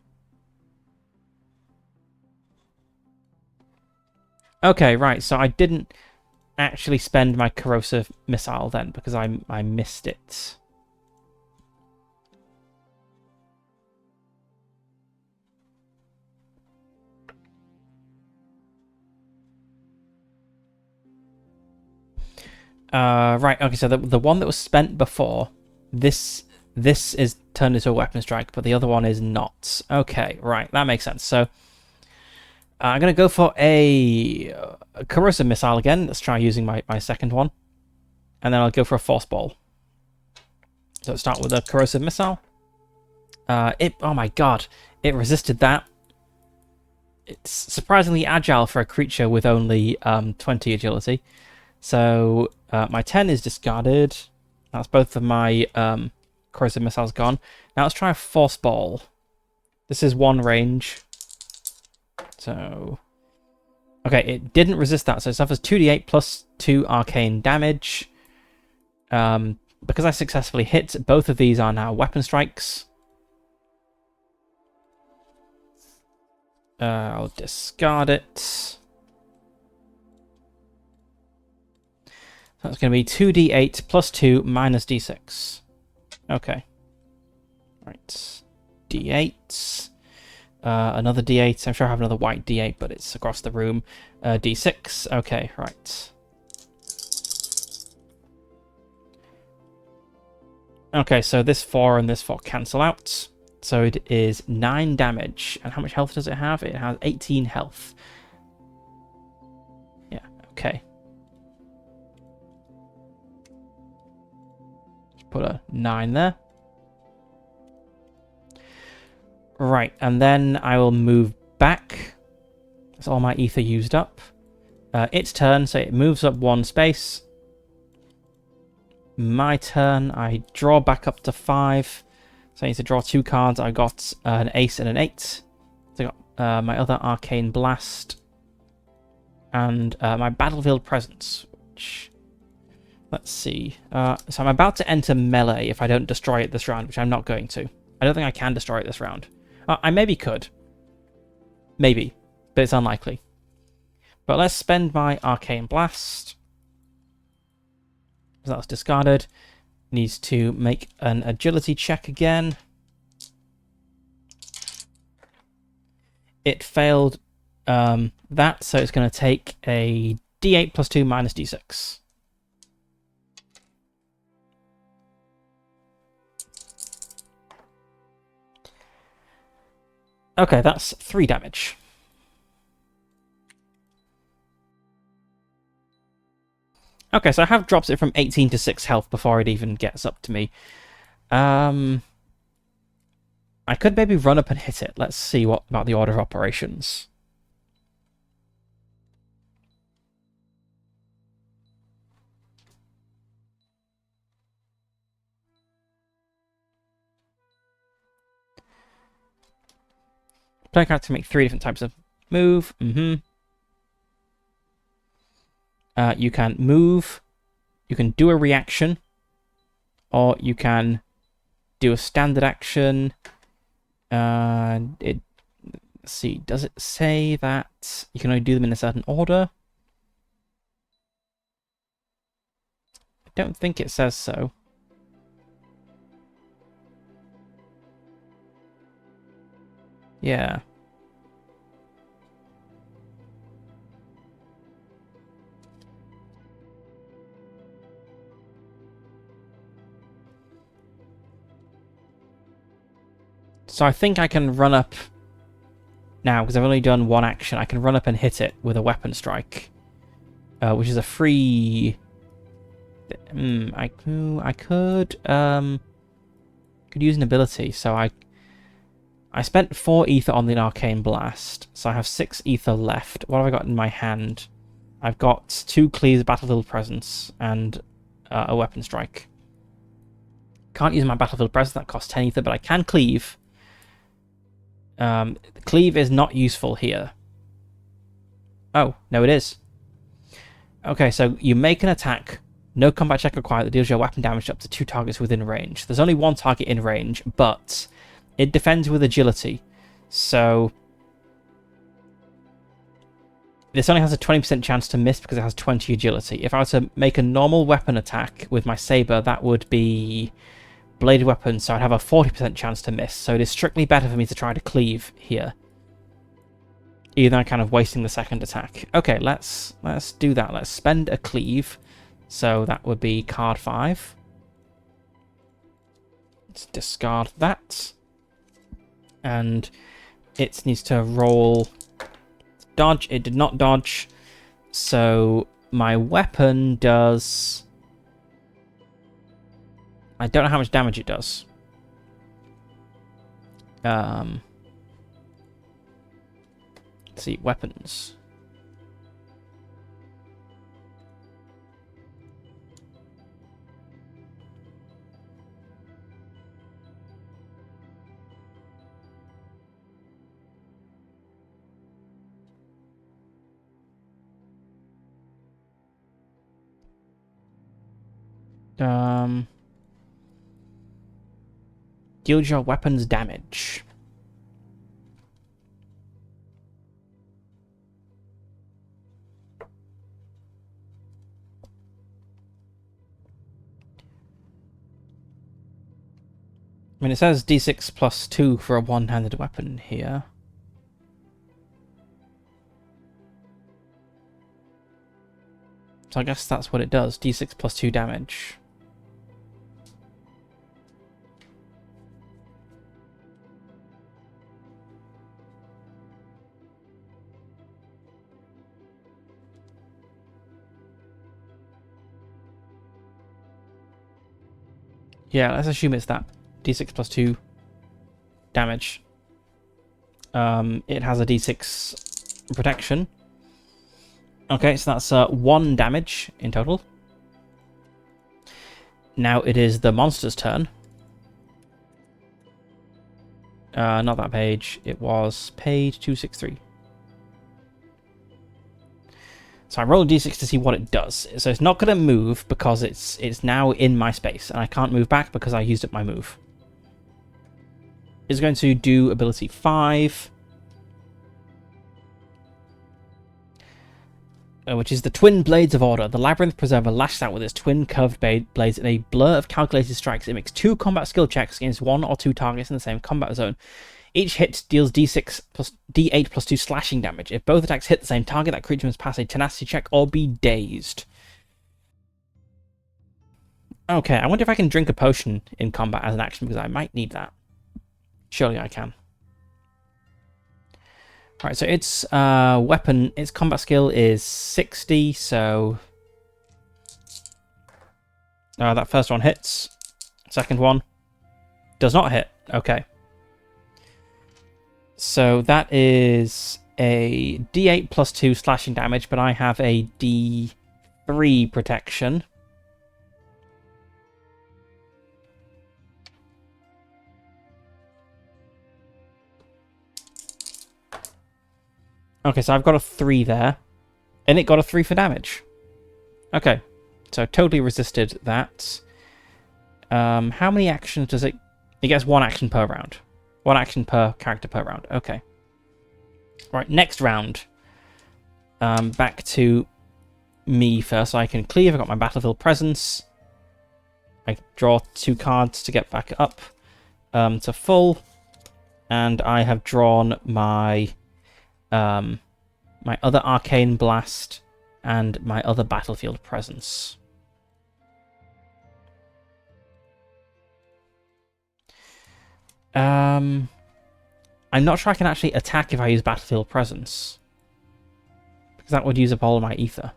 Okay, right, so I didn't actually spend my corrosive missile then, because I missed it. Right, okay, so the one that was spent before, this is turned into a weapon strike, but the other one is not. Okay, right, that makes sense. So I'm going to go for a corrosive missile again. Let's try using my second one. And then I'll go for a force ball. So let's start with a corrosive missile. Oh my god, it resisted that. It's surprisingly agile for a creature with only 20 agility. So my 10 is discarded. That's both of my corrosive missiles gone. Now let's try a force ball. This is one range. So, okay, it didn't resist that. So it suffers 2d8 plus 2 arcane damage. Because I successfully hit, both of these are now weapon strikes. I'll discard it. That's going to be 2d8 plus 2 minus d6. Okay. Right. d8. Another d8. I'm sure I have another white d8, but it's across the room. d6. Okay, right. Okay, so this 4 and this 4 cancel out. So it is 9 damage. And how much health does it have? It has 18 health. Yeah, okay. Put a 9 there. Right, and then I will move back. That's all my ether used up. Its turn, so it moves up 1 space. My turn, I draw back up to 5. So I need to draw 2 cards. I got an ace and an 8. So I got my other arcane blast. And my battlefield presence, which... Let's see. So I'm about to enter melee if I don't destroy it this round, which I'm not going to. I don't think I can destroy it this round. I maybe could. Maybe. But it's unlikely. But let's spend my Arcane Blast. So that's discarded. Needs to make an agility check again. It failed that, so it's going to take a d8 plus 2 minus d6. Okay, that's 3 damage. Okay, so I have dropped it from 18 to 6 health before it even gets up to me. I could maybe run up and hit it. Let's see what about the order of operations. Player character can make 3 different types of move. You can move, you can do a reaction, or you can do a standard action. Let's see, does it say that you can only do them in a certain order? don't think it says so. Yeah. So I think I can run up now, because I've only done one action. I can run up and hit it with a weapon strike, which is a free... I could use an ability. So I spent 4 ether on the arcane blast, so I have 6 ether left. What have I got in my hand? I've got 2 cleaves, battlefield presence, and a weapon strike. Can't use my battlefield presence, that costs 10 ether, but I can cleave. Cleave is not useful here. Oh, no it is. Okay, so you make an attack, no combat check required, that deals your weapon damage to up to 2 targets within range. There's only 1 target in range, but it defends with agility. So this only has a 20% chance to miss because it has 20 agility. If I were to make a normal weapon attack with my saber, that would be bladed weapon, so I'd have a 40% chance to miss. So it is strictly better for me to try to cleave here, even though I'm kind of wasting the second attack. Okay, let's do that. Let's spend a cleave. So that would be card 5. Let's discard that. And it needs to roll dodge. It did not dodge. So my weapon does... I don't know how much damage it does. Let's see, weapons. Deals your weapons damage. I mean, it says d6 plus 2 for a one-handed weapon here. So I guess that's what it does. d6 plus 2 damage. Yeah, let's assume it's that. d6 plus 2 damage. It has a d6 protection. Okay, so that's 1 damage in total. Now it is the monster's turn. Not that page. It was page 263. So I roll a d6 to see what it does. So it's not going to move because it's now in my space, and I can't move back because I used up my move. It's going to do ability 5, which is the Twin Blades of Order. The Labyrinth Preserver lashes out with its twin curved blades in a blur of calculated strikes. It makes 2 combat skill checks against 1 or 2 targets in the same combat zone. Each hit deals d8 plus 2 slashing damage. If both attacks hit the same target, that creature must pass a tenacity check or be dazed. Okay, I wonder if I can drink a potion in combat as an action, because I might need that. Surely I can. Right, so its weapon, its combat skill is 60, so... that first one hits. Second one does not hit. Okay. So that is a d8 plus 2 slashing damage, but I have a d3 protection. Okay, so I've got a 3 there, and it got a 3 for damage. Okay, so totally resisted that. How many actions does it... It gets 1 action per round. 1 action per character per round. Okay. Right, next round. Back to me first. So I can cleave. I've got my battlefield presence. I draw 2 cards to get back up to full, and I have drawn my my other Arcane Blast and my other Battlefield Presence. I'm not sure I can actually attack if I use Battlefield Presence, because that would use up all of my ether.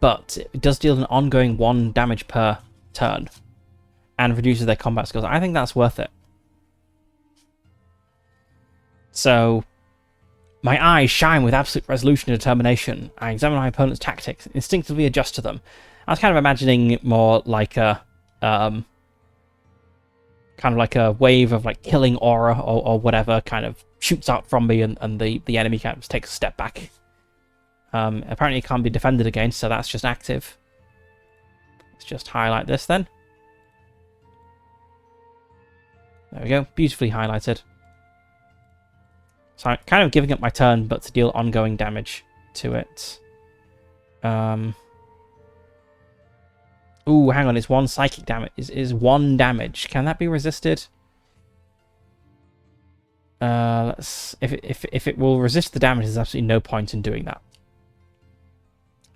But it does deal an ongoing 1 damage per turn and reduces their combat skills. I think that's worth it. So, my eyes shine with absolute resolution and determination. I examine my opponent's tactics, instinctively adjust to them. I was kind of imagining it more like a kind of like a wave of like killing aura or whatever kind of shoots out from me, and the enemy kind of takes a step back. Apparently it can't be defended against, so that's just active. Let's just highlight this then. There we go, beautifully highlighted. So I'm kind of giving up my turn, but to deal ongoing damage to it. Ooh, hang on, it's 1 psychic damage. Is 1 damage. Can that be resisted? Let's if it will resist the damage, there's absolutely no point in doing that.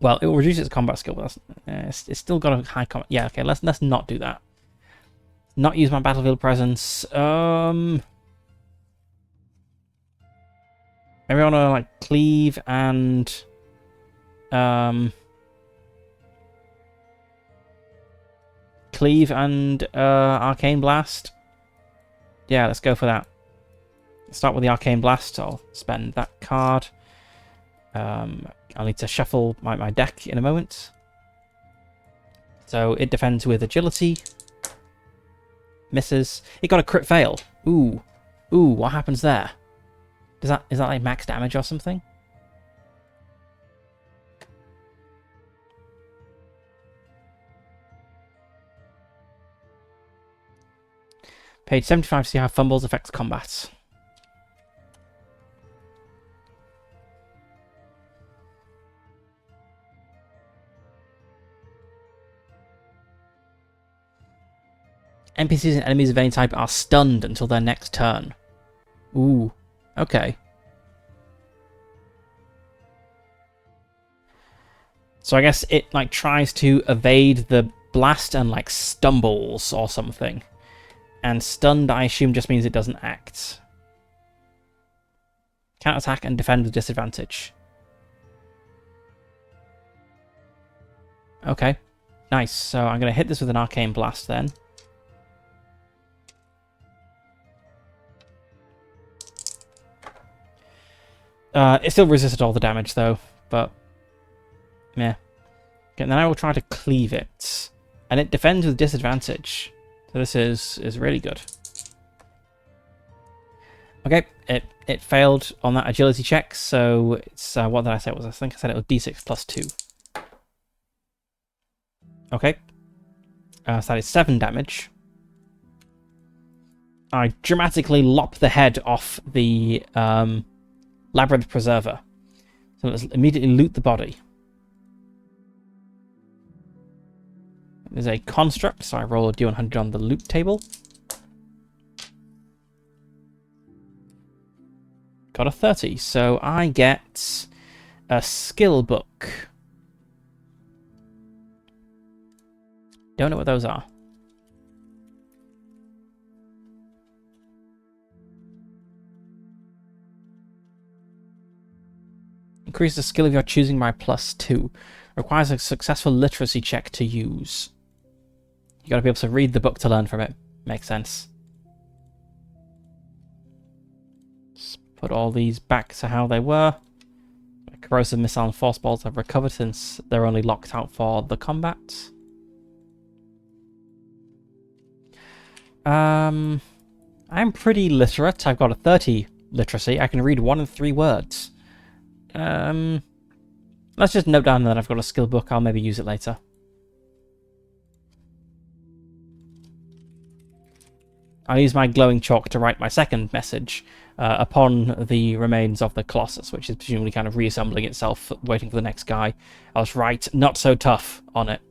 Well, it will reduce its combat skill, but it's still got a high combat. Yeah, okay, let's not do that. Not use my Battlefield Presence. Maybe I want to like cleave and Arcane Blast. Yeah, let's go for that. Start with the Arcane Blast. I'll spend that card. I'll need to shuffle my deck in a moment. So it defends with agility. Misses. It got a crit fail. Ooh. Ooh, what happens there? Is that like max damage or something? Page 75 to see how fumbles affects combat. NPCs and enemies of any type are stunned until their next turn. Ooh, okay. So I guess it like tries to evade the blast and like stumbles or something. And stunned, I assume, just means it doesn't act. Can't attack and defend with disadvantage. Okay, nice. So I'm going to hit this with an Arcane Blast then. It still resisted all the damage though, but yeah. Okay, and then I will try to cleave it. And it defends with disadvantage. So this is really good. Okay, it failed on that agility check, so it's what did I say it was? I think I said it was d6 plus 2. Okay. So that is 7 damage. I dramatically lop the head off the Labyrinth Preserver. So let's immediately loot the body. There's a construct, so I roll a d100 on the loot table. Got a 30, so I get a skill book. Don't know what those are. Increase the skill of your choosing by +2. Requires a successful literacy check to use. You gotta be able to read the book to learn from it. Makes sense. Just put all these back to how they were. Corrosive missile and force balls have recovered since they're only locked out for the combat. I'm pretty literate. I've got a 30 literacy. I can read 1 in 3 words. Let's just note down that I've got a skill book. I'll maybe use it later. I'll use my glowing chalk to write my second message upon the remains of the Colossus, which is presumably kind of reassembling itself, waiting for the next guy. I'll just write "not so tough" on it.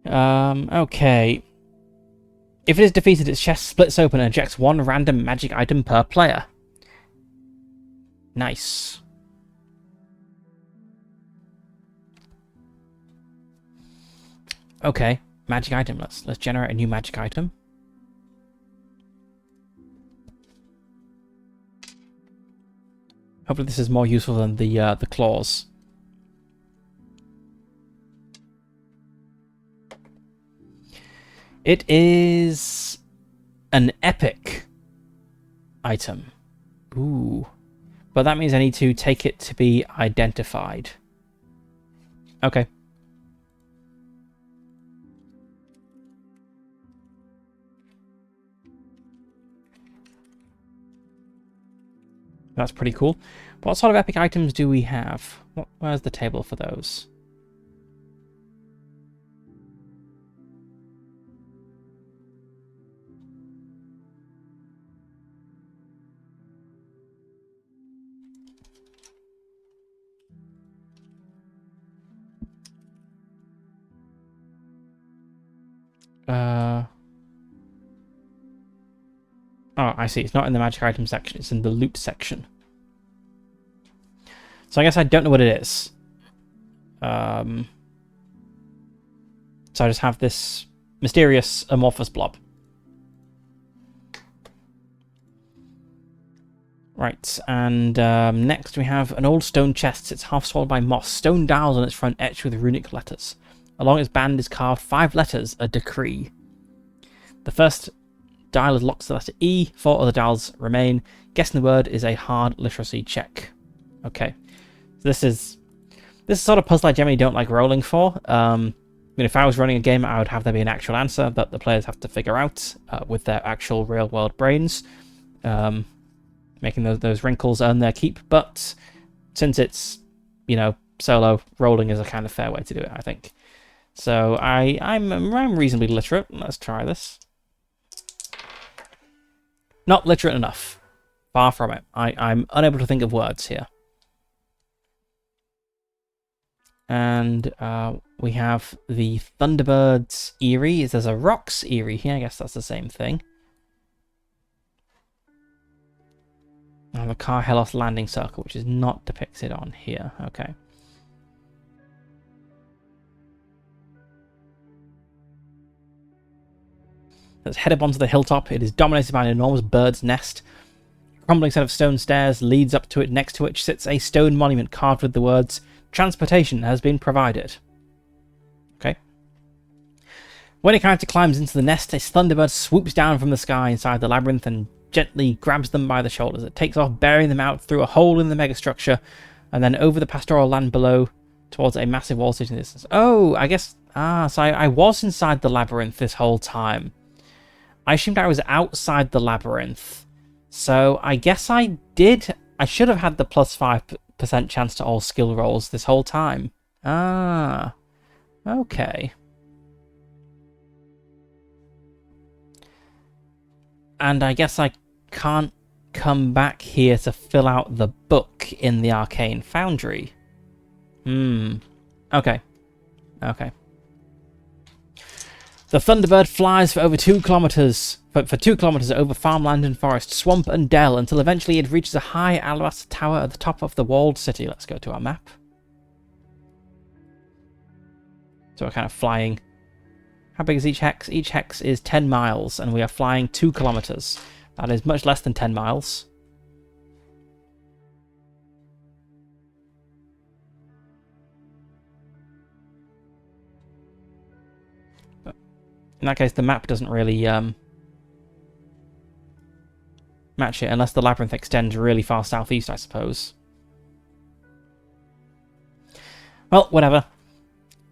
Okay. If it is defeated, its chest splits open and ejects one random magic item per player. Nice. Okay, magic item. Let's generate a new magic item. Hopefully this is more useful than the claws. It is an epic item. Ooh. But that means I need to take it to be identified. Okay. That's pretty cool. What sort of epic items do we have? Where's the table for those? Oh, I see. It's not in the magic item section. It's in the loot section. So I guess I don't know what it is. So I just have this mysterious amorphous blob. Right, and next we have an old stone chest. It's half swallowed by moss. Stone dials on its front etched with runic letters. Along its band is carved 5 letters, a decree. The first dial is locked to the letter E. 4 other dials remain. Guessing the word is a hard literacy check. Okay, so this is sort of puzzle I generally don't like rolling for. If I was running a game, I would have there be an actual answer that the players have to figure out with their actual real-world brains, making those wrinkles earn their keep. But since it's, solo, rolling is a kind of fair way to do it, I think. So I'm reasonably literate. Let's try this. Not literate enough. Far from it. I'm unable to think of words here. And we have the Thunderbird's Eyrie. There's a Rock's Eyrie here. I guess that's the same thing. And the Car Helos landing circle, which is not depicted on here. Okay. That's headed onto the hilltop. It is dominated by an enormous bird's nest. A crumbling set of stone stairs leads up to it, next to which sits a stone monument carved with the words, "Transportation has been provided." Okay. When a character climbs into the nest, a thunderbird swoops down from the sky inside the labyrinth and gently grabs them by the shoulders. It takes off, bearing them out through a hole in the megastructure, and then over the pastoral land below towards a massive wall sitting in the distance. Oh, I guess... so I was inside the labyrinth this whole time. I assumed I was outside the labyrinth. So I guess I should have had the plus 5% chance to all skill rolls this whole time. Ah. Okay. And I guess I can't come back here to fill out the book in the Arcane Foundry. Okay. Okay. The Thunderbird flies for over 2 kilometers, for 2 kilometers over farmland and forest, swamp and dell, until eventually it reaches a high alabaster tower at the top of the walled city. Let's go to our map. So we're kind of flying. How big is each hex? Each hex is 10 miles, and we are flying 2 kilometers. That is much less than 10 miles. In that case, the map doesn't really match it, unless the labyrinth extends really far southeast, I suppose. Well, whatever.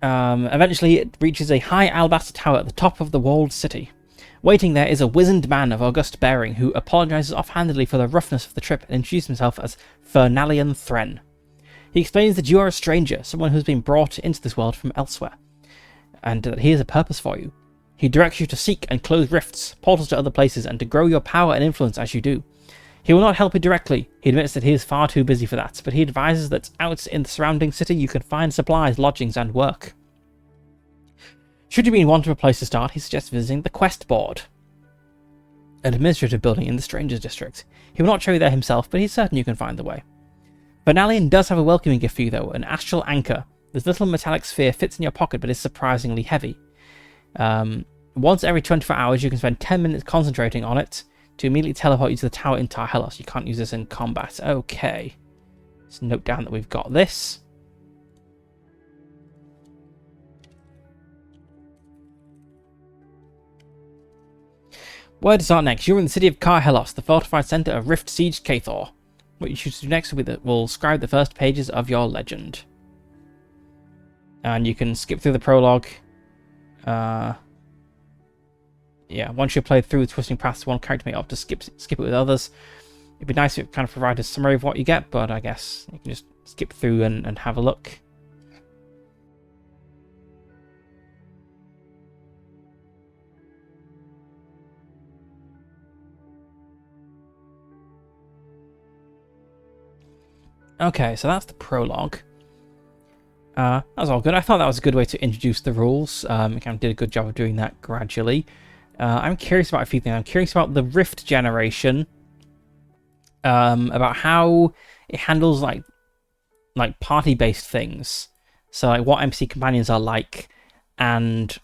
Eventually, it reaches a high alabaster tower at the top of the walled city. Waiting there is a wizened man of august bearing who apologizes offhandedly for the roughness of the trip and introduces himself as Fernalian Thren. He explains that you are a stranger, someone who's been brought into this world from elsewhere, and that he has a purpose for you. He directs you to seek and close rifts, portals to other places, and to grow your power and influence as you do. He will not help you directly. He admits that he is far too busy for that, but he advises that out in the surrounding city you can find supplies, lodgings, and work. Should you be in want of a place to start, he suggests visiting the Quest Board, an administrative building in the Strangers District. He will not show you there himself, but he's certain you can find the way. Vanallion does have a welcoming gift for you, though, an astral anchor. This little metallic sphere fits in your pocket, but is surprisingly heavy. Once every 24 hours, you can spend 10 minutes concentrating on it to immediately teleport you to the tower in Tarhelos. You can't use this in combat. Okay. Let's note down that we've got this. Where to start next? You're in the city of Tarhelos, the fortified centre of Rift Siege Cathor. What you choose to do next will scribe the first pages of your legend. And you can skip through the prologue. Yeah, once you've played through Twisting Paths, one character may opt to skip it with others. It'd be nice if it kind of provided a summary of what you get, but I guess you can just skip through and have a look. Okay, so that's the prologue. That was all good. I thought that was a good way to introduce the rules. It kind of did a good job of doing that gradually. I'm curious about a few things. I'm curious about the Rift generation, about how it handles like party-based things. So like what MC companions are like, and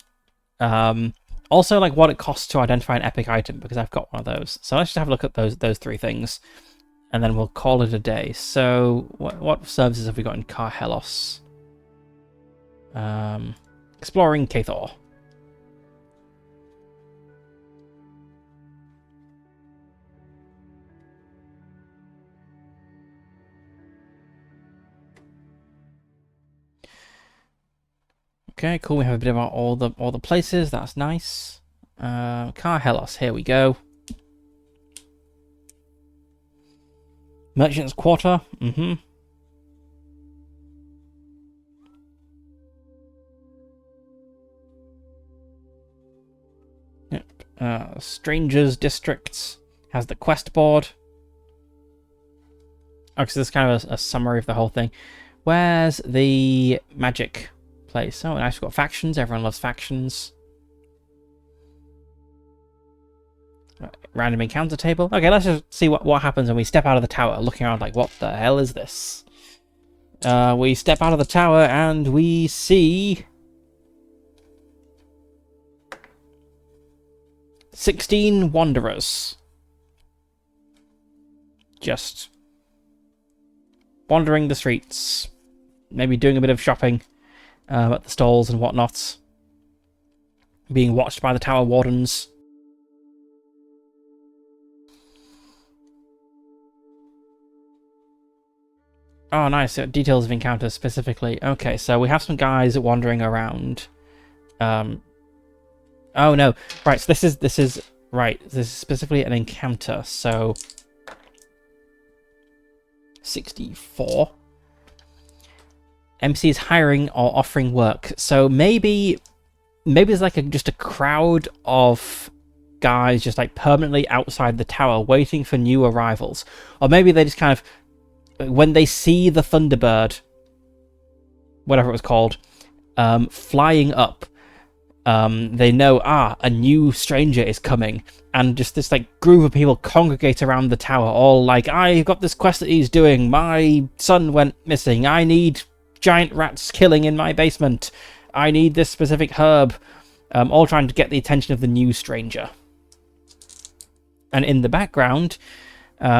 also like what it costs to identify an epic item, because I've got one of those. So let's just have a look at those three things, and then we'll call it a day. So what services have we got in Tarhelos? Exploring Cathor. Okay, cool. We have a bit about all the places. That's nice. Tarhelos. Here we go. Merchant's Quarter. Yep. Strangers District has the quest board. Okay, so this is kind of a summary of the whole thing. Where's the magic place? Oh, nice. We've got factions. Everyone loves factions. Right, random encounter table. Okay, let's just see what happens when we step out of the tower, looking around like, what the hell is this? We step out of the tower and we see 16 wanderers. Just wandering the streets, maybe doing a bit of shopping at the stalls and whatnot, being watched by the tower wardens. Oh, nice. Details of encounters specifically. Okay, so we have some guys wandering around. Oh no, right. So this is right. This is specifically an encounter. So 64. MC is hiring or offering work. So maybe there's like just a crowd of guys just like permanently outside the tower waiting for new arrivals, or maybe they just kind of, when they see the Thunderbird, whatever it was called, flying up, they know, a new stranger is coming, and just this like group of people congregate around the tower, all like, I've got this quest that he's doing, my son went missing, I need giant rats killing in my basement, I need this specific herb, all trying to get the attention of the new stranger. And in the background,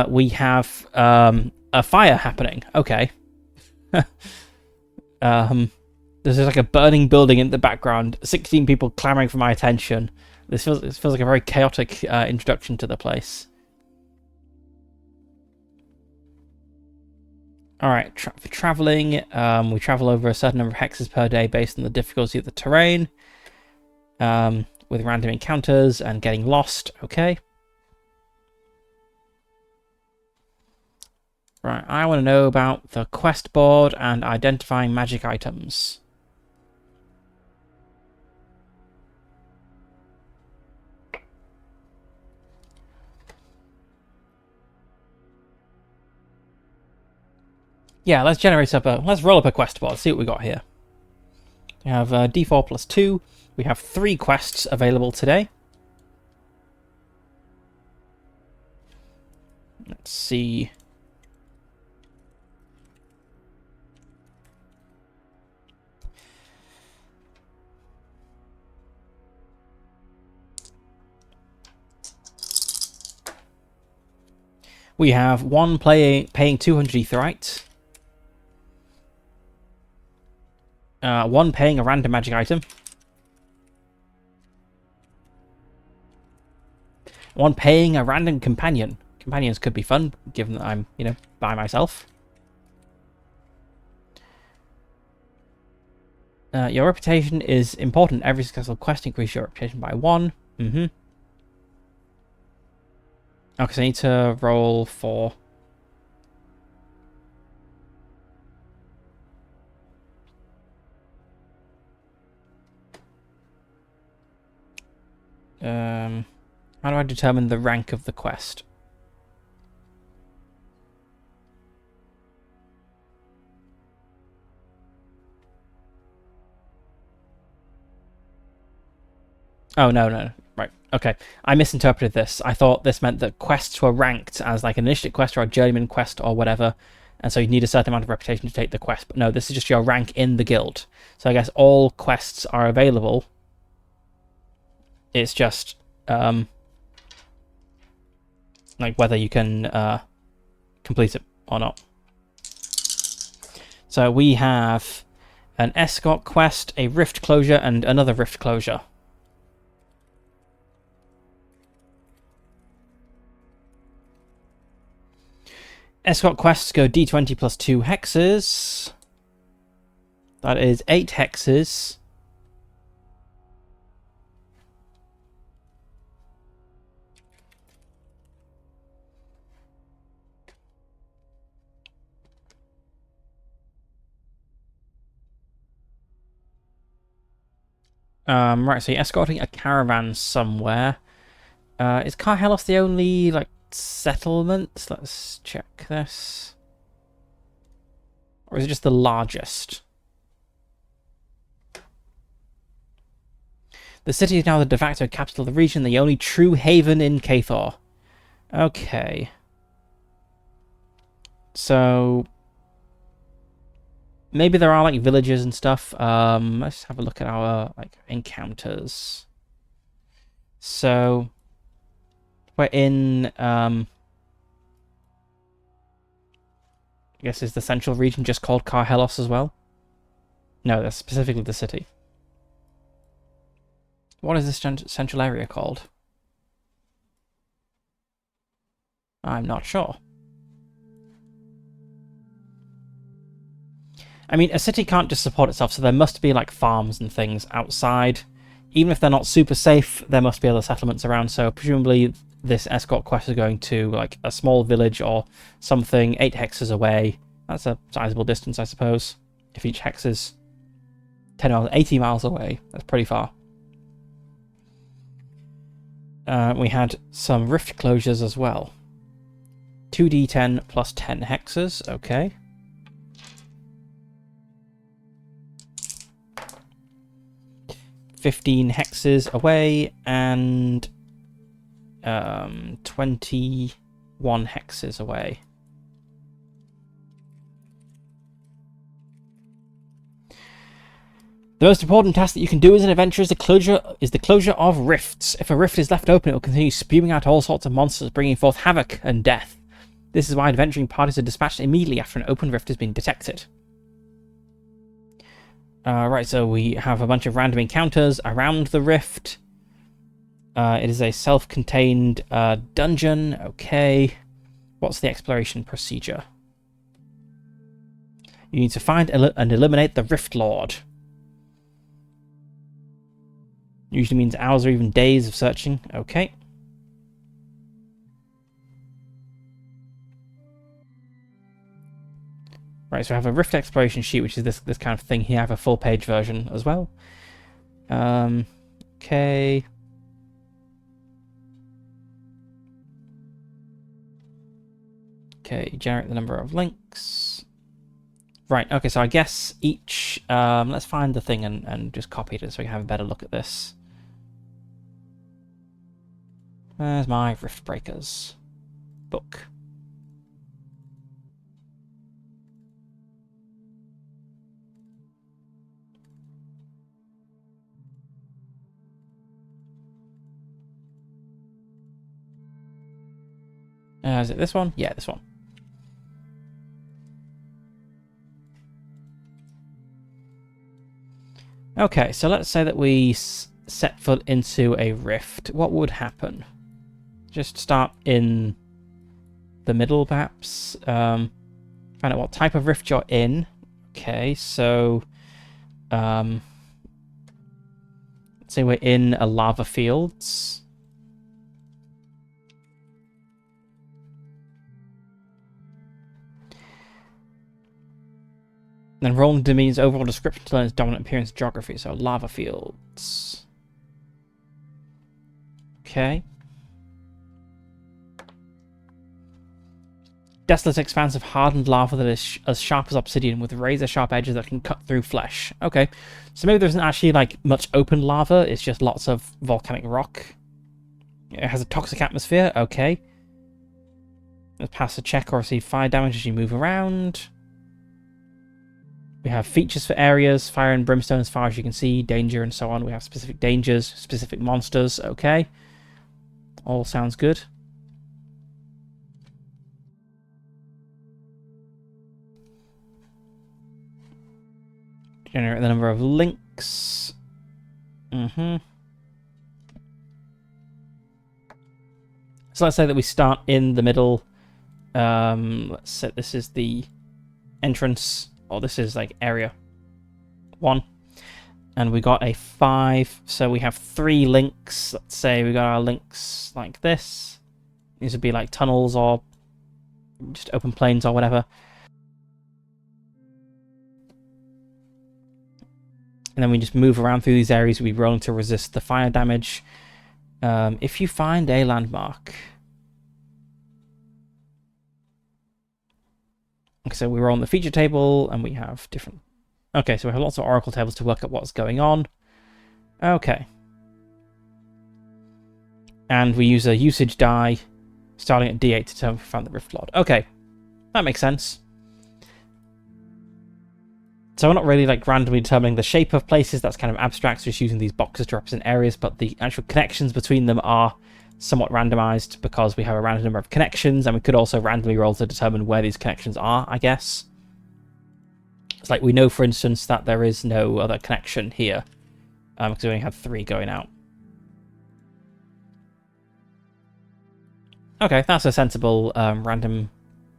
we have a fire happening. Okay. There's like a burning building in the background. 16 people clamoring for my attention. This feels like a very chaotic introduction to the place. All right, for traveling, we travel over a certain number of hexes per day based on the difficulty of the terrain, with random encounters and getting lost. Okay. Right, I want to know about the quest board and identifying magic items. Yeah, let's roll up a quest board, see what we got here. We have D4 plus 2. We have 3 quests available today. Let's see. We have one paying 200 etherite. One paying a random magic item. One paying a random companion. Companions could be fun, given that I'm, by myself. Your reputation is important. Every successful quest increases your reputation by 1. Okay, so I need to roll for... how do I determine the rank of the quest? Oh, no. Right, okay. I misinterpreted this. I thought this meant that quests were ranked as like an initiative quest or a journeyman quest or whatever, and so you need a certain amount of reputation to take the quest. But no, this is just your rank in the guild. So I guess all quests are available. It's just, like whether you can complete it or not. So we have an escort quest, a rift closure, and another rift closure. Escort quests go D20 plus 2 hexes. That is 8 hexes. Right, so you're escorting a caravan somewhere. Is Karhelos the only, like, settlement? Let's check this. Or is it just the largest? The city is now the de facto capital of the region, the only true haven in Cathor. Okay. So... maybe there are, like, villages and stuff. Let's have a look at our, like, encounters. So... we're in, I guess is the central region just called Karhelos as well? No, that's specifically the city. What is this central area called? I'm not sure. I mean, a city can't just support itself, so there must be, like, farms and things outside. Even if they're not super safe, there must be other settlements around, so presumably this escort quest is going to, like, a small village or something 8 hexes away. That's a sizable distance, I suppose. If each hex is 10 miles, 80 miles away. That's pretty far. We had some rift closures as well. 2d10 plus 10 hexes, okay. $15 hexes away, and 21 hexes away. The most important task that you can do as an adventurer is the closure of rifts. If a rift is left open, it will continue spewing out all sorts of monsters, bringing forth havoc and death. This is why adventuring parties are dispatched immediately after an open rift has been detected. Right, so we have a bunch of random encounters around the rift. It is a self-contained dungeon. Okay. What's the exploration procedure? You need to find and eliminate the Rift Lord. Usually means hours or even days of searching. Okay. Right, so I have a Rift exploration sheet, which is this kind of thing here. I have a full-page version as well. Okay. Okay, generate the number of links. Right, okay, so I guess each... let's find the thing and just copy it so we can have a better look at this. Where's my Riftbreakers book? Is it this one? Yeah, this one. Okay, so let's say that we set foot into a rift. What would happen? Just start in the middle, perhaps. Find out what type of rift you're in. Okay, so... let's say we're in a lava fields. Then rolling means overall description to learn its dominant appearance geography, so lava fields. Okay. Desolate expanse of hardened lava that is as sharp as obsidian with razor-sharp edges that can cut through flesh. Okay. So maybe there isn't actually, like, much open lava, it's just lots of volcanic rock. It has a toxic atmosphere. Okay. Let's pass a check or receive fire damage as you move around. We have features for areas, fire and brimstone as far as you can see, danger and so on. We have specific dangers, specific monsters. Okay. All sounds good. Generate the number of links. So let's say that we start in the middle. Let's say this is the entrance. Or this is like area 1. And we got a 5. So we have 3 links. Let's say we got our links like this. These would be like tunnels or just open plains or whatever. And then we just move around through these areas. We'll be rolling to resist the fire damage. If you find a landmark... Okay, so we're on the feature table, and we have different... Okay, so we have lots of oracle tables to work out what's going on. Okay. And we use a usage die, starting at D8 to determine if we found the Rift Lord. Okay, that makes sense. So we're not really like randomly determining the shape of places, that's kind of abstract, so just using these boxes to represent areas, but the actual connections between them are somewhat randomized because we have a random number of connections, and we could also randomly roll to determine where these connections are, I guess. It's like we know, for instance, that there is no other connection here, because we only have 3 going out. Okay, that's a sensible random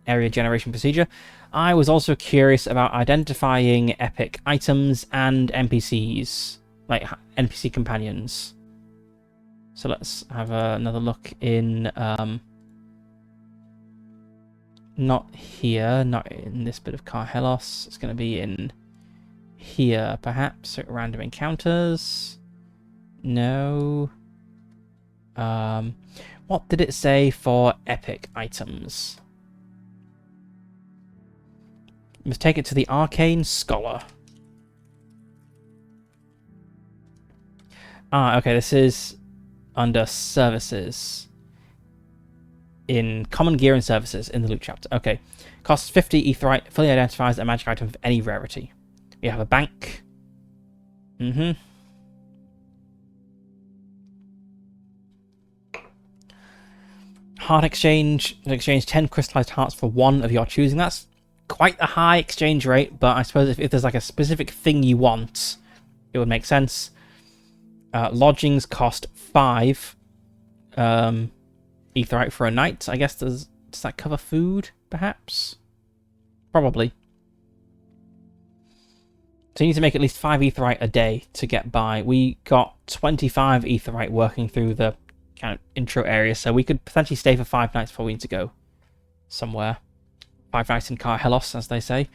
area generation procedure. I was also curious about identifying epic items and NPCs, like NPC companions. So let's have another look in, not here, not in this bit of Carhelos. It's going to be in here, perhaps. So random encounters. No. What did it say for epic items? We must take it to the Arcane Scholar. Ah, okay, this is under services. In common gear and services in the loot chapter. Okay. Costs 50 etherite, fully identifies a magic item of any rarity. We have a bank. Heart exchange. You exchange 10 crystallized hearts for 1 of your choosing. That's quite a high exchange rate, but I suppose if there's like a specific thing you want, it would make sense. Lodgings cost 5 etherite for a night. I guess does that cover food, perhaps? Probably. So you need to make at least 5 etherite a day to get by. We got 25 etherite working through the kind of intro area, so we could potentially stay for 5 nights before we need to go somewhere. 5 nights in Carhelos, as they say.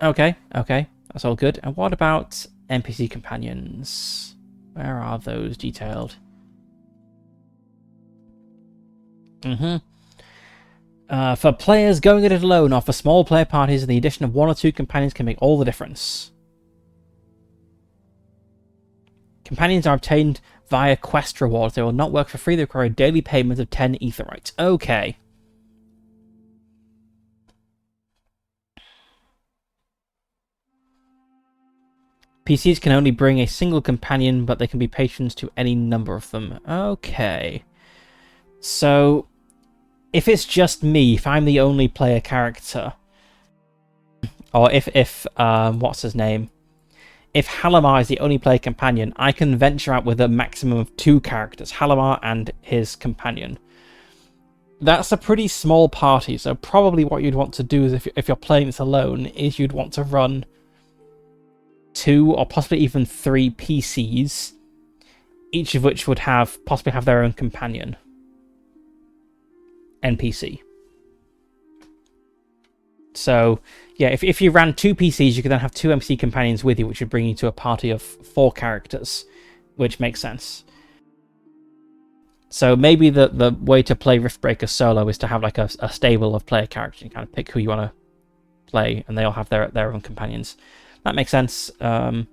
Okay, that's all good. And what about NPC companions? Where are those detailed? For players going at it alone or for small player parties, the addition of 1 or 2 companions can make all the difference. Companions are obtained via quest rewards. They will not work for free. They require a daily payment of 10 aetherytes. Okay. PCs can only bring a single companion, but they can be patrons to any number of them. Okay. So, if it's just me, if I'm the only player character, or if what's his name? If Halimar is the only player companion, I can venture out with a maximum of 2 characters, Halimar and his companion. That's a pretty small party, so probably what you'd want to do is, if you're playing this alone, is you'd want to run 2 or possibly even 3 PCs, each of which would possibly have their own companion. NPC. So, yeah, if you ran 2 PCs, you could then have 2 NPC companions with you, which would bring you to a party of 4 characters, which makes sense. So maybe the way to play Riftbreakers solo is to have like a stable of player characters. You kind of pick who you want to play, and they all have their own companions. That makes sense. I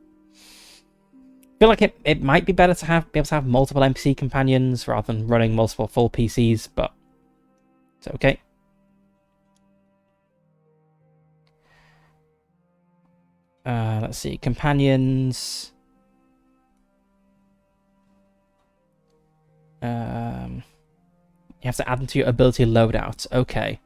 feel like it might be better to be able to have multiple NPC companions rather than running multiple full PCs, but it's okay. Let's see, companions. You have to add them to your ability loadout. Okay.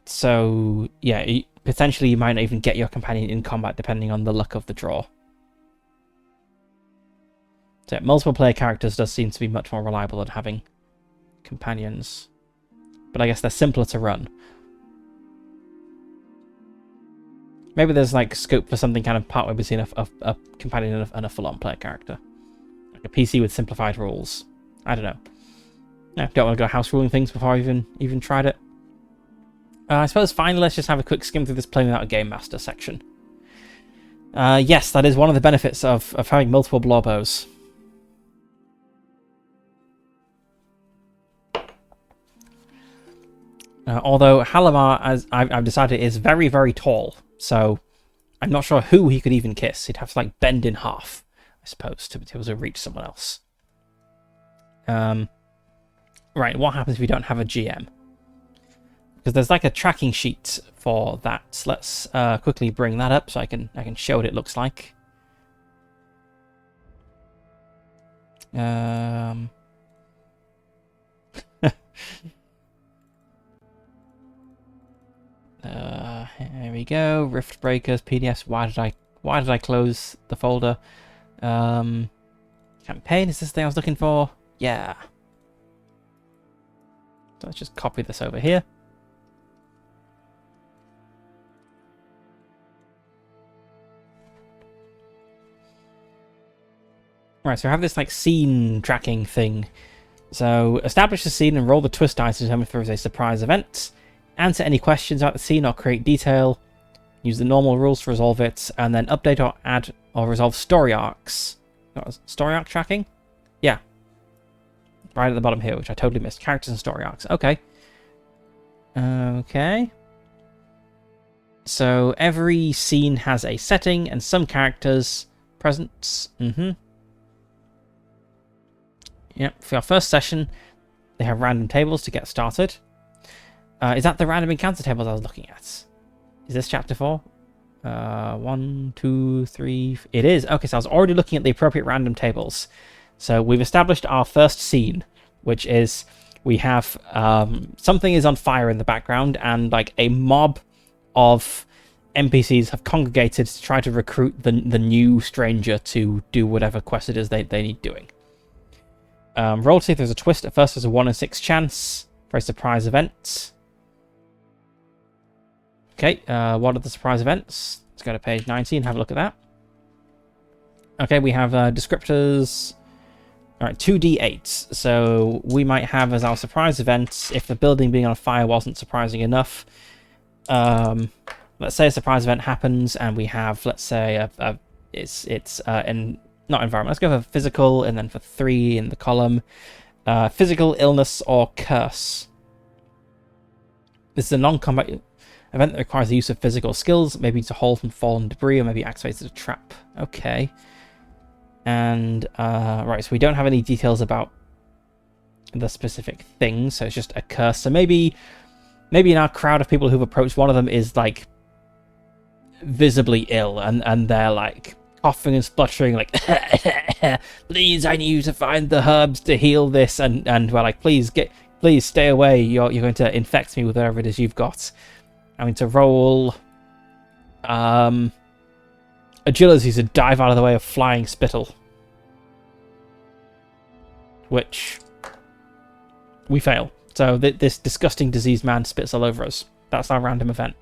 So, yeah, potentially you might not even get your companion in combat depending on the luck of the draw. So, yeah, multiple player characters does seem to be much more reliable than having companions. But I guess they're simpler to run. Maybe there's like scope for something kind of partway between a companion and a full-on player character. Like a PC with simplified rules. I don't know. No, don't want to go house ruling things before I've even tried it. I suppose finally let's just have a quick skim through this playing without a game master section. Yes, that is one of the benefits of having multiple blorbos. Although Halimar, as I've decided, is very, very tall, so I'm not sure who he could even kiss. He'd have to like bend in half, I suppose, to be able to reach someone else. Right, what happens if we don't have a GM? Because there's like a tracking sheet for that. So let's quickly bring that up so I can show what it looks like. Here we go. Riftbreakers PDFs. Why did I close the folder? Campaign. Is this the thing I was looking for? Yeah. So let's just copy this over here. Right, so I have this like scene tracking thing. So establish the scene and roll the twist dice to determine if there is a surprise event. Answer any questions about the scene or create detail. Use the normal rules to resolve it, and then update or add or resolve story arcs. Story arc tracking? Yeah. Right at the bottom here, which I totally missed. Characters and story arcs. Okay. Okay. So every scene has a setting and some characters present. Yep, for our first session, they have random tables to get started. Is that the random encounter tables I was looking at? Is this chapter 4? 1, 2, 3... It is. Okay, so I was already looking at the appropriate random tables. So we've established our first scene, which is we have something is on fire in the background, and like a mob of NPCs have congregated to try to recruit the new stranger to do whatever quest it is they need doing. Roll to see if there's a twist. At first, there's a 1 in 6 chance for a surprise event. Okay, what are the surprise events? Let's go to page 19 and have a look at that. Okay, we have descriptors. All right, 2d8. So we might have as our surprise event, if the building being on fire wasn't surprising enough. Let's say a surprise event happens and we have, let's say, it's not environment. Let's go for physical and then for 3 in the column. Physical illness or curse. This is a non-combat event that requires the use of physical skills, maybe to hold from fallen debris, or maybe activates a trap. Okay. And, right, so we don't have any details about the specific thing, so it's just a curse. So maybe in our crowd of people who've approached, one of them is, like, visibly ill, and they're, like, coughing and spluttering, like, please, I need you to find the herbs to heal this, and we're like, please stay away, you're going to infect me with whatever it is you've got. I mean, to roll agility to dive out of the way of flying spittle, which we fail. So this disgusting diseased man spits all over us. That's our random event.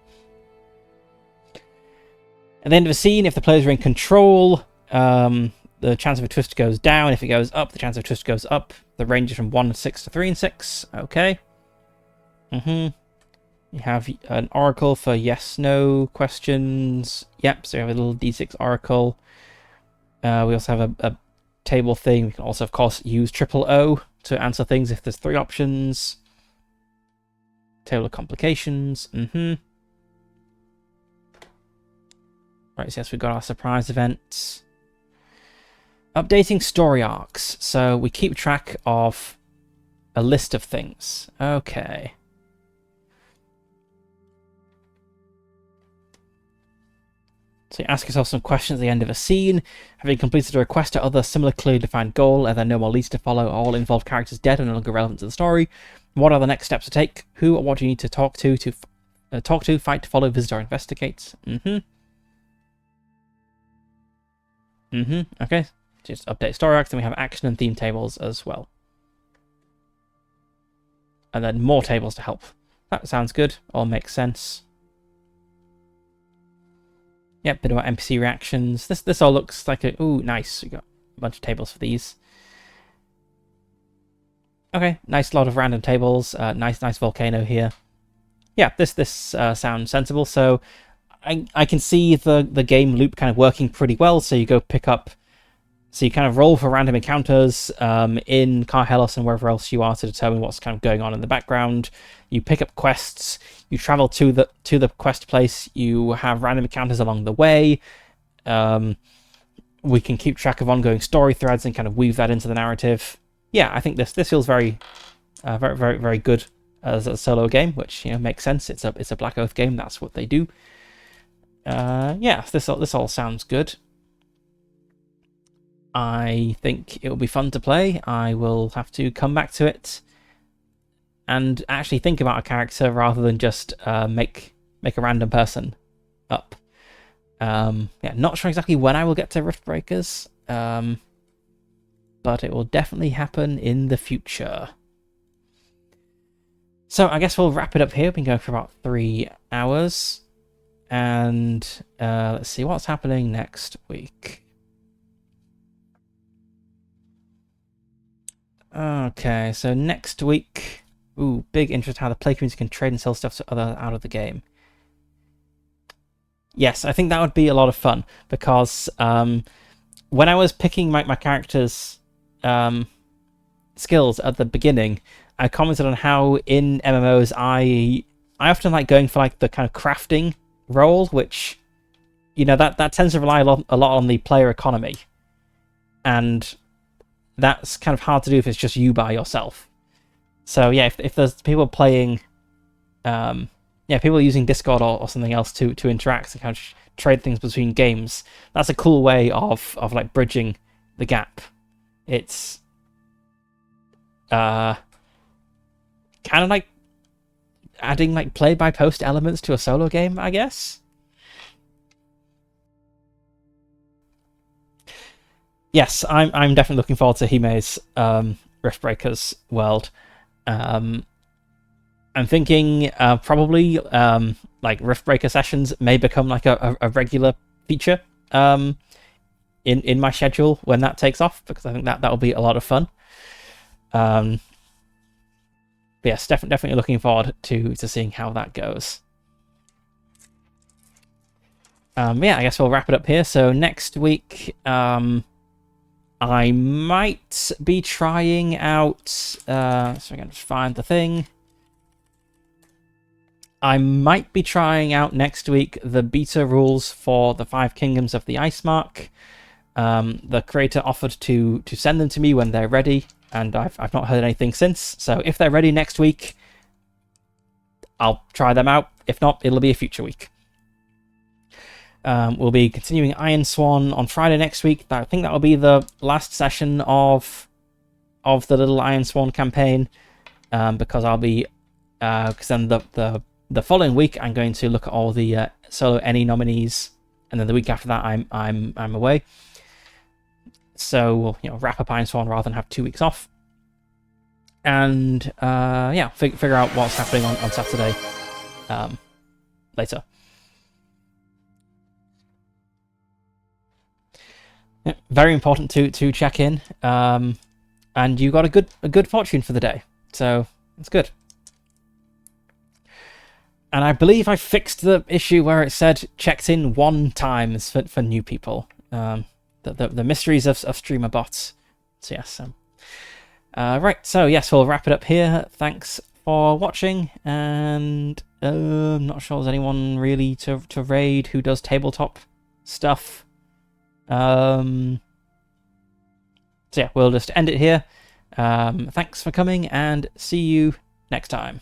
At the end of a scene, if the players are in control, the chance of a twist goes down. If it goes up, the chance of a twist goes up. The range is from 1 and 6 to 3 and 6. Okay. You have an oracle for yes/no questions. Yep, so you have a little d6 oracle. We also have a table thing. We can also, of course, use O to answer things if there's 3 options. Table of complications. Right, so yes, we've got our surprise events. Updating story arcs. So we keep track of a list of things. Okay. So you ask yourself some questions at the end of a scene. Having completed a request or other similar clearly defined goal, are there no more leads to follow? Are all involved characters dead and no longer relevant to the story? What are the next steps to take? Who or what do you need to talk to, fight to follow, visit or investigate? Okay. Just update story arcs, and we have action and theme tables as well. And then more tables to help. That sounds good. All makes sense. Yep, bit about NPC reactions. This all looks like a... Ooh, nice. We got a bunch of tables for these. Okay, nice lot of random tables. Nice volcano here. Yeah, this sounds sensible. So I can see the game loop kind of working pretty well. So you go pick up... So you kind of roll for random encounters in Karhelos and wherever else you are to determine what's kind of going on in the background. You pick up quests. You travel to the quest place. You have random encounters along the way. We can keep track of ongoing story threads and kind of weave that into the narrative. Yeah, I think this feels very, very good as a solo game, which makes sense. It's a Black Oath game. That's what they do. Yeah, this all sounds good. I think it will be fun to play. I will have to come back to it and actually think about a character rather than just make a random person up. Yeah, not sure exactly when I will get to Riftbreakers, but it will definitely happen in the future. So I guess we'll wrap it up here. We've been going for about 3 hours, and let's see what's happening next week. Okay, so next week, big interest how the play community can trade and sell stuff to other out of the game. Yes, I think that would be a lot of fun, because when I was picking my character's skills at the beginning, I commented on how in MMOs I often like going for like the kind of crafting role, which that tends to rely a lot on the player economy, and that's kind of hard to do if it's just you by yourself. So yeah, if there's people playing, people using Discord or something else to interact and kind of trade things between games, that's a cool way of like bridging the gap. It's kind of like adding like play by post elements to a solo game, I guess. Yes, I'm definitely looking forward to Hime's Riftbreakers world. I'm thinking probably like Riftbreaker sessions may become like a regular feature in my schedule when that takes off, because I think that will be a lot of fun. But yes, definitely looking forward to seeing how that goes. Yeah, I guess we'll wrap it up here. So next week, I might be trying out... so I'm going to find the thing. I might be trying out next week the beta rules for the 5 Kingdoms of the Ice Mark. The creator offered to send them to me when they're ready, and I've not heard anything since. So if they're ready next week, I'll try them out. If not, it'll be a future week. We'll be continuing Iron Swan on Friday next week. I think that will be the last session of the little Iron Swan campaign, because I'll be because then the following week I'm going to look at all the solo NE nominees, and then the week after that I'm away. So we'll wrap up Iron Swan rather than have 2 weeks off, and yeah, figure out what's happening on Saturday later. Yeah, very important to check in, and you got a good fortune for the day, so it's good. And I believe I fixed the issue where it said checked in 1 time for new people. The mysteries of streamer bots. So yes. Right, so yes, we'll wrap it up here. Thanks for watching, and I'm not sure there's anyone really to raid who does tabletop stuff. So yeah, we'll just end it here. Thanks for coming, and see you next time.